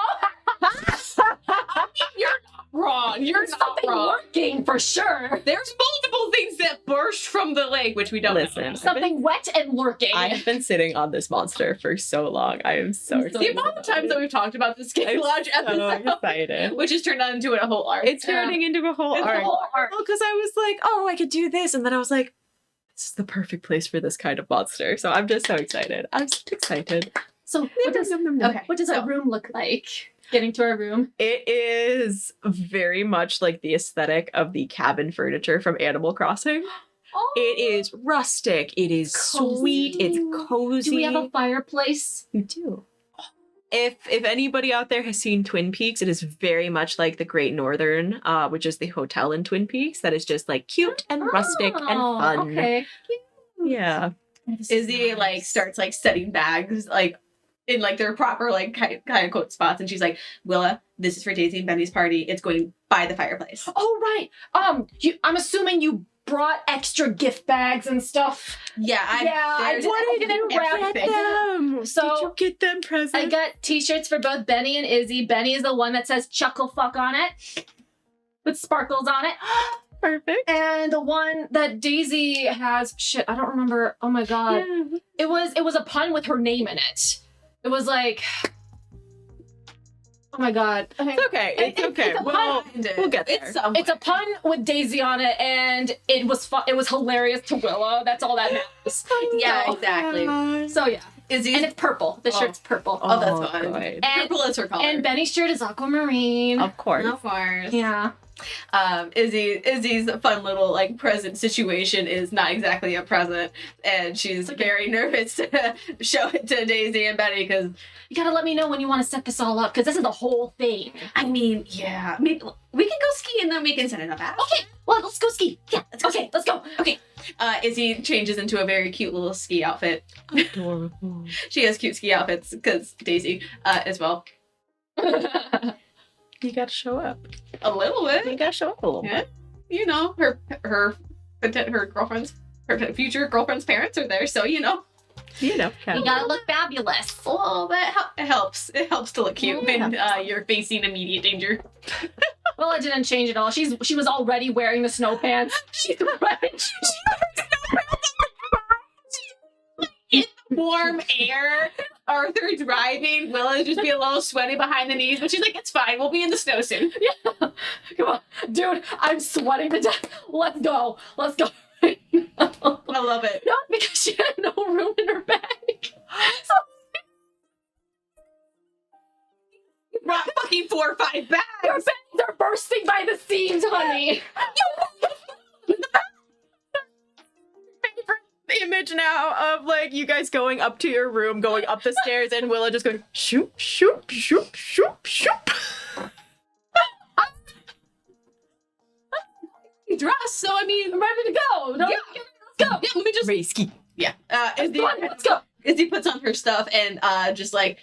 You're not wrong. You're there's not something wrong. working for sure. There's multiple things that pushed from the lake, which we don't Listen. know. Something wet and lurking. I have been sitting on this monster for so long. I am so The excited. amount of times that we've talked about the Skate Lodge so episode, excited. which has turned on into a whole arc. It's turning into a whole It's a arc. whole arc. Well, because I was like, oh, I could do this. And then I was like, this is the perfect place for this kind of monster. So I'm just so excited. I'm so excited. So what does Okay, what does so- our room look like? Getting to our room. It is very much like the aesthetic of the cabin furniture from Animal Crossing. Oh, It is rustic. It is sweet. It's cozy. do we have a fireplace? You do. If anybody out there has seen Twin Peaks, it is very much like the Great Northern, which is the hotel in Twin Peaks. That is just like cute and rustic and Oh, fun. Okay. Yeah. Izzy like starts like setting bags like in like their proper like kind of quote spots, and she's like, Willa, this is for Daisy and Benny's party. It's going by the fireplace. Oh right. I'm assuming you brought extra gift bags and stuff. Yeah, I there's did. I didn't wrap everything. them. So- did you get them presents? I got t-shirts for both Benny and Izzy. Benny is the one that says chuckle fuck on it with sparkles on it. Perfect. And the one that Daisy has, shit, I don't remember. Oh my god. It was a pun with her name in it. It was like, oh my god. It's okay. It's okay. it's a Well, Find it. we'll get there. It's somewhere. It's a pun with Daisy on it, and it was fun. It was hilarious to Willow. That's all that matters. Yeah, So- exactly. So yeah, Izzy's and it's purple. The Oh. shirt's purple. Oh, that's fun. good. And, purple is her color. and Benny's shirt is aquamarine. Of course. Of course. Yeah. Izzy's fun little like present situation is not exactly a present, and she's very nervous to show it to Daisy and Benny because You gotta let me know when you want to set this all up, because this is the whole thing. I mean, yeah, maybe we can go ski and then we can set it up after. Okay, well, let's go ski. Yeah, okay, let's go. Okay. Izzy changes into a very cute little ski outfit. Adorable. She has cute ski outfits because Daisy as well. You gotta show up. A little You bit, gotta show up a little yeah. bit. You know, her girlfriend's, her future girlfriend's parents are there, so you know. You know, You gotta look fabulous. Well, it helps. It helps to look cute when you're facing immediate danger. Well, it didn't change at all. She was already wearing the snow pants. She's ready. In the warm air, Arthur driving, Willa just be a little sweaty behind the knees, but she's like, it's fine, we'll be in the snow soon. Come on, dude, I'm sweating to death. Let's go. Let's go. I love it. Not because she had no room in her bag. You brought fucking 4 or 5 bags. Your bags are bursting by the seams, honey. image now of like you guys going up to your room, going up the stairs, and Willa just going shoop, shoop, shoop, shoop, shoop. Dress, so I mean, I'm ready to go. No, Yeah. let's go. yeah, let me just Risky. yeah. Come on, let's go. Izzy puts on her stuff and just like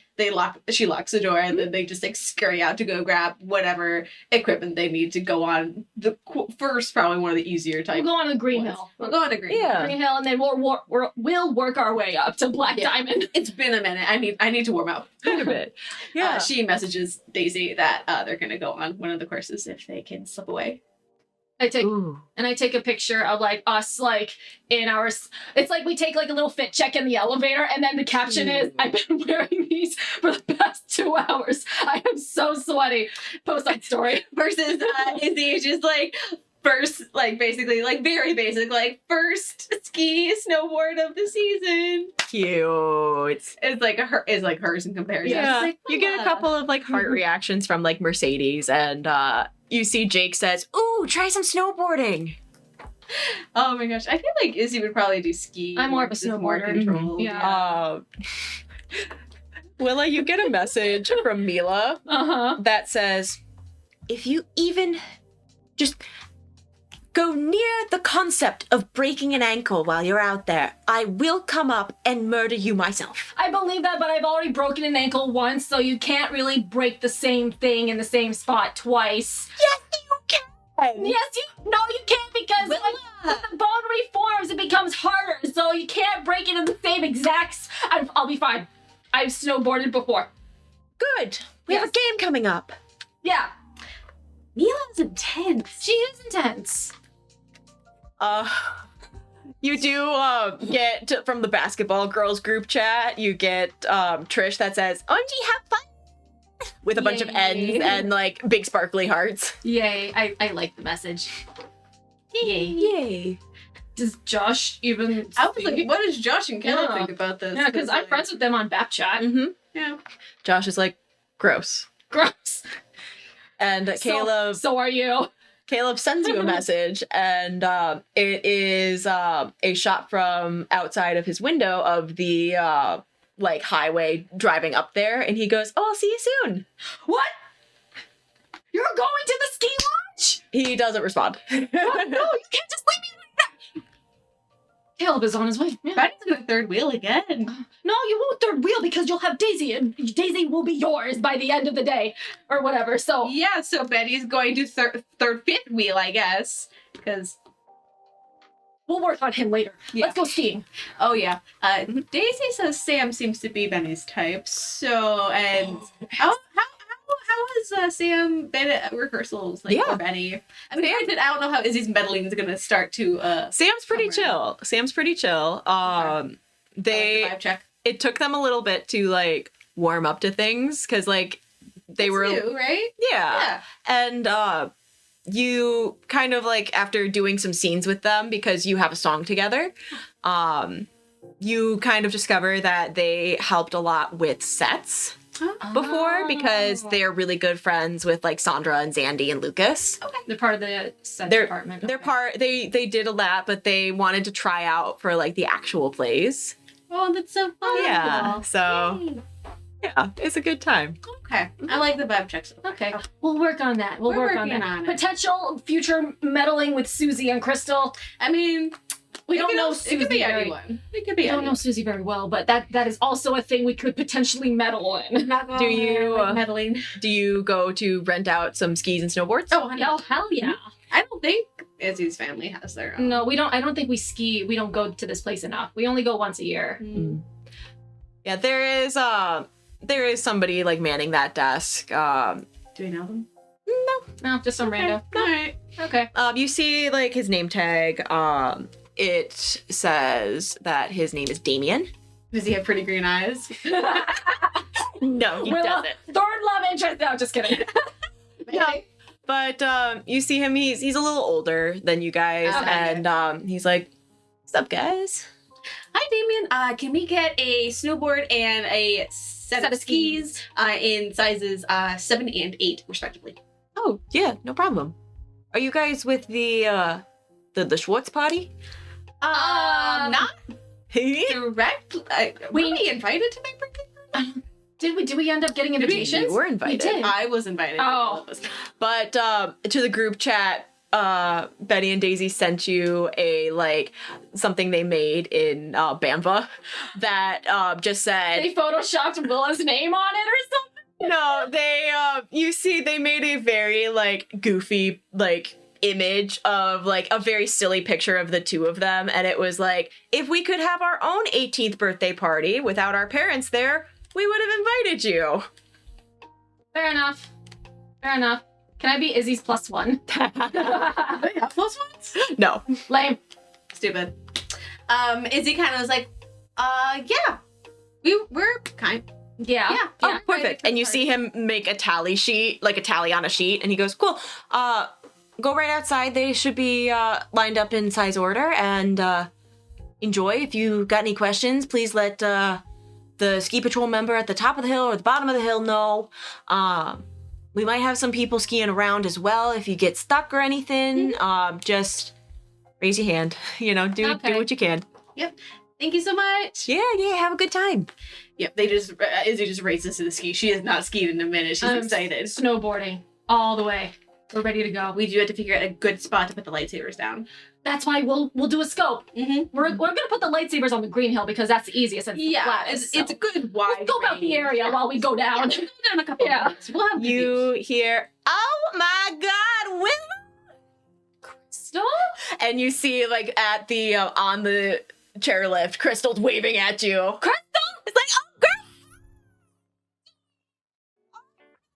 she locks the door and then they just like scurry out to go grab whatever equipment they need to go on the first, probably one of the easier We'll types. go on to Green Hill. We'll go on to Green. Yeah. Green Hill, and then we'll work our way up to Black Yeah. Diamond. It's been a minute. I need to warm up. Quite a bit. Yeah. She messages Daisy that they're gonna go on one of the courses if they can slip away. I take Ooh. and I take a picture of like us like in our. It's like we take like a little fit check in the elevator, and then the caption is, "I've been wearing these for the past 2 hours. I am so sweaty." Post on story. Versus Izzy just like first, like basically like very basic, like first ski snowboard of the season. Cute. It's like hers in comparison. Yeah. like, You get a couple of like heart reactions from like Mercedes, and you see Jake says, "Ooh, try some snowboarding." Oh my gosh, I feel like Izzy would probably do ski. I'm more of a just more snowboarder. controlled. Yeah. Willa, you get a message from Mila that says, "If you even just go near the concept of breaking an ankle while you're out there, I will come up and murder you myself." I believe that, but I've already broken an ankle once, so you can't really break the same thing in the same spot twice. Yes, you can. Yes, you can't, because like, when the bone reforms, it becomes harder, so you can't break it in the same exact. I'll be fine. I've snowboarded before. Good. We have a game coming up. Yeah, Mila's intense. she is intense. You do get from the basketball girls group chat, you get Trish that says, OMG, have fun! With a bunch of ends and like big sparkly hearts. Yay. I like the message. Yay. Yay. Does Josh even I was like, what does Josh and Caleb think about this? Yeah, because I'm friends with them on Bap Chat. Mm-hmm. Yeah. Josh is like, gross. Gross. And Caleb... So are you. Caleb sends you a message, and it is a shot from outside of his window of the like highway driving up there, and he goes, "Oh, I'll see you soon." What? You're going to the ski lodge? He doesn't respond. What? No, you can't just leave me like that. Caleb is on his way. Yeah. Betty's gonna third wheel again. No, you won't third wheel because you'll have Daisy, and Daisy will be yours by the end of the day, or whatever. So Yeah, so Betty's going to fifth wheel, I guess. Because we'll work on him later. Yeah. Let's go skiing. oh yeah, Daisy says Sam seems to be Benny's type. So and how has Sam been at rehearsals like for Benny? I mean, granted, I don't know how Izzy's meddling is gonna start to. Sam's pretty chill. Sam's pretty chill. Vibe check. It took them a little bit to like warm up to things because like they were new, right? Yeah. And you kind of like after doing some scenes with them because you have a song together, you kind of discover that they helped a lot with sets before because they're really good friends with like Sandra and Zandy and Lucas. Okay. They're part of the set department. They're part they did a lot, but they wanted to try out for like the actual plays. Oh, that's so fun. Yeah. So Yay. yeah, it's a good time. Okay, I like the vibe checks. Okay, we'll work on that. We'll We're work on working that. on it. Potential future meddling with Susie and Crystal. I mean, We it don't could know al- Susie It could be very. anyone. It could be We don't anyone. know Susie very well, but that is also a thing we could potentially meddle in. Do you meddling? do you go to rent out some skis and snowboards? Oh, honey. Oh hell yeah! I don't think Izzy's family has their own. No, we don't. I don't think we ski. We don't go to this place enough. We only go once a year. Yeah, there is somebody like manning that desk. Do we know them? No, just some random. All right. Okay. You see like his name tag. It says that his name is Damien. Does he have pretty green eyes? No, he Willa, doesn't. third love interest. No, just kidding. No. But you see him. He's a little older than you guys, Okay. and he's like, "What's up, guys?" Hi, Damien. Can we get a snowboard and a set of skis in sizes 7 and 8, respectively? Oh yeah, no problem. Are you guys with the Schwartz party? Not direct. Were we invited to their birthday? Did we end up getting invitations? You were invited. We did. I was invited. Oh. But to the group chat, Betty and Daisy sent you a like something they made in Banva that just said They photoshopped Willa's name on it or something. no. They you see they made a very like goofy like image of like a very silly picture of the two of them, and it was like if we could have our own 18th birthday party without our parents there, we would have invited you. Fair enough. Fair enough. Can I be Izzy's +1? They have plus ones? No. Lame. Stupid. Izzy kind of was like, yeah. We're kind. Yeah. Yeah. Oh, perfect. And you see him make a tally sheet, like a tally on a sheet, and he goes, cool. Go right outside. They should be lined up in size order, and enjoy. If you got any questions, please let the ski patrol member at the top of the hill or the bottom of the hill know. We might have some people skiing around as well. If you get stuck or anything, just raise your hand. You know, do what you can. Yep. Thank you so much. Yeah, have a good time. Yep. They just Izzy just races to the ski. She has not skied in a minute. She's excited. Snowboarding all the way. We're ready to go. We do have to figure out a good spot to put the lightsabers down. That's why we'll do a scope. Mm-hmm. We're gonna put the lightsabers on the green hill because that's the easiest. And Yeah, flattest, it's a good wide. Let's scope out the area while we go down. Yeah, we'll go down a couple. Yeah. Of minutes. We'll have You hear, oh my God, Willa! Stop. And you see, like, at the, on the chairlift, Crystal's waving at you. Crystal! It's like, oh, girl!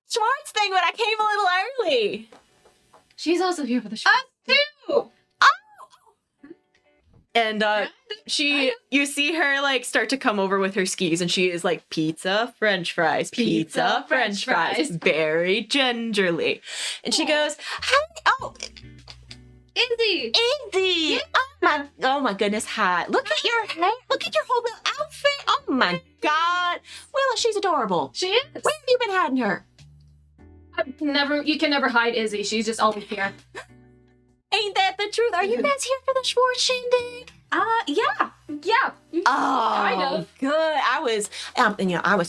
Schwartz thing, but I came a little early. She's also here for the show. Us too. And you see her like start to come over with her skis, and she is like pizza, French fries, pizza, French fries, very gingerly. And she goes, Izzy! Izzy! Oh my goodness, hi. Look at your hair. Look at your whole little outfit. Oh my God. Willa, she's adorable. She is. Where have you been hiding her? You can never hide Izzy. She's just always here. Ain't that the truth? Are you guys here for the Schwartz shindig? Yeah. Oh, Kind of. good. I was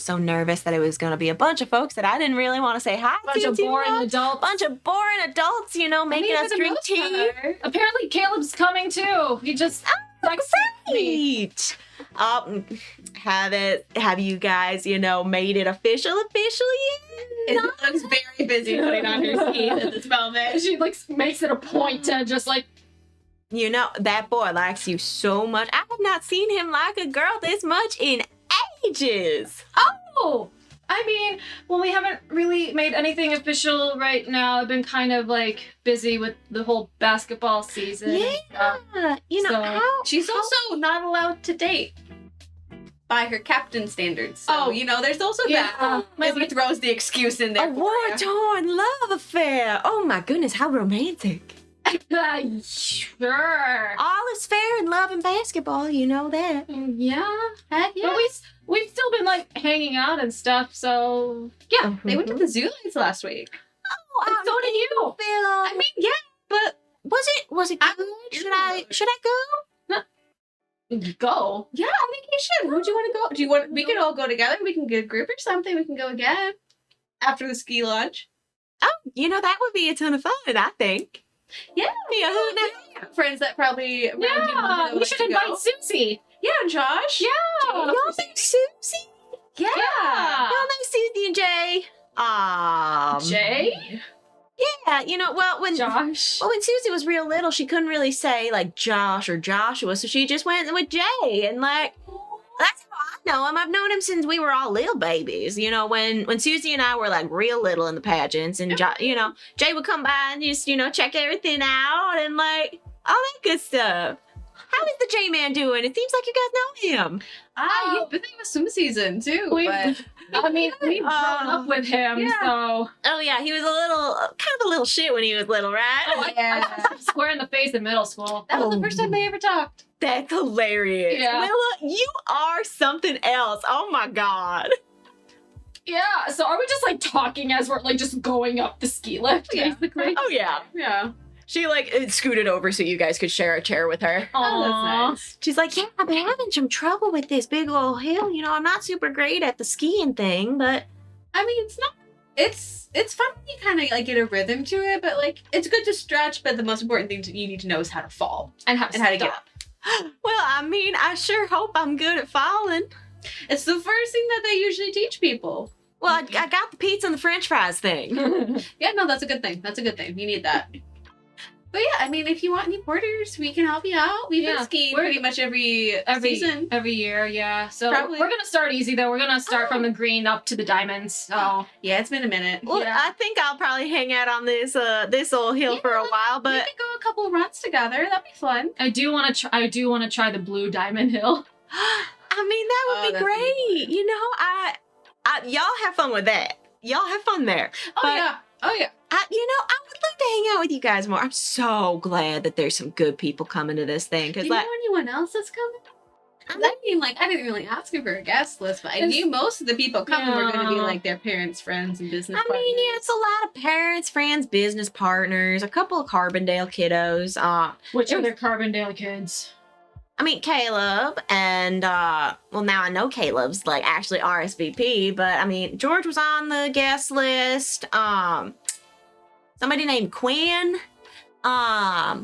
so nervous that it was going to be a bunch of folks that I didn't really want to say hi to. Bunch of boring adults. Bunch of boring adults, making us drink tea. Apparently Caleb's coming too. He just Great. Have you guys, made it officially yet? It looks very busy putting on her skis at this moment. She makes it a point to just That boy likes you so much. I have not seen him like a girl this much in ages. Oh! I mean, well, we haven't really made anything official right now. I've been kind of busy with the whole basketball season. Yeah. She's also not allowed to date by her captain standards. So, there's also that. Maybe throws the excuse in there. A war-torn love affair. Oh my goodness, how romantic. Sure. All is fair in love and basketball, you know that. Yeah. Heck yeah. But we've still been hanging out and stuff, so Yeah, they went to the zoo lights last week. Oh, and so did you. I mean, yeah, but Was it good? Should I go? Go. yeah, I think you should. Would you want to go? Do you want? We could all go together. We can get a group or something. We can go again after the ski launch. Oh, that would be a ton of fun, I think. Yeah, Be a hoot and a friends that probably Yeah, we should invite Susie. Yeah, Josh. Yeah. Y'all know Susie? Yeah. Y'all know Susie and Jay? Jay? Yeah, when Josh? when Susie was real little, she couldn't really say Josh or Joshua, so she just went with Jay, and that's how I know him. I've known him since we were all little babies. When Susie and I were real little in the pageants, and Jay would come by and just check everything out and all that good stuff. How is the J-Man doing? It seems like you guys know him. You've been there with swim season too. We've Oh. grown up with him, so. Oh yeah, he was kind of a little shit when he was little, right? Oh, I punched him square in the face in middle school. That was the first time they ever talked. That's hilarious. Yeah. Willa, you are something else. Oh my God. Yeah, so are we just talking as we're just going up the ski lift, basically? Oh yeah. Yeah. She scooted over so you guys could share a chair with her. Oh, that's nice. She's like, yeah, I've been having some trouble with this big old hill. I'm not super great at the skiing thing, but I mean, it's not. It's fun when you kind of get a rhythm to it, but it's good to stretch. But the most important thing you need to know is how to fall And how to get up. well, I sure hope I'm good at falling. It's the first thing that they usually teach people. Well, I got the pizza and the French fries thing. Yeah, no, that's a good thing. That's a good thing. You need that. But yeah, I mean, if you want any porters, we can help you out. We've been skiing pretty much every season. Every year, yeah. So Probably. we're gonna start easy though. We're gonna start from the green up to the diamonds. So Yeah, it's been a minute. Well, Yeah. I think I'll probably hang out on this old hill for a while, We but could go a couple runs together. That'd be fun. I do want to try the blue diamond hill. I mean that would be that's great. Y'all have fun with that. Y'all have fun there. Oh But- yeah. Oh yeah. I would love to hang out with you guys more. I'm so glad that there's some good people coming to this thing. Do Cause you know anyone else that's coming? I mean, I didn't really ask you for a guest list, but I knew most of the people coming were going to be their parents, friends, and business I partners. mean, yeah, it's a lot of parents, friends, business partners, a couple of Carbondale kiddos. Which are their Carbondale kids? I mean, Caleb and, now I know Caleb's, actually RSVP, but, I mean, George was on the guest list. Somebody named Quinn. Let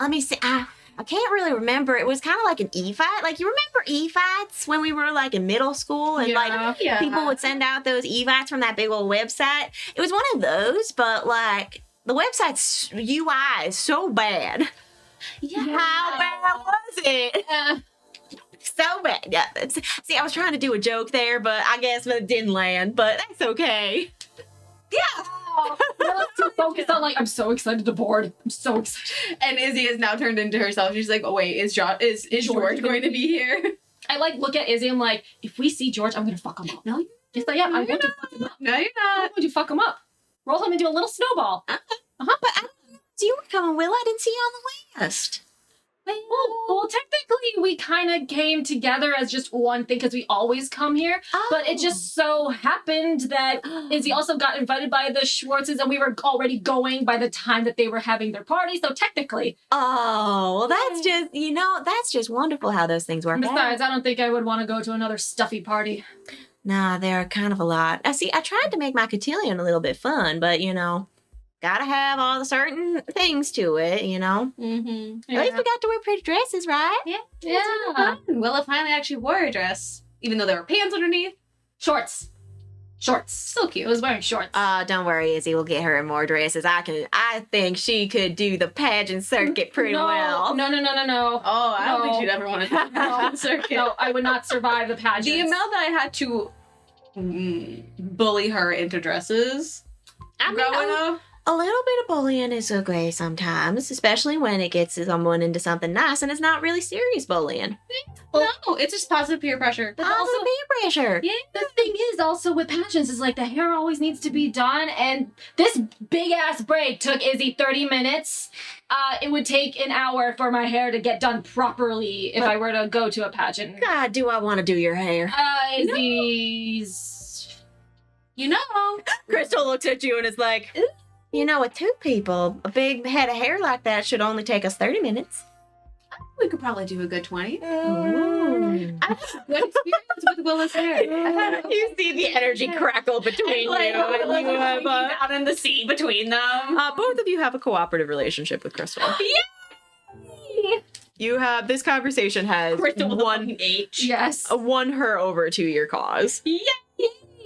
me see. I can't really remember. It was kind of like an e-fight. You remember e-fights when we were, in middle school? And, Yeah. people would send out those e-fights from that big old website. It was one of those, but, the website's UI is so bad. Yeah. How bad was it? So bad. Yeah. See, I was trying to do a joke there, but I guess it didn't land, but that's okay. Oh, that's so focused on like, I'm so excited to board. I'm so excited. And Izzy has now turned into herself. She's like, oh wait, is George going to be here? I like look at Izzy. I'm like, if we see George, I'm gonna fuck him up. No, Yes, I am. I'm going to fuck him up. no, you're I'm not. going to fuck him up. Roll him into a little snowball. But you were coming, Willa. I didn't see you on the list. Well, technically, we kind of came together as just one thing because we always come here. But it just so happened that Izzy also got invited by the Schwartzes, and we were already going by the time that they were having their party. So technically, Oh, well, that's just wonderful how those things work out. besides, I don't think I would want to go to another stuffy party. Nah, they're kind of a lot. See, I tried to make my cotillion a little bit fun, but, gotta have all the certain things to it, Mm-hmm. At least we got to wear pretty dresses, right? Yeah. Willa finally actually wore a dress, even though there were pants underneath. Shorts. Still cute. I was wearing shorts. Don't worry, Izzy. We'll get her in more dresses. I think she could do the pageant circuit pretty well. No. Oh, I don't think No. she'd ever want to do the circuit. No, I would not survive the pageant. The amount that I had to bully her into dresses growing up. A little bit of bullying is okay sometimes, especially when it gets someone into something nice and it's not really serious bullying. No, it's just positive peer pressure. But Positive also, peer pressure. yeah, the thing is also with pageants is like the hair always needs to be done, and this big ass braid took Izzy 30 minutes. It would take an hour for my hair to get done properly if I were to go to a pageant. God, do I want to do your hair? Izzy's... You know. Crystal looks at you and is like, with two people, a big head of hair like that should only take us 30 minutes. We could probably do a good 20. Ooh. I've had good experience with Willa's hair. You see the energy crackle between you and you have, out in the sea between them. both of you have a cooperative relationship with Crystal. You have, this conversation has Crystal with won H. Yes. won her over to your cause.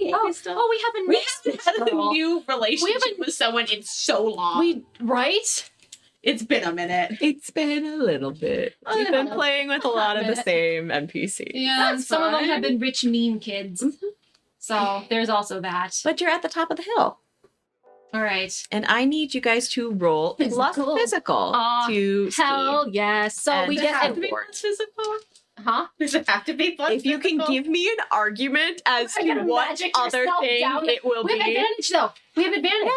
Oh, we haven't We haven't had a new relationship with someone in so long. Right? It's been a minute. It's been a little bit. You've been playing with a lot of the same NPCs. Yeah, That's some of them fine. have been rich, mean kids. So there's also that. But you're at the top of the hill. All right. And I need you guys to roll plus Physical. physical to Hell yes. So And we to get have an to be plus physical? huh? Does it have to be plus If you can give me an argument as I to gotta what magic other yourself thing down. it will We have be. advantage though. We have advantage.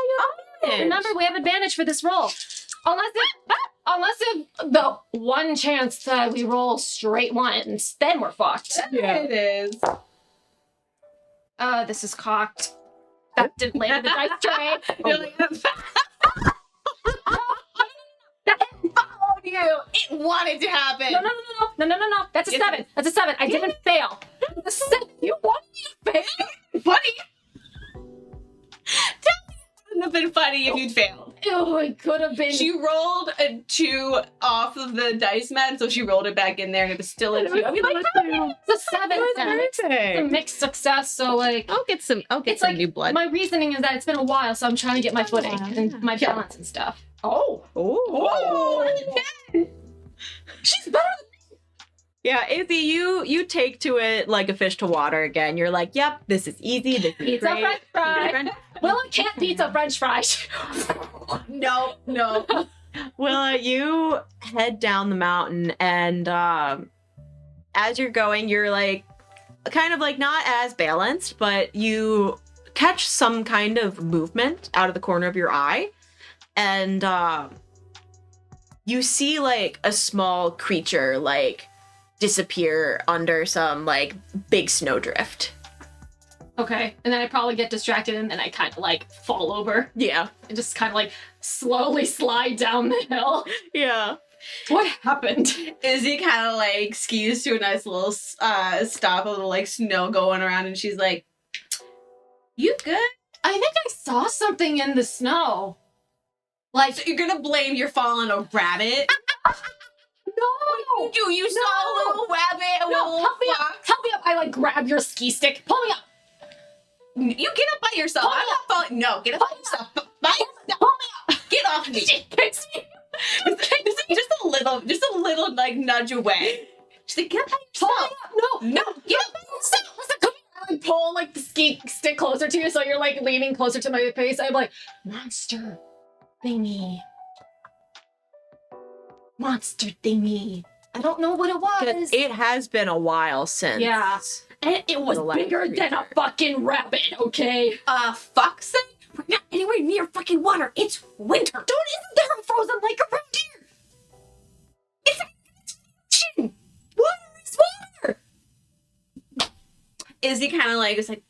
Remember, we have advantage for this roll. Unless if the one chance that we roll straight ones, then we're fucked. Yeah. It is. This is cocked. That didn't land in the dice tray. You're like, That followed you. it wanted to happen. No. That's a Yes. 7. That's a 7. I didn't fail. That's a 7. You wanted me to fail? Funny. It wouldn't have been funny if you'd failed. Oh, it could have been. She rolled a 2 off of the dice mat, so she rolled it back in there, and it was still a 2. I mean, like, It's a 7. It's a mixed success, so like. I'll get some It's like new blood. my reasoning is that it's been a while, so I'm trying to get my footing and my balance and stuff. Oh, she's better than Yeah, Izzy, you take to it like a fish to water again. You're like, yep, this is easy. This is pizza great. French fry. Willa can't pizza French fries. no. Willa, you head down the mountain, and as you're going, you're like, kind of like not as balanced, but you catch some kind of movement out of the corner of your eye, and you see like a small creature like disappear under some like big snowdrift. Okay, and then I probably get distracted and then I kind of like fall over Yeah. and just kind of like slowly slide down the hill. Yeah. What happened? Izzy kind of like skis to a nice little stop, a little like snow going around, and she's like, "You good?" I think I saw something in the snow. Like, So you're gonna blame your fall on a rabbit? no! You saw a little rabbit, a No, little help me up! fox. Help me up! I like grab your ski stick. Pull me up! You get up by yourself. Pull I'm me not falling. No, get up by yourself. By yourself. Pull me up! Get off me. She kicks me. just a little like nudge away. She's like, get up by Pull me yourself. up! No! Get up by yourself. Listen, come here. I like pull like the ski stick closer to you, so you're like leaning closer to my face. I'm like, monster, thingy. Monster thingy. I don't know what it was. It has been a while since. Yeah. And it was The last bigger than a creature. fucking rabbit, okay? Fuck's sake. We're not anywhere near fucking water. It's winter. Isn't there a frozen lake around here? Ocean. Water is water. Izzy kind of like is like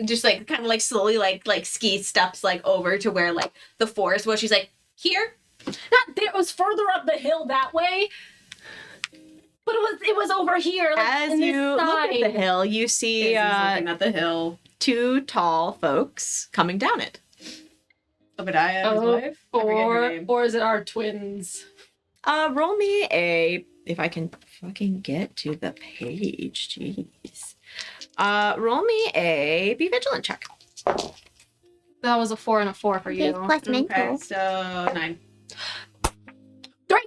just like kind of like slowly like ski steps like over to where like the forest was. She's like, here. Not there. It was further up the hill that way. But it was over here. Like, As in this you look at the side. hill, you see Izzy's looking at the hill. 2 tall folks coming down it. Obadiah, his wife. I forget her name. Or is it our twins? Roll me a, if I can fucking get to the page, jeez. Roll me a be vigilant check. That was a 4 and a 4 for you. Okay, plus mental. Okay, so 9. 3.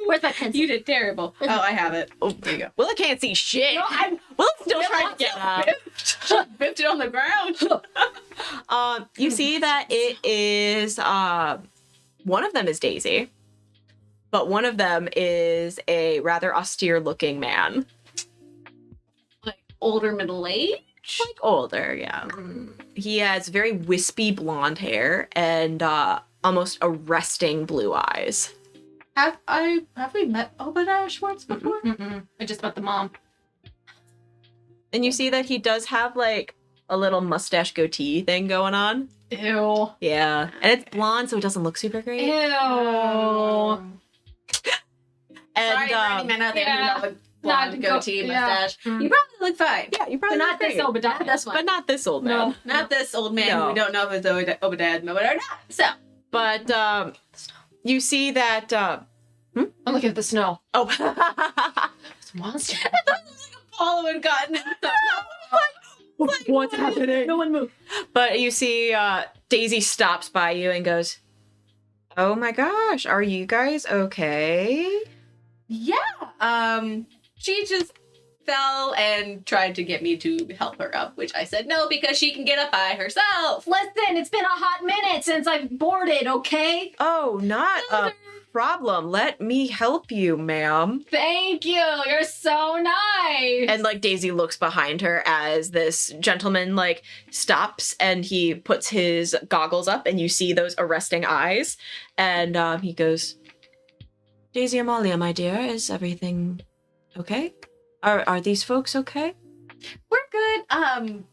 Where's my pencil? You did terrible. Oh, I have it. Oh, there you go. Willa can't see shit. No, I'm Willa's still trying to get up. She biffed it on the ground. You see that it is, one of them is Daisy, but one of them is a rather austere looking man. Like older middle age. Like older, yeah. He has very wispy blonde hair and almost arresting blue eyes. Have we met Obadiah Schwartz before? Mm-mm. I just met the mom. And you see that he does have like a little mustache goatee thing going on. Ew. Yeah. And it's blonde, so it doesn't look super great. Ew. And Sorry, for any men out there yeah. who have a blonde Not goatee yeah. mustache. Mm. You probably look fine. yeah, you But probably not look this great. Obadiah. This one. But not this old man. No. Not this old man who No. we don't know if it's Obadiah or not. So, But you see that I'm looking at the snow. oh It's a monster. I thought it was like Apollo had gotten it. what's happening? No one move. But you see Daisy stops by you and goes, "Oh my gosh, are you guys okay?" Yeah. She just fell and tried to get me to help her up, which I said no because she can get up by herself. Listen, it's been a hot minute since I've boarded, okay? Oh, not a problem. Let me help you, ma'am. Thank you. You're so nice. And like Daisy looks behind her as this gentleman like stops and he puts his goggles up and you see those arresting eyes. And he goes, "Daisy Amalia, my dear, is everything okay? Are these folks okay?" We're good.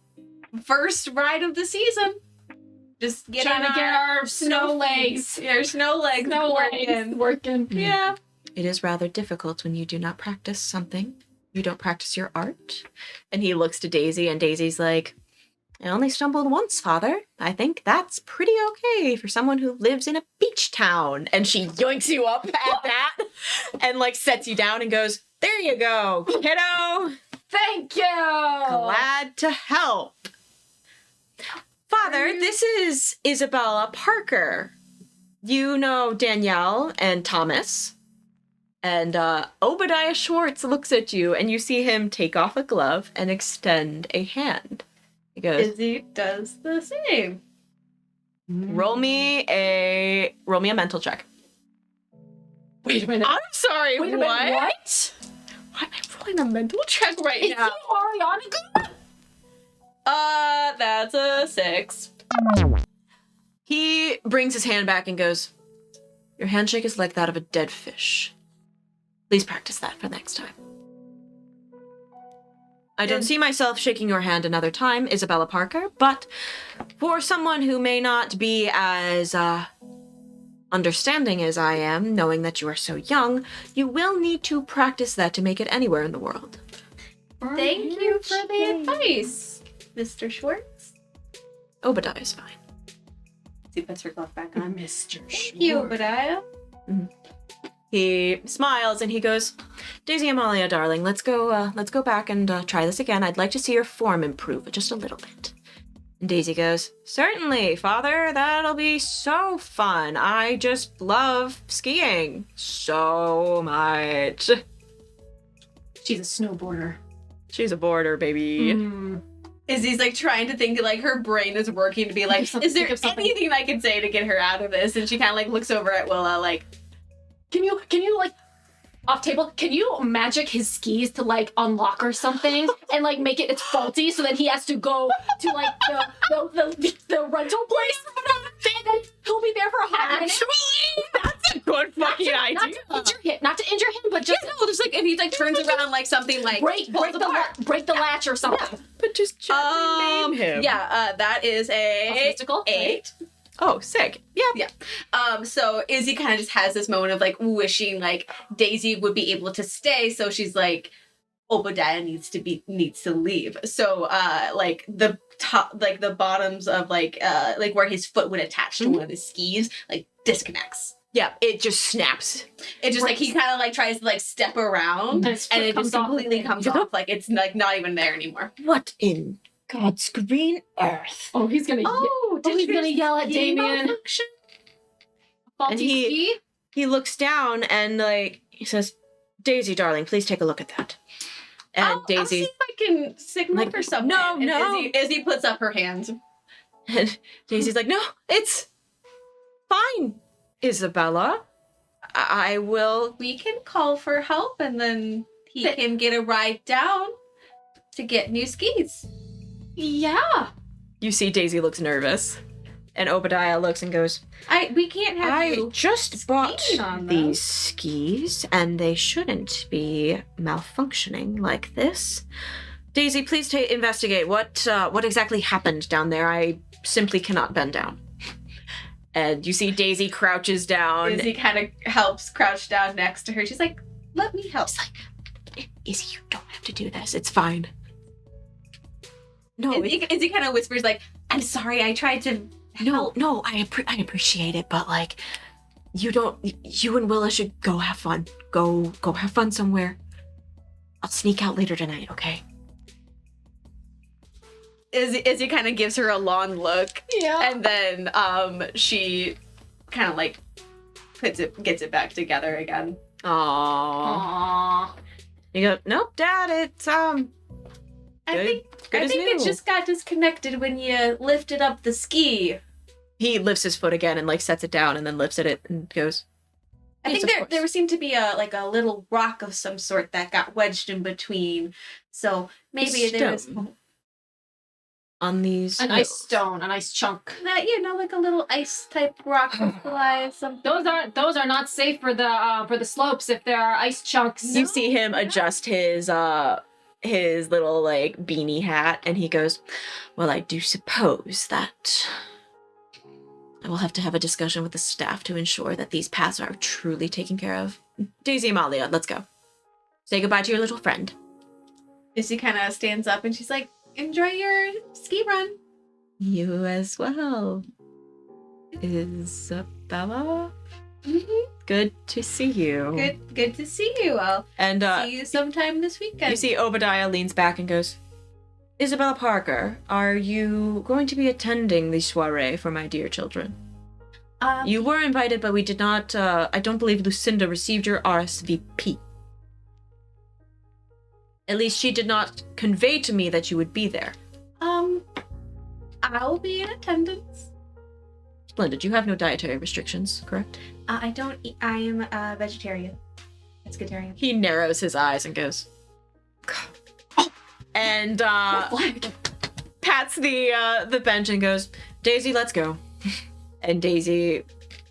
First ride of the season. Just trying to get our snow legs. Your snow legs Working. Yeah. It is rather difficult when you do not practice something. You don't practice your art. And he looks to Daisy and Daisy's like, "I only stumbled once, father. I think that's pretty okay for someone who lives in a beach town." And she yoinks you up at that and like sets you down and goes, "There you go, kiddo. Thank you. Glad to help." Father, this is Isabella Parker. You know Danielle and Thomas. And Obadiah Schwartz looks at you and you see him take off a glove and extend a hand. He goes, Izzy does the same. roll me a mental check. Wait a minute. I'm sorry, Wait a minute. What? Why am I rolling a mental check right Is now? he Ariana? That's a 6. He brings his hand back and goes, "Your handshake is like that of a dead fish. Please practice that for next time." I don't see myself shaking your hand another time, Isabella Parker, but for someone who may not be as understanding as I am, knowing that you are so young, you will need to practice that to make it anywhere in the world. Thank you for the advice, Mr. Schwartz. Obadiah is fine. Izzy puts her glove back on. Mr. Thank you, Obadiah. He smiles and he goes, "Daisy Amalia, darling, let's go back and try this again. I'd like to see your form improve just a little bit." And Daisy goes, "Certainly, father, that'll be so fun. I just love skiing so much." She's a snowboarder. She's a boarder, baby. Mm. Izzy's like trying to think, like her brain is working to be like, is there anything I can say to get her out of this? And she kind of like looks over at Willa like, Can you like off table? Can you magic his skis to like unlock or something and like make it's faulty so that he has to go to like the rental place? And then he'll be there for a hot minute. that's a good fucking idea. Not to injure him, but just no, just like if he like turns around like something like break the latch or something. But just gently name him. Yeah, that is a Mystical 8. Oh, sick. Yeah. So Izzy kind of just has this moment of like wishing like Daisy would be able to stay. So she's like, Obadiah needs to leave. So like the top, like the bottoms of like where his foot would attach to one of the skis, like disconnects. Yeah, it just snaps. It just like he kind of like tries to like step around and it just completely comes off. Like it's like not even there anymore. What in God's green earth? Oh, he's gonna yell at Damien. And he looks down and like he says, Daisy, darling, please take a look at that. And Daisy, I'll see if I can signal like, for something. no. And Izzy puts up her hands. And Daisy's like, no, it's fine, Isabella. I will. We can call for help and then he can get a ride down to get new skis. Yeah. You see Daisy looks nervous. And Obadiah looks and goes, We can't have you. I just bought skiing on them. these skis, and they shouldn't be malfunctioning like this. Daisy, please investigate what exactly happened down there. I simply cannot bend down. And you see Daisy crouches down. Izzy kind of helps crouch down next to her. She's like, let me help. She's like, Izzy, you don't have to do this. It's fine. No, Izzy kind of whispers like, I'm sorry, I tried to help. No, I appreciate it, but like, you and Willa should go have fun. Go have fun somewhere. I'll sneak out later tonight, okay? Izzy kind of gives her a long look. Yeah. And then she kind of like gets it back together again. Aww. You go, nope, Dad, it's I think it just got disconnected when you lifted up the ski. He lifts his foot again and like sets it down and then lifts it and goes. I "Yes, think of there course." seemed to be a little rock of some sort that got wedged in between. So maybe there was Stone. On these An ice stone, an ice chunk. that, like a little ice type rock fly something. Those are not safe for the slopes if there are ice chunks. You see him adjust his little like beanie hat and he goes, well, I do suppose that I will have to have a discussion with the staff to ensure that these paths are truly taken care of. Daisy Amalia, let's go. Say goodbye to your little friend. Izzy kind of stands up and she's like, enjoy your ski run. You as well, Isabella. Good to see you. Good to see you. I'll And see you sometime this weekend. you see Obadiah leans back and goes, Isabella Parker, are you going to be attending the soiree for my dear children? You were invited, but we did not, I don't believe Lucinda received your RSVP. At least she did not convey to me that you would be there. I'll be in attendance. Splendid. You have no dietary restrictions, correct? I don't eat. I am a vegetarian. Pescatarian. He narrows his eyes and goes, oh, and pats the bench and goes, Daisy, let's go. And Daisy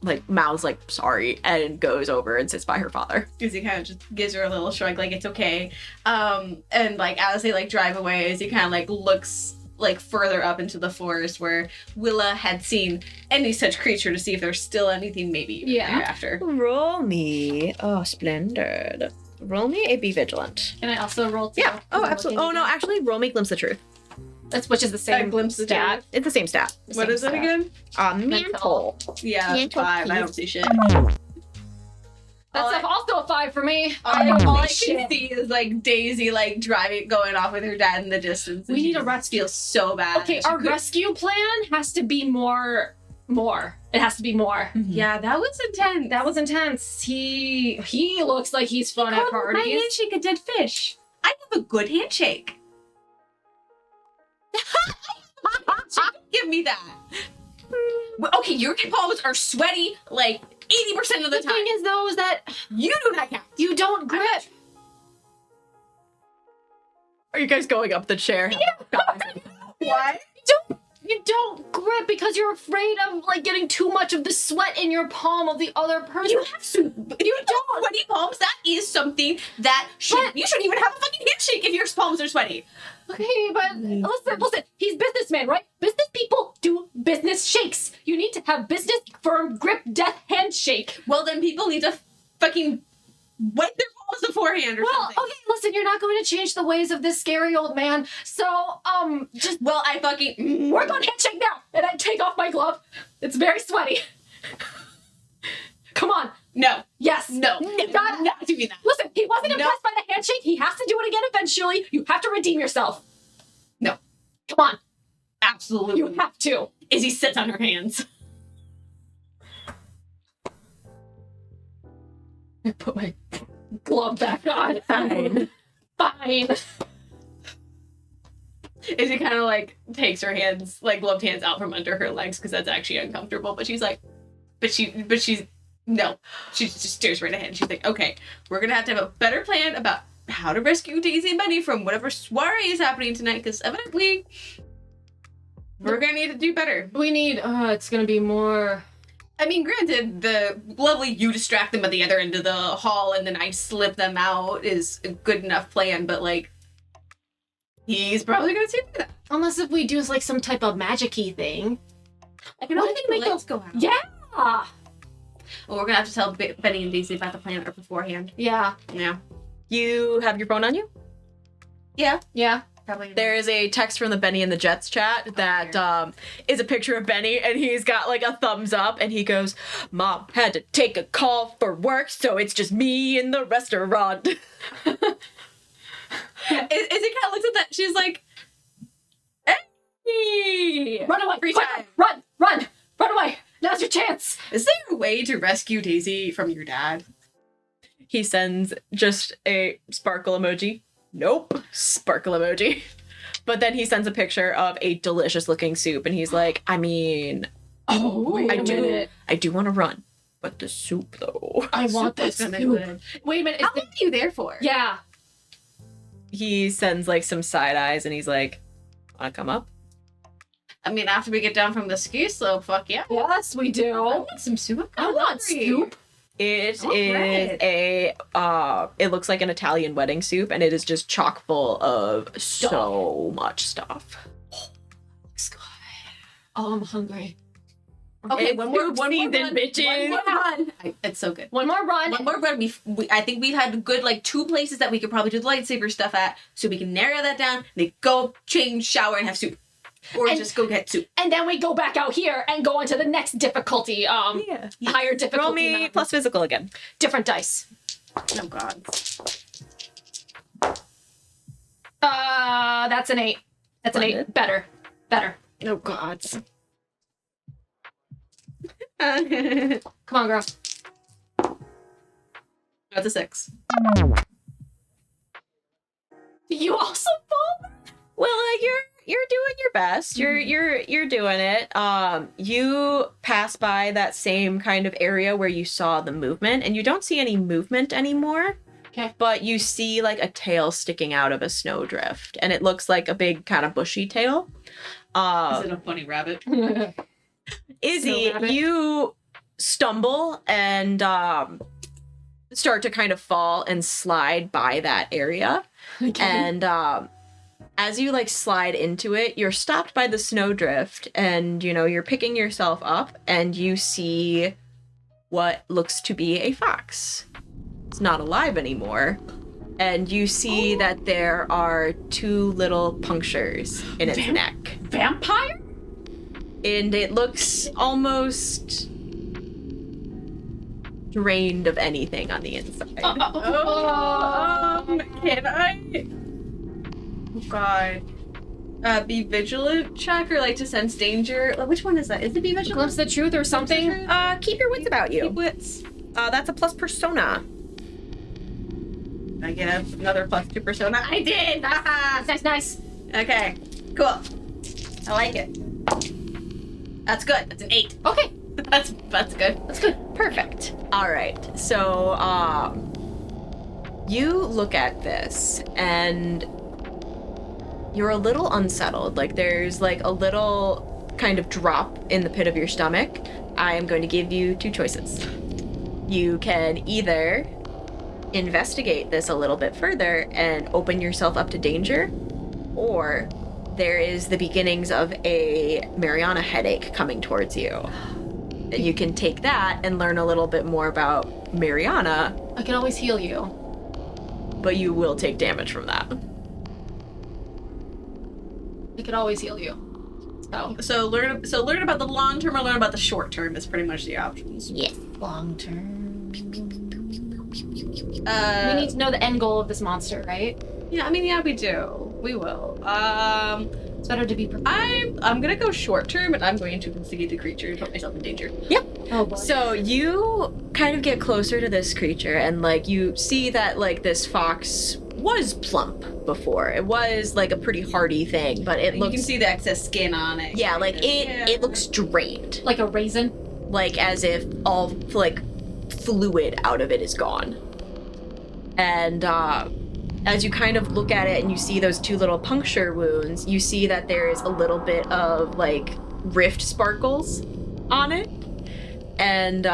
like mouths like sorry and goes over and sits by her father. Izzy kind of just gives her a little shrug, like it's okay. And like as they like drive away, Izzy kind of like looks like further up into the forest where Willa had seen any such creature to see if there's still anything maybe thereafter. Roll me. Oh, splendid. Roll me a Be Vigilant. Can I also roll too? Yeah. Oh, absolutely. Oh, no, actually, roll me Glimpse the Truth. Which is the same Glimpse the stat. It's the same stat. What is it again? Mental. Yeah, Mental 5. I peace. don't see shit. That's also a 5 for me. All I can see is like Daisy like driving, going off with her dad in the distance. and We she need a just rescue. feels so bad. Okay, our rescue plan has to be more. It has to be more. Yeah, that was intense. That was intense. He looks like he's fun at My parties. handshake a dead fish. I have a good handshake. Give me that. Well, okay, your palms are sweaty like 80% of the The time. thing is, though, is that You do not count. you don't grip. Are you guys going up the chair? What? You don't grip because you're afraid of like getting too much of the sweat in your palm of the other person. You have to. You don't sweaty palms. That is something that you shouldn't even have a fucking handshake if your palms are sweaty. Okay, but listen. He's businessman, right? Business people do business shakes. You need to have business firm grip death handshake. Well, then people need to fucking wipe their palms beforehand or Well, something. okay, listen. You're not going to change the ways of this scary old man. So, just Well, I fucking. we're going handshake now, and I take off my glove. It's very sweaty. Come on. No. Yes. No. You gotta- I'm not doing that. Listen, he wasn't No. impressed by the handshake. He has to do it again eventually. You have to redeem yourself. No. Come on. Absolutely. You have to. Izzy sits on her hands. I put my glove back on. Fine. Izzy kind of like takes her hands, like gloved hands, out from under her legs because that's actually uncomfortable. But she's like, she's no. She just stares right ahead. She's like, okay, we're gonna have to have a better plan about how to rescue Daisy and Benny from whatever soiree is happening tonight because evidently we're gonna need to do better. We need, it's gonna be more. I mean, granted, the lovely you distract them at the other end of the hall and then I slip them out is a good enough plan, but like, he's probably gonna see that. Unless if we do like some type of magic-y thing. I can What only if make we go- lights go out. Yeah. Well, we're gonna have to tell Benny and Daisy about the plan beforehand. Yeah. Yeah. You have your phone on you? Yeah. Probably. There is a text from the Benny and the Jets chat that is a picture of Benny, and he's got like a thumbs up, and he goes, "Mom had to take a call for work, so it's just me in the restaurant." Izzy kind of looks at that. She's like, "Hey, Run away. Free Quick, time. Run away. Now's your chance. Is there a way to rescue Daisy from your dad?" He sends just a sparkle emoji. Nope, sparkle emoji. But then he sends a picture of a delicious looking soup, and he's like, I mean, Oh, wait I a do minute. want to run, but the soup though. I want this That's soup. good. Wait a minute. How long are you there for? Yeah. He sends like some side eyes, and he's like, wanna come up? I mean, after we get down from the ski slope, fuck yeah. Yes, we I do. want some soup. I want soup. It All is right. it looks like an Italian wedding soup, and it is just chock full of so much stuff. Oh, I'm hungry. Okay, It's one more soup run. season, bitches. One more run. It's so good. One more run. One more run. I think we've had good like 2 places that we could probably do the lightsaber stuff at, so we can narrow that down. They go change, shower, and have soup, or And- just go get soup. And then we go back out here and go on to the next difficulty. Yeah. Higher difficulty. Roll me mountain. plus physical again. Different dice. Oh God. That's an 8. That's an 8. Splendid. Better. Oh God. Come on, girl. That's a 6. You also fall? Well, you're doing your best. You're doing it. You pass by that same kind of area where you saw the movement, and you don't see any movement anymore. Okay. But you see like a tail sticking out of a snowdrift, and it looks like a big kind of bushy tail. Is it a funny rabbit? Izzy, Snow rabbit. you stumble and start to kind of fall and slide by that area. And as you like slide into it, you're stopped by the snowdrift, and you're picking yourself up, and you see what looks to be a fox. It's not alive anymore. And you see that there are 2 little punctures in its neck. Vampire? And it looks almost drained of anything on the inside. Can I? Oh God. Be vigilant check or like to sense danger. Which one is that? Is it be vigilant? Glimpse the truth or something? Keep your wits about you. Keep wits. That's a plus persona. I get another +2 persona. I did. Haha. Nice. Okay. Cool. I like it. That's good. That's an 8. Okay. That's good. That's good. Perfect. All right. So, you look at this and you're a little unsettled. Like there's like a little kind of drop in the pit of your stomach. I am going to give you 2 choices. You can either investigate this a little bit further and open yourself up to danger, or there is the beginnings of a Mariana headache coming towards you. And you can take that and learn a little bit more about Mariana, I can always heal you. but you will take damage from that. I can always heal you. So learn about the long term or learn about the short term is pretty much the options. Yes. Long term. We Uh, need to know the end goal of this monster, right? yeah, I mean, yeah, we do. We will. It's better to be prepared. I'm gonna go short term, and I'm going to investigate the creature and put myself in danger. Oh boy. So you kind of get closer to this creature and like you see that like this fox was plump before. It was like a pretty hardy thing, but it You looks can see the excess skin on it. yeah, like Yeah. it looks drained. Like a raisin. Like as if all like fluid out of it is gone. And as you kind of look at it and you see those 2 little puncture wounds, you see that there is a little bit of like rift sparkles on it. And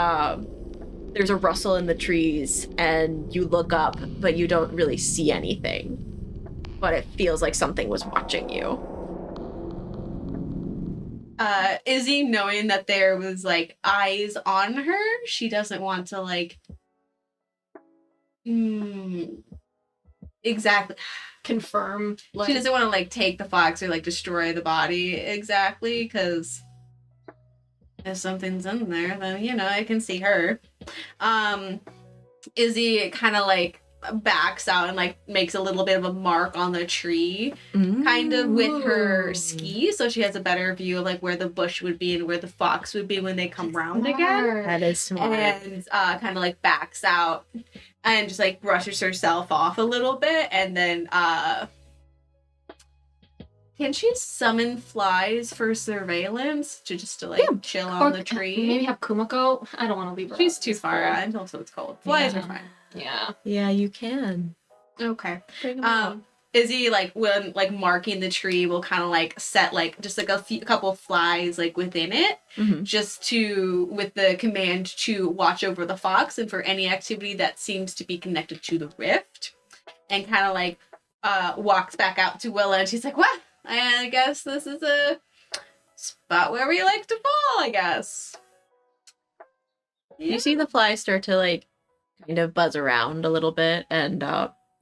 there's a rustle in the trees and you look up, but you don't really see anything. But it feels like something was watching you. Izzy, knowing that there was like eyes on her, she doesn't want to like exactly Confirm. she doesn't want to like take the fox or like destroy the body exactly, because if something's in there, then you know I can see her. Izzy kind of like backs out and like makes a little bit of a mark on the tree, kind of with her ski, so she has a better view of like where the bush would be and where the fox would be when they come round again. That is smart. And kind of like backs out and just like brushes herself off a little bit, and then can she summon flies for surveillance to just to like chill on the tree? Maybe have Kumiko. I don't want to leave her. She's out. too It's far cold. out. Also, it's cold. Flies Yeah. are fine. Yeah. Yeah, you can. Okay. Bring 'em out. Izzy, like when like marking the tree, will kind of like set like just like a couple flies like within it, Mhm. just to with the command to watch over the fox and for any activity that seems to be connected to the rift, and kind of like walks back out to Willa, and she's like, "Well, I guess this is a spot where we like to fall, I guess." You see the flies start to like kind of buzz around a little bit, and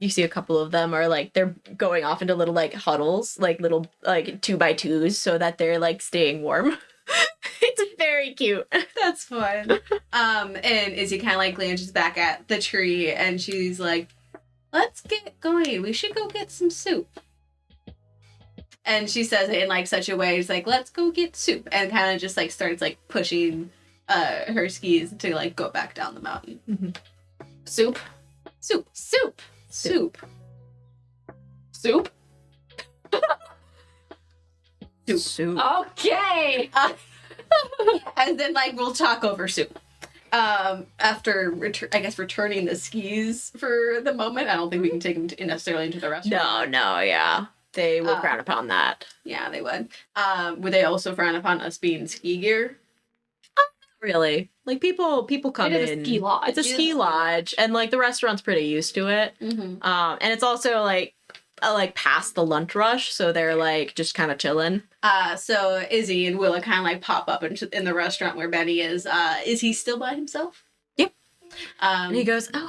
you see a couple of them are like they're going off into little like huddles, like little like 2x2s, so that they're like staying warm. It's very cute. That's fun. And Izzy kind of like glances back at the tree, and she's like, "Let's get going. We should go get some soup." And she says it in like such a way, it's like, "Let's go get soup," and kind of just like starts like pushing her skis to like go back down the mountain. Soup. Soup. Soup. Soup. Soup. Soup. Okay. And then like we'll talk over soup. After returning the skis for the moment, I don't think we can take them necessarily into the restaurant. No, yeah. They will frown upon that. Yeah, they would. Would they also frown upon us being ski gear? Really. Like people come It is in. a ski lodge. It's a ski lodge, and like the restaurant's pretty used to it. Mm-hmm. And it's also like past the lunch rush, so they're like just kind of chilling. So Izzy and Willa kind of like pop up in the restaurant where Benny is. Is he still by himself? Yep. And he Um, goes, "Oh,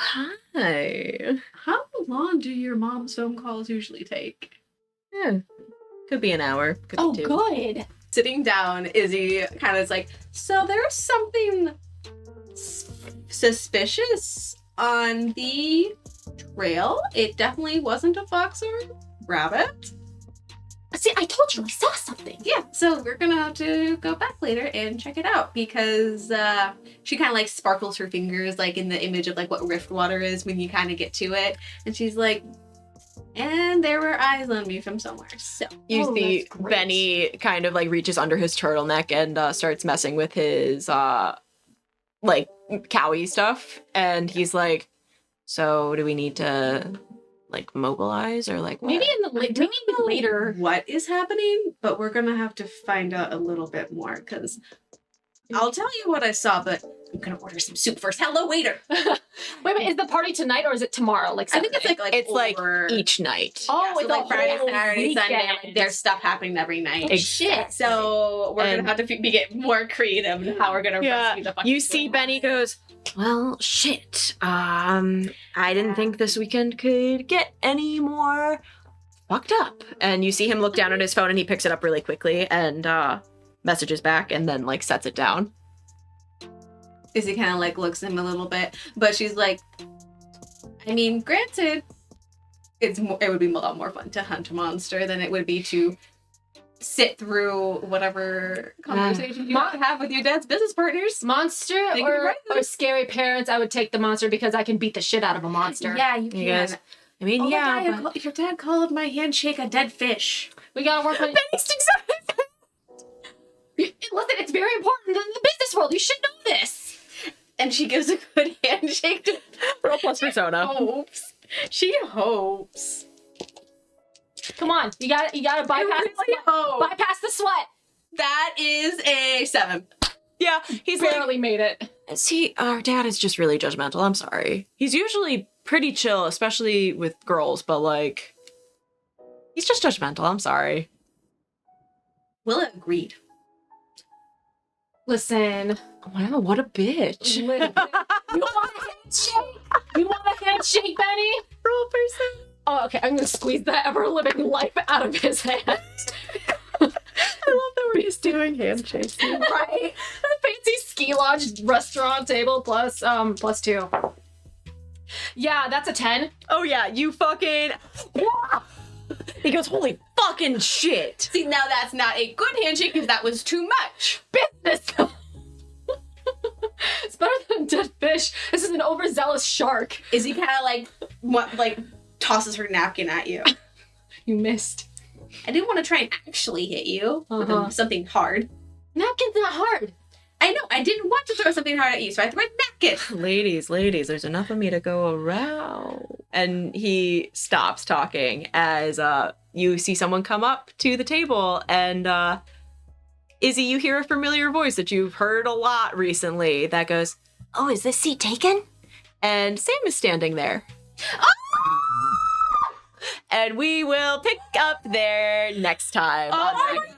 hi." how long do your mom's phone calls usually take? Yeah. Could be an hour. Could Oh, be 2. good. Sitting down, Izzy kind of is like, "So there's something suspicious on the trail. It definitely wasn't a fox or rabbit." See, I told you I saw something. Yeah, so we're gonna have to go back later and check it out, because she kind of like sparkles her fingers like in the image of like what rift water is when you kind of get to it, and she's like, And there were eyes on me from somewhere. So You Oh, see that's great. Benny kind of like reaches under his turtleneck and starts messing with his like cowie stuff, and he's like, "So do we need to like mobilize or like what?" Maybe later. what is happening, but we're gonna have to find out a little bit more because I'll tell you what I saw, but I'm gonna order some soup first. Hello, waiter. Wait, is the party tonight or is it tomorrow? Like I think it's Saturday? It's like over- each night. Oh, Yeah, so it's like a Friday, whole Saturday, Sunday. Like, weekend. there's stuff happening every night. Oh, shit. So we're And- gonna have to get more creative in how we're gonna rescue the fucking You see Benny goes, "Well, shit. I didn't think this weekend could get any more fucked up." And you see him look down at his phone and he picks it up really quickly and messages back and then like sets it down. Izzy kind of like looks at him a little bit, but she's like, I mean, granted, it would be a lot more fun to hunt a monster than it would be to sit through whatever conversation you might have with your dad's business partners. Monster They can write them. or scary parents, I would take the monster because I can beat the shit out of a monster. Yeah, you He can. goes, I mean, Oh yeah, my God, your dad called my handshake a dead fish. We gotta work on Listen, it's very important in the business world. You should know this. And she gives a good handshake to Pearl plus persona. hopes. She hopes. Come on, you gotta bypass the sweat. Bypass the sweat. That is a 7. Yeah, he's Barely made it. like, see, our dad is just really judgmental. I'm sorry. He's usually pretty chill, especially with girls, but like, he's just judgmental. I'm sorry. Willa agreed. Listen, Wow, what a bitch. you want a handshake? You want a handshake, Benny? Roll person. Oh, okay. I'm gonna squeeze the ever-living life out of his hand. I love that we're just doing handshakes. Right? A fancy ski lodge restaurant table plus 2. Yeah, that's a 10. Oh yeah, you fucking. He goes, holy fucking shit. See, now that's not a good handshake because that was too much. Business. It's better than dead fish. This is an overzealous shark. Izzy kind of like tosses her napkin at you. You missed. I didn't want to try and actually hit you with something hard. Napkin's not hard. I know, I didn't want to throw something hard at you, so I threw a napkin. Ladies, there's enough of me to go around. And he stops talking as you see someone come up to the table and Izzy, you hear a familiar voice that you've heard a lot recently that goes, "Oh, is this seat taken?" And Sam is standing there. And we will pick up there next time. Oh my